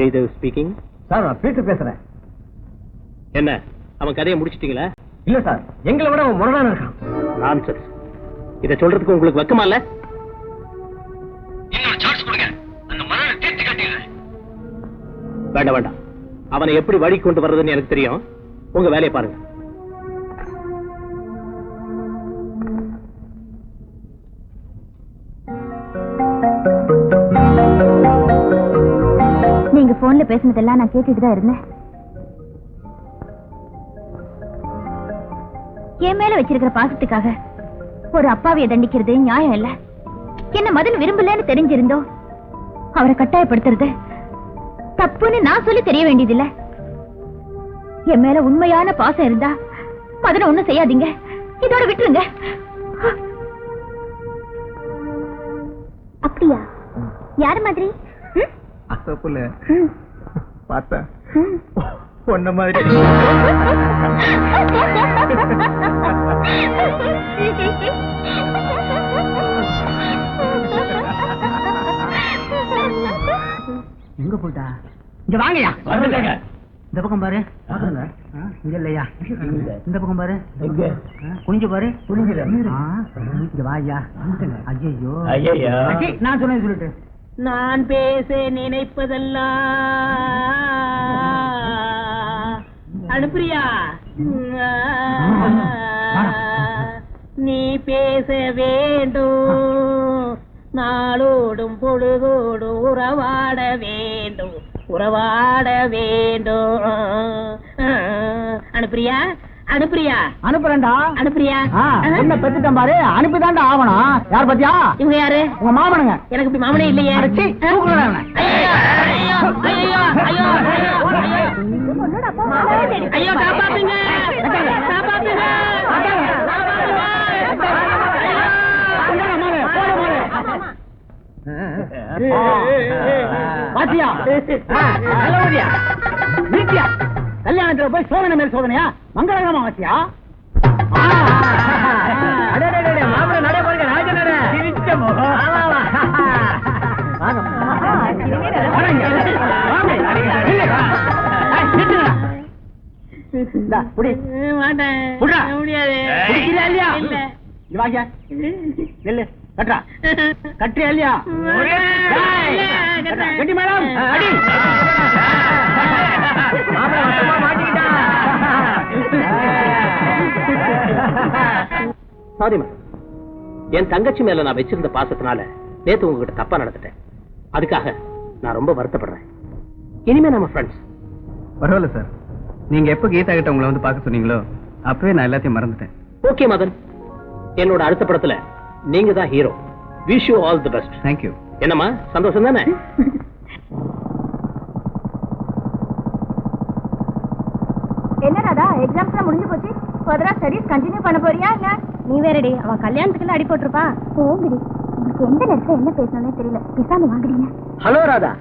ஜெயதேவ் ஸ்பீக்கிங். சார் நான் பேச பேசுறேன். என்ன அவன் கதையை முடிச்சிட்டீங்களா? இல்ல சார், எங்களை விட அவன் முரணான இருக்கான். நான்சென்ஸ். இதை சொல்றதுக்கு உங்களுக்கு வெக்கமா இல்ல? இன்னொரு சான்ஸ் கொடுங்க, அந்த மரண தீர்த்து கட்டிடுறேன். வேண்டாம் வேண்டாம், அவனை எப்படி வழி கொண்டு வர்றதுன்னு எனக்கு தெரியும். உங்க வேலையை பாருங்க. நீங்க போன்ல பேசினதெல்லாம் நான் கேட்டுட்டு தான் இருந்தேன். என் மேல வச்சிருக்கிற பாசத்துக்காக ஒரு அப்பாவிய தண்டிக்கிறது நியாயம் இல்ல. என்ன மதன் விரும்பலன்னு தெரிஞ்சிருந்தோ அவரை கட்டாயப்படுத்துறது தப்புன்னு நான் சொல்லி தெரிய வேண்டியதில்ல. என் மேல உண்மையான பாசம் இருந்தா மதனை ஒண்ணும் செய்யாதீங்க, இதோட விட்டுருங்க. அப்படியா? யாரு மாதிரி? அசப்புல பார்த்தா பொண்ண மாதிரி. எங்க போட்டா? இங்க வாங்கயா. இந்த பக்கம் பாரு. இங்க இல்லையா? இந்த பக்கம் பாரு. குனிஞ்சு பாரு. இங்க வாயா. ஐயோ நான் சொன்னேன் சொல்லிட்டு. நான் பேச நினைப்பதெல்லாம் அனுப்பிரியா, நீ பேச வேண்டும், நாளோடும் பொழுதோடும் உறவாட வேண்டும், உறவாட வேண்டும். அனுப்பிரியா அனுப்பிரியா? அனுப்புறேன்டா. அனுப்பிரியா? என்ன பெத்துட்டேன் பாரு, அனுப்பிதான்டா ஆவணும். யார் பத்தியா? இவங்க யாரு? உங்க மாமனுங்க. எனக்கு இப்படி மாமனே இல்லையே. ஐயோ காப்பாத்துங்க, காப்பாத்துங்க. பாத்தியா? வீட்டியா கல்யாணத்துல போய் சோதனை மேல் சோதனையா? மங்களகரமா வாசியா? கட்டுறியா இல்லையா? கட்டி மேடம் அடி. சாரி மேம், என் தங்கச்சி மேல நான் வச்சிருந்த பாசத்தினால நேத்து உங்ககிட்ட தப்பா நடந்துட்டேன். அதுக்காக நான் ரொம்ப வருத்தப்படுறேன். இனிமே நம்ம ஃப்ரெண்ட்ஸ். பரவாயில்ல சார், நீங்க எப்ப கீதா கிட்ட உங்களை வந்து பார்க்க சொன்னீங்களோ அப்பவே நான் எல்லாத்தையும் மறந்துட்டேன். ஓகே மதன், என்னோட அடுத்த படத்துல நீங்க தான் hero. Wish you all the best. Thank you. என்னம்மா சந்தோஷம் தானே? என்ன ராதா, எக்ஸாம்ஸ்லாம் முடிஞ்சு போச்சு. ஃபர்தரா ஸ்டடீஸ் கண்டினியூ பண்ண போறியா இல்ல? நீ வேறடி, அவன் கல்யாணத்துக்குள்ள அடி போட்டுருப்பா. போங்கடி, உங்களுக்கு எந்த நேரத்துல என்ன பேசணும்னே தெரியல. பேசாம வாங்குறீங்க. ஹலோ ராதா,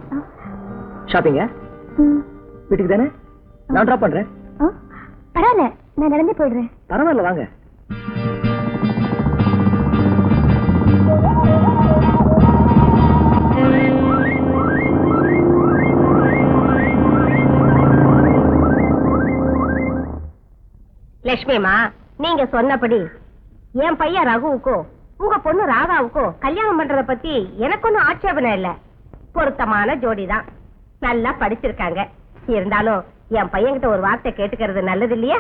ஷாப்பிங்க வீட்டுக்கு தானே? நான் டிராப் பண்றேன். பரவாயில்ல, நான் நடந்தே போயிடுறேன். பரவாயில்ல வாங்க. லட்சுமிமா, நீங்க சொன்னபடி என் பையன் ரகுவுக்கோ உங்க பொண்ணு ராதாவுக்கோ கல்யாணம் பண்றத பத்தி எனக்கு ஒன்னும் ஆட்சேபனை இல்ல. பொருத்தமான ஜோடிதான், நல்லா படிச்சிருக்காங்க. இருந்தாலும் என் பையன்கிட்ட ஒரு வார்த்தை கேட்டுக்கிறது நல்லது இல்லையா?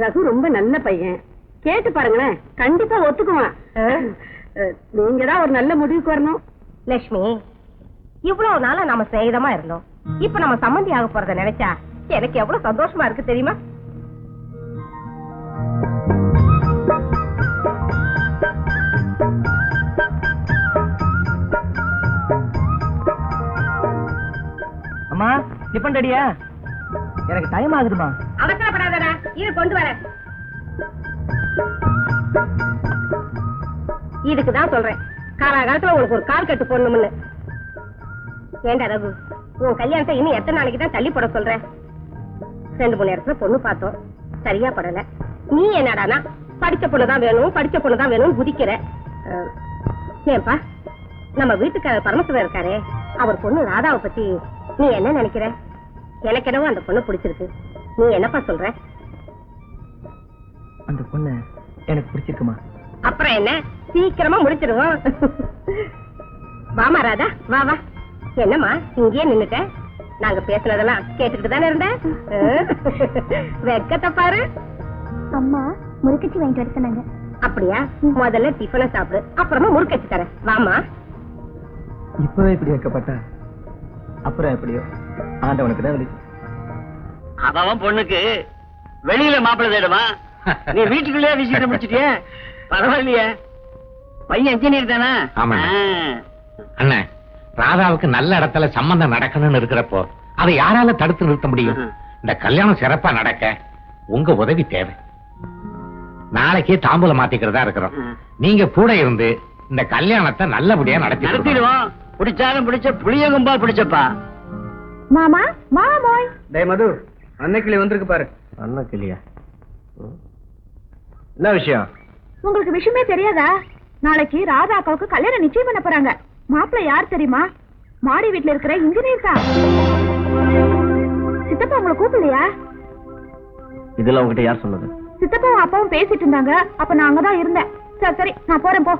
ரகு ரொம்ப நல்ல பையன், கேட்டு பாருங்களேன், கண்டிப்பா ஒத்துக்குவான். நீங்க தான் ஒரு நல்ல முடிவுக்கு வரணும். லட்சுமி, இவ்வளவு நாளா நம்ம சிநேகிதமா இருந்தோம். இப்ப நம்ம சம்மந்தி ஆக போறத நினைச்சா எனக்கு எவ்வளவு சந்தோஷமா இருக்கு தெரியுமா? அம்மா டிபன் ரெடியா? எனக்கு டைம் ஆகுதுமா. அவசரப்படாதடா, இது கொண்டு வர. இதுக்குதான் சொல்றேன், காலகாலத்துல உங்களுக்கு ஒரு கால் கட்டு போடணும்னு. ஏண்டா ரகு, உன் கல்யாணத்தை இன்னும் எத்தனை நாளைக்கு தான் தள்ளி போட சொல்றேன்? 2-3 இடத்துல பொண்ணு பார்த்தோம், சரியா படல. நீ என்னடானா படிச்ச பொண்ணுதான் வேணும், படிச்ச பொண்ணுதான் வேணும்னு குதிக்கிற. ஏன்பா, நம்ம வீட்டுக்காரர் பரமசிவம் இருக்காரே, அவர் பொண்ணு ராதாவை பத்தி நீ என்ன நினைக்கிற? எனக்கு என்னவோ அந்த பொண்ணு பிடிச்சிருக்கு. நீ என்னப்பா சொல்ற? அந்த பொண்ணு எனக்கு பிடிச்சிருக்குமா? அப்புறம் என்ன, சீக்கிரமா முடிச்சிருவோம். வாமா ராதா, வா வா. என்னம்மா இங்கேயே நின்னுட்ட? நாங்க பேசுனதெல்லாம் கேட்டுக்கிட்டு தானே இருந்தேன். வெக்கத்தை பாரு. அம்மா முறுக்கச்சி வாங்கிட்டு வர சொன்னாங்க. அப்படியா? முதல்ல டிஃபனை சாப்பிடு, அப்புறமா முறுக்கச்சு தரேன். வாமா. இப்பவே இப்படி வைக்கப்பட்டா அப்புறம் எப்படியோ ஆண்டவனுக்கு தான் வெளிச்சு. அவன் பொண்ணுக்கு வெளியில மாப்பிள்ளை தேடுமா? நீ வீட்டுக்குள்ளேயே விசிட்ட முடிச்சிட்டிய? பரவாயில்லையே, பையன் இன்ஜினியர் தானே? அண்ணா, ராதாவுக்கு நல்ல இடத்துல சம்பந்தம் நடக்கணும்னு இருக்கிறப்போ அதை யாரால தடுத்து நிறுத்த முடியும்? இந்த கல்யாணம் சிறப்பா நடக்க உங்க உதவி தேவை. நாளைக்கே தாம்பூலம் மாத்திக்கிறதா இருக்கிறோம். நீங்க கூட இருந்து இந்த கல்யாணத்தை நல்லபடியா நடத்திடுவோம். பிடிச்சாலும் பிடிச்ச புளியகும்பா பிடிச்சப்பா. மாமா மாமோய். டேய் மது, அன்னைக்கிளி வந்திருக்கு பாரு. அண்ணக்கிளியா? என்ன விஷயம்? உங்களுக்கு விஷயமே தெரியாதா? நாளைக்கு ராதா அக்காவுக்கு கல்யாணம் நிச்சயம் பண்ண போறாங்க. மாப்பிள்ளை யார் தெரியுமா? மாடி வீட்டுல இருக்கிற இன்ஜினியர் தான். சித்தப்பா உங்களை கூப்பிடலையா? இதெல்லாம் உங்ககிட்ட யார் சொன்னது? சித்தப்பாவும் அப்பாவும் பேசிட்டு இருந்தாங்க. அப்ப நான் அங்கதான் இருந்தேன். சரி சரி, நான் போறேன் போ.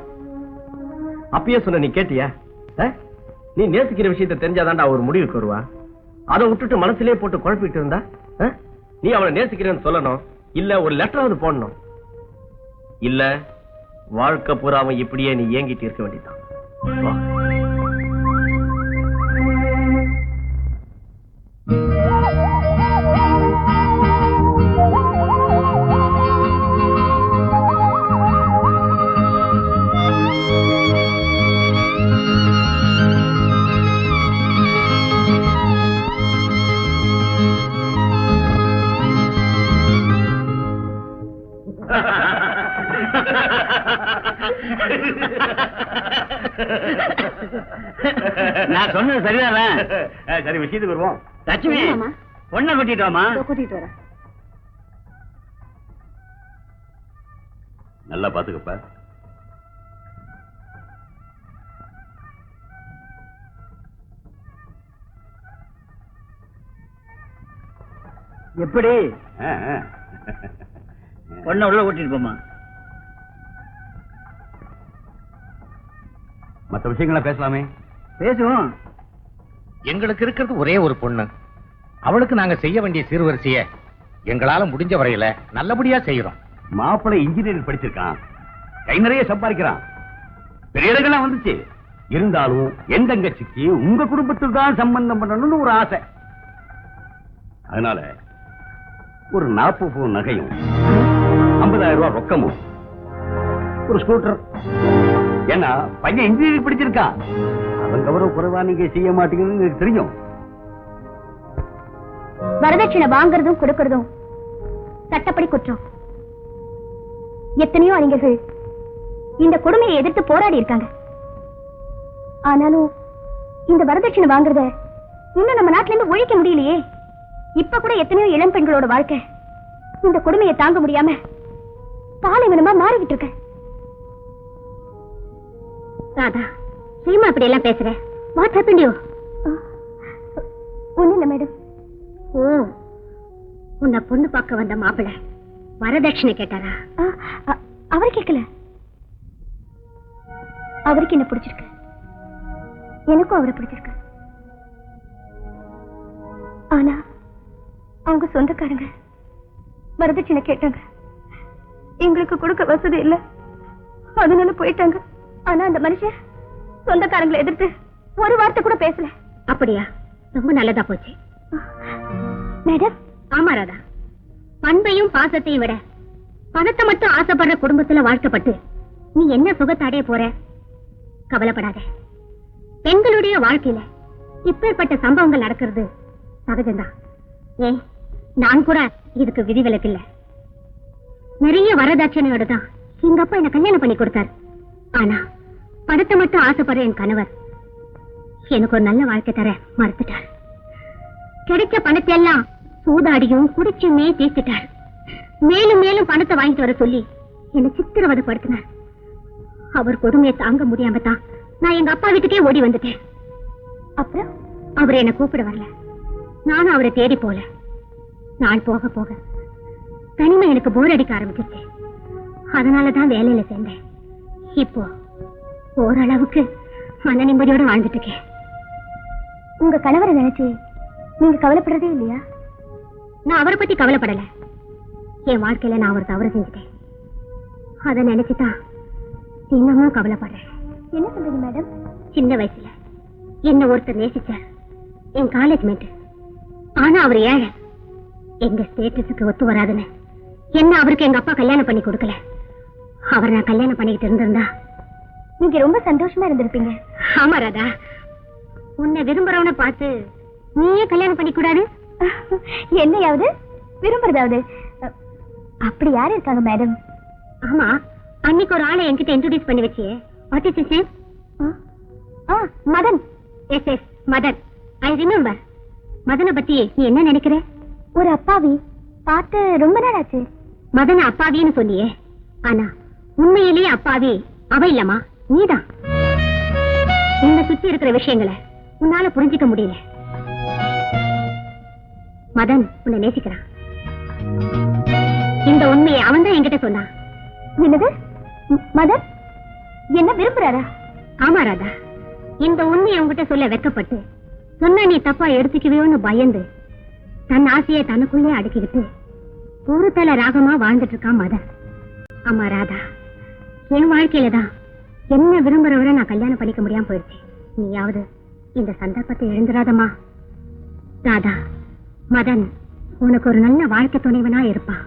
அப்பயே சொன்ன, நீ கேட்டியா? நீ நேசிக்கிற விஷயத்தை தெரிஞ்சாதான்டா ஒரு முடிவுக்கு வருவா. அதை விட்டுட்டு மனசுலயே போட்டு குழப்பிட்டு இருந்தா நீ அவளை நேசிக்கிறேன்னு சொல்லணும், இல்ல ஒரு லெட்டராவது போடணும். இல்ல வாழ்க்கை பூராவும் இப்படியே நீ ஏங்கிட்டு இருக்க வேண்டியதான். நான் சொன்னது சரிதானே? சரி, விஷயத்துக்கு வருவோம். லட்சுமி, பொண்ணை கூட்டிட்டோமா? கூட்டிட்டு வரேன். நல்லா பாத்துக்கப்பா. எப்படி பொண்ணை உள்ள கூட்டிட்டு போமா? மற்ற விஷயங்கள பேசலாமே. பேசுவோம். எங்களுக்கு இருக்கிறது ஒரே ஒரு பொண்ணு. அவளுக்கு நாங்க செய்ய வேண்டிய சீர்வரிசைய எங்களால முடிஞ்ச வரையில நல்லபடியா செய்யறோம். மாப்பிள்ளை இன்ஜினியரிங் படிச்சிருக்கான், கை நிறைய சம்பாதிக்கிறான், பெரிய இடங்கள்லாம் வந்துச்சு. இருந்தாலும் என் தங்கச்சிக்கு உங்க குடும்பத்தில் தான் சம்பந்தம் பண்ணணும்னு ஒரு ஆசை. அதனால ஒரு 40 பவுன் நகையும் 50,000 ரூபாய் ரொக்கமும் ஒரு ஸ்கூட்டர். ஏன்னா பையன் இன்ஜினியரிங் படிச்சிருக்கா, அவன் கௌரவ குறைவா நீங்க செய்ய மாட்டீங்கன்னு எனக்கு தெரியும். வரதட்சணை வாங்குறதும் கொடுக்கறதும் சட்டப்படி குற்றம். எத்தனையோ அறிஞர்கள் இந்த கொடுமையை எதிர்த்து போராடி இருக்காங்க. ஆனாலும் இந்த வரதட்சணை வாங்குறத இன்னும் நம்ம நாட்டில இருந்து ஒழிக்க முடியலையே. இப்ப கூட எத்தனையோ இளம் பெண்களோட வாழ்க்கை இந்த கொடுமையை தாங்க முடியாம பாலைவனமா மாறிக்கிட்டு இருக்க. ராதா, சீமா அப்படி எல்லாம் பேசுற. What happened you? ஒண்ணும் இல்ல மேடம். ஓ, உன்னை பொண்ணு பார்க்க வந்த மாப்பிள்ளை வரதட்சணை கேட்டாரா? அவர் கேட்கல. அவருக்கு என்ன பிடிச்சிருக்கு, எனக்கும் அவரை பிடிச்சிருக்கு. ஆனா அவங்க சொந்தக்காரங்க வரதட்சணை கேட்டாங்க. எங்களுக்கு கொடுக்க வசதி இல்ல, அதனால போயிட்டாங்க. ஆனா அந்த மனுஷன் சொந்தக்காரங்களை எதிர்த்து ஒரு வார்த்தை கூட பேசல. அப்படியா? ரொம்ப நல்லதா போச்சு மேடம். ஆமா ராதா, பண்பையும் பாசத்தையும் விட பணத்தை மட்டும் ஆசைப்படுற குடும்பத்துல வாழ்க்கப்பட்டு நீ என்ன சுகத்தை அடைய போற? கவலைப்படாத. பெண்களுடைய வாழ்க்கையில இப்பேற்பட்ட சம்பவங்கள் நடக்கிறது சகஜம்தான். ஏன், நான் கூட இதுக்கு விதிவிலக்கு இல்ல. நிறைய வரதட்சணையோட தான் எங்க அப்பா என்ன கல்யாணம் பண்ணி கொடுத்தாரு. ஆனா பணத்தை மட்டும் ஆசைப்படுற என் கணவர் எனக்கு ஒரு நல்ல வாழ்க்கை தர மறுத்துட்டார். கிடைச்ச பணத்தை எல்லாம் சூதாடியும் குடிச்சுமே தீர்த்துட்டார். மேலும் மேலும் பணத்தை வாங்கிட்டு வர சொல்லி என்னை சித்திரவதைப்படுத்தினார். அவர் கொடுமையை தாங்க முடியாம தான் நான் எங்க அப்பா வீட்டுக்கே ஓடி வந்துட்டேன். அப்புறம் அவர் என்ன கூப்பிட வரல, நானும் அவரை தேடி போல. நாள் போக போக தனிமை எனக்கு போர் அடிக்க ஆரம்பிச்சிருச்சு. அதனாலதான் வேலையில சேர்ந்தேன். இப்போ ஓரளவுக்கு மன நிம்மதியோட வாழ்ந்துட்டு இருக்கேன். உங்க கணவரை நினைச்சு நீங்க கவலைப்படுறதே இல்லையா? நான் அவரை பத்தி கவலைப்படல. என் வாழ்க்கையில நான் ஒரு தவறு செஞ்சுட்டேன். அதை நினைச்சுதான் இன்னமும் கவலைப்படுறேன். என்ன சொல்றீங்க மேடம்? சின்ன வயசுல என்ன ஒருத்தர் நேசிச்சார், என் காலேஜ் மேட். ஆனா அவர் ஏழை, எங்க ஸ்டேட்டஸுக்கு ஒத்து வராதுன்னு என்ன அவருக்கு எங்க அப்பா கல்யாணம் பண்ணி கொடுக்கல. அவர் நான் கல்யாணம் பண்ணிக்கிட்டு இருந்திருந்தா நீங்க ரொம்ப சந்தோஷமா இருந்திருப்பீங்க. ஆமா ராதா, உன்னை விரும்புறவனை பார்த்து நீயே கல்யாணம் பண்ணி கூடாது? என்னையாவது விரும்புறதாவது? அப்படி யாரு இருக்காங்க மேடம்? ஆமா, அன்னைக்கு ஒரு ஆளை என்கிட்ட இன்ட்ரோடியூஸ் பண்ணி வச்சியே. What is his name? Madan. Yes yes, Madan. I remember. மதனை பத்தி நீ என்ன நினைக்கிற? ஒரு அப்பாவி. பார்த்து ரொம்ப நாள் ஆச்சு. மதனை அப்பாவின்னு சொன்னியே, ஆனா உண்மையிலேயே அப்பாவி அவ இல்லம்மா, நீதான். இந்த சுத்தி இருக்கிற விஷயங்களை உன்னால புரிஞ்சிக்க முடியல. மதன் உன்னை நேசிக்கிறான். இந்த உண்மையை அவன் தான் என்கிட்ட சொன்னான். என்னது? மதன் என்ன விரும்புறாரா? ஆமா ராதா, இந்த உண்மையை உங்ககிட்ட சொல்ல வெட்கப்பட்டு சொன்னா நீ தப்பா எடுத்துக்குவியோன்னு பயந்து தன் ஆசையை தனக்குள்ளே அடக்கிக்கிட்டு ஒரு தல ராகமா வாழ்ந்துட்டு இருக்கான் மதன். ஆமா ராதா, என் வாழ்க்கையில தான் என்ன விரும்புறவரை நான் கல்யாணம் பண்ணிக்க முடியாம போயிடுச்சு. நீயாவது இந்த சந்தர்ப்பத்தை எழுந்துராதமா. ராதா, மதன் உனக்கு ஒரு நல்ல வாழ்க்கை துணைவனா இருப்பான்.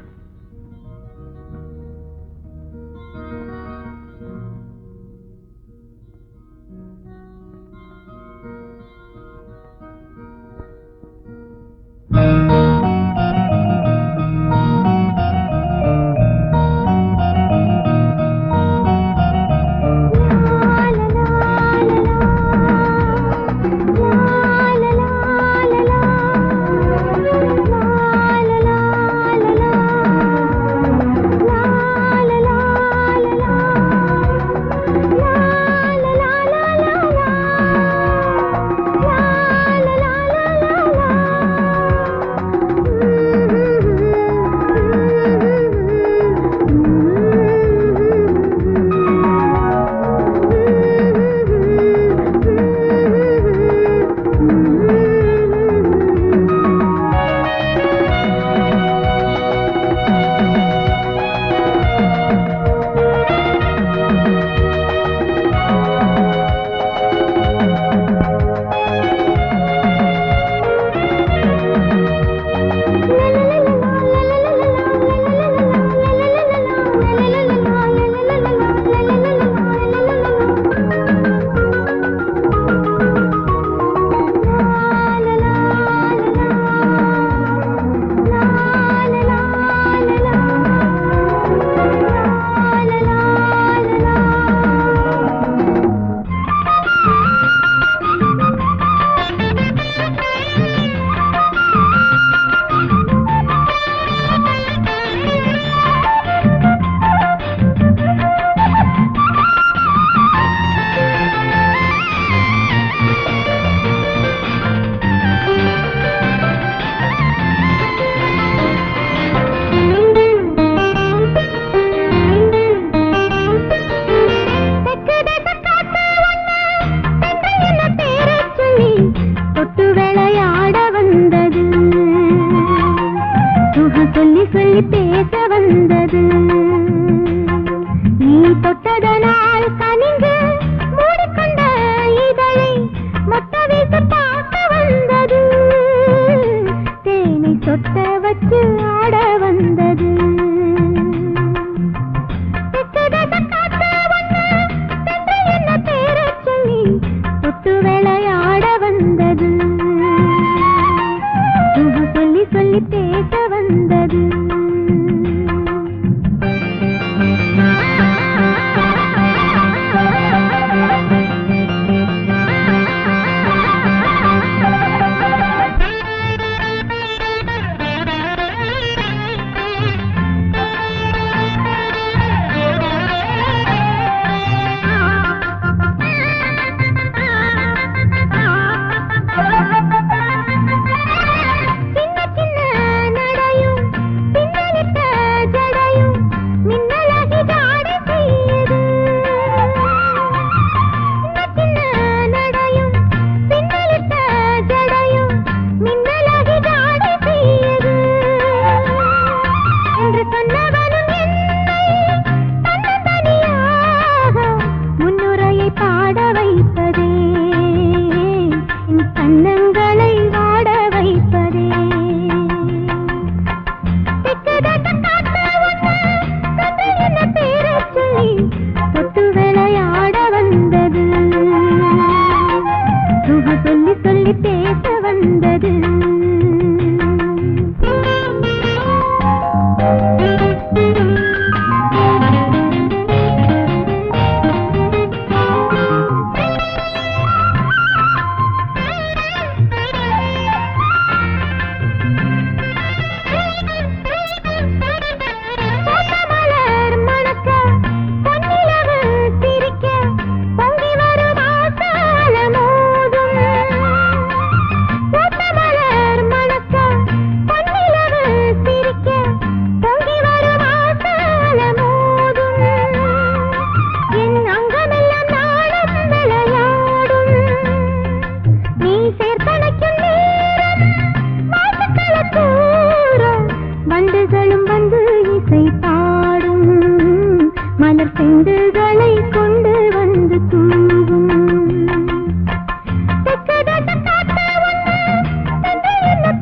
முட்டுகளை கொண்டு வந்து தூவும்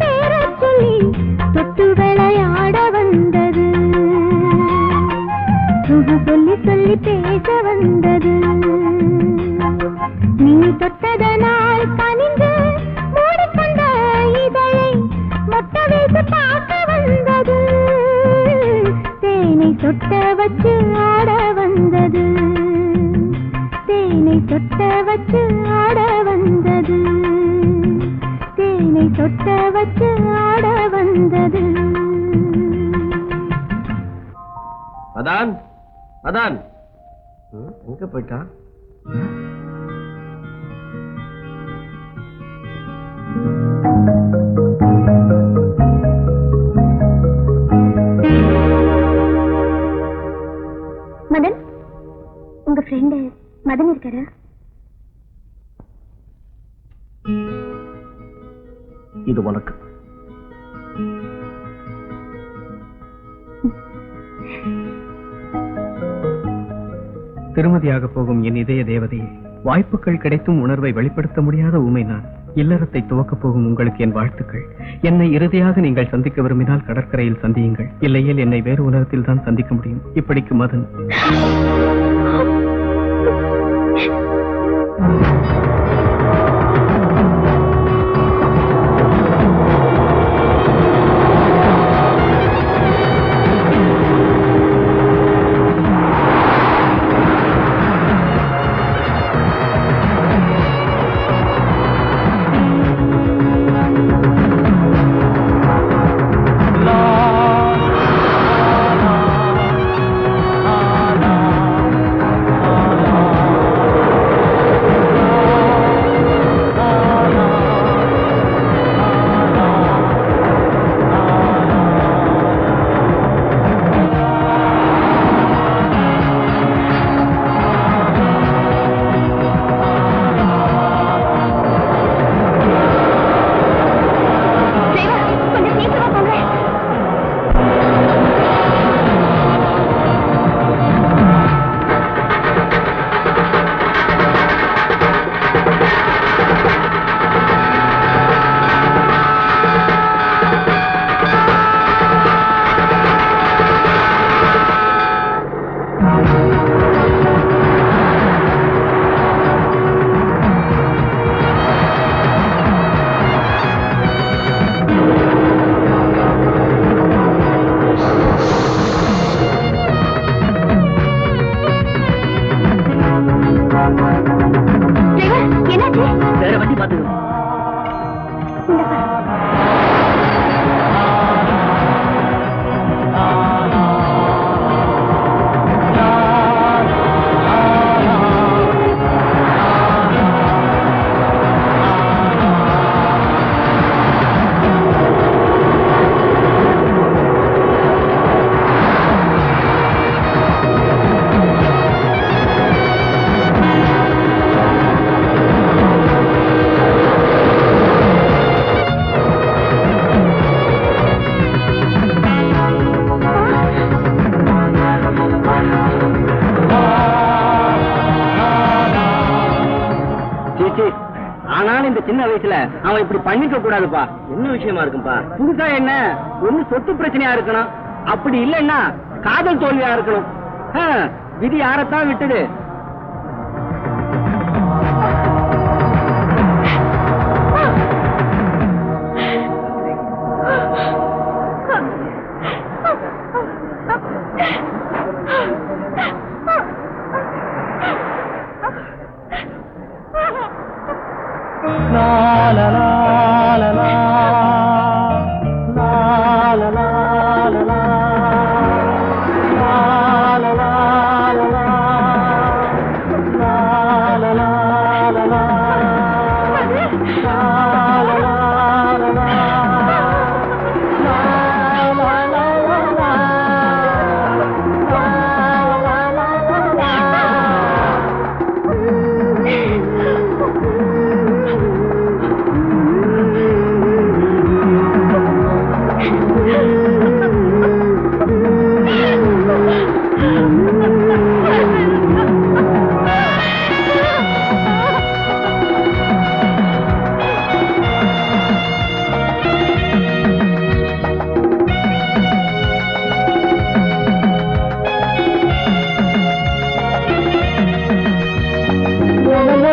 பேரச் சொல்லி தொட்டு விளையாட வந்தது சுகம் சொல்லி சொல்லி பேச வந்தது நீ தொட்டதனால் கனிந்து மூடிக்கொண்ட இதழை மொட்ட வைத்து பார்க்க வந்தது தேனை சொட்ட வச்சு ஆட வந்தது தேனை சொட்ட வச்சு ஆட வந்தது தேனை சொட்ட வச்சு ஆட வந்தது அதான் அதான் எங்க போயிட்டான்? மதன், உங்க ஃப்ரெண்டு மதன் இருக்காரா? இது உனக்கு. திருமதியாக போகும் என் இதய தேவதையே, வாய்ப்புகள் கிடைத்தும் உணர்வை வெளிப்படுத்த முடியாத ஊமை நான். இல்லறத்தை துவக்கப் போகும் உங்களுக்கு என் வாழ்த்துக்கள். என்னை இறுதியாக நீங்கள் சந்திக்க விரும்பினால் கடற்கரையில் சந்தியுங்கள். இல்லையேல் என்னை வேறு உலகத்தில் தான் சந்திக்க முடியும். இப்படிக்கு மதன். ஆனாலும் இந்த சின்ன வயசுல அவன் இப்படி பண்ணிக்க கூடாதுப்பா. என்ன விஷயமா இருக்கும்பா? புதுசா என்ன ஒண்ணு சொத்து பிரச்சனையா இருக்கணும், அப்படி இல்லைன்னா காதல் தோல்வியா இருக்கணும். விதி யாரத்தான் விட்டுடு.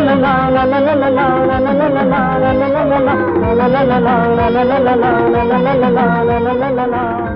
la la la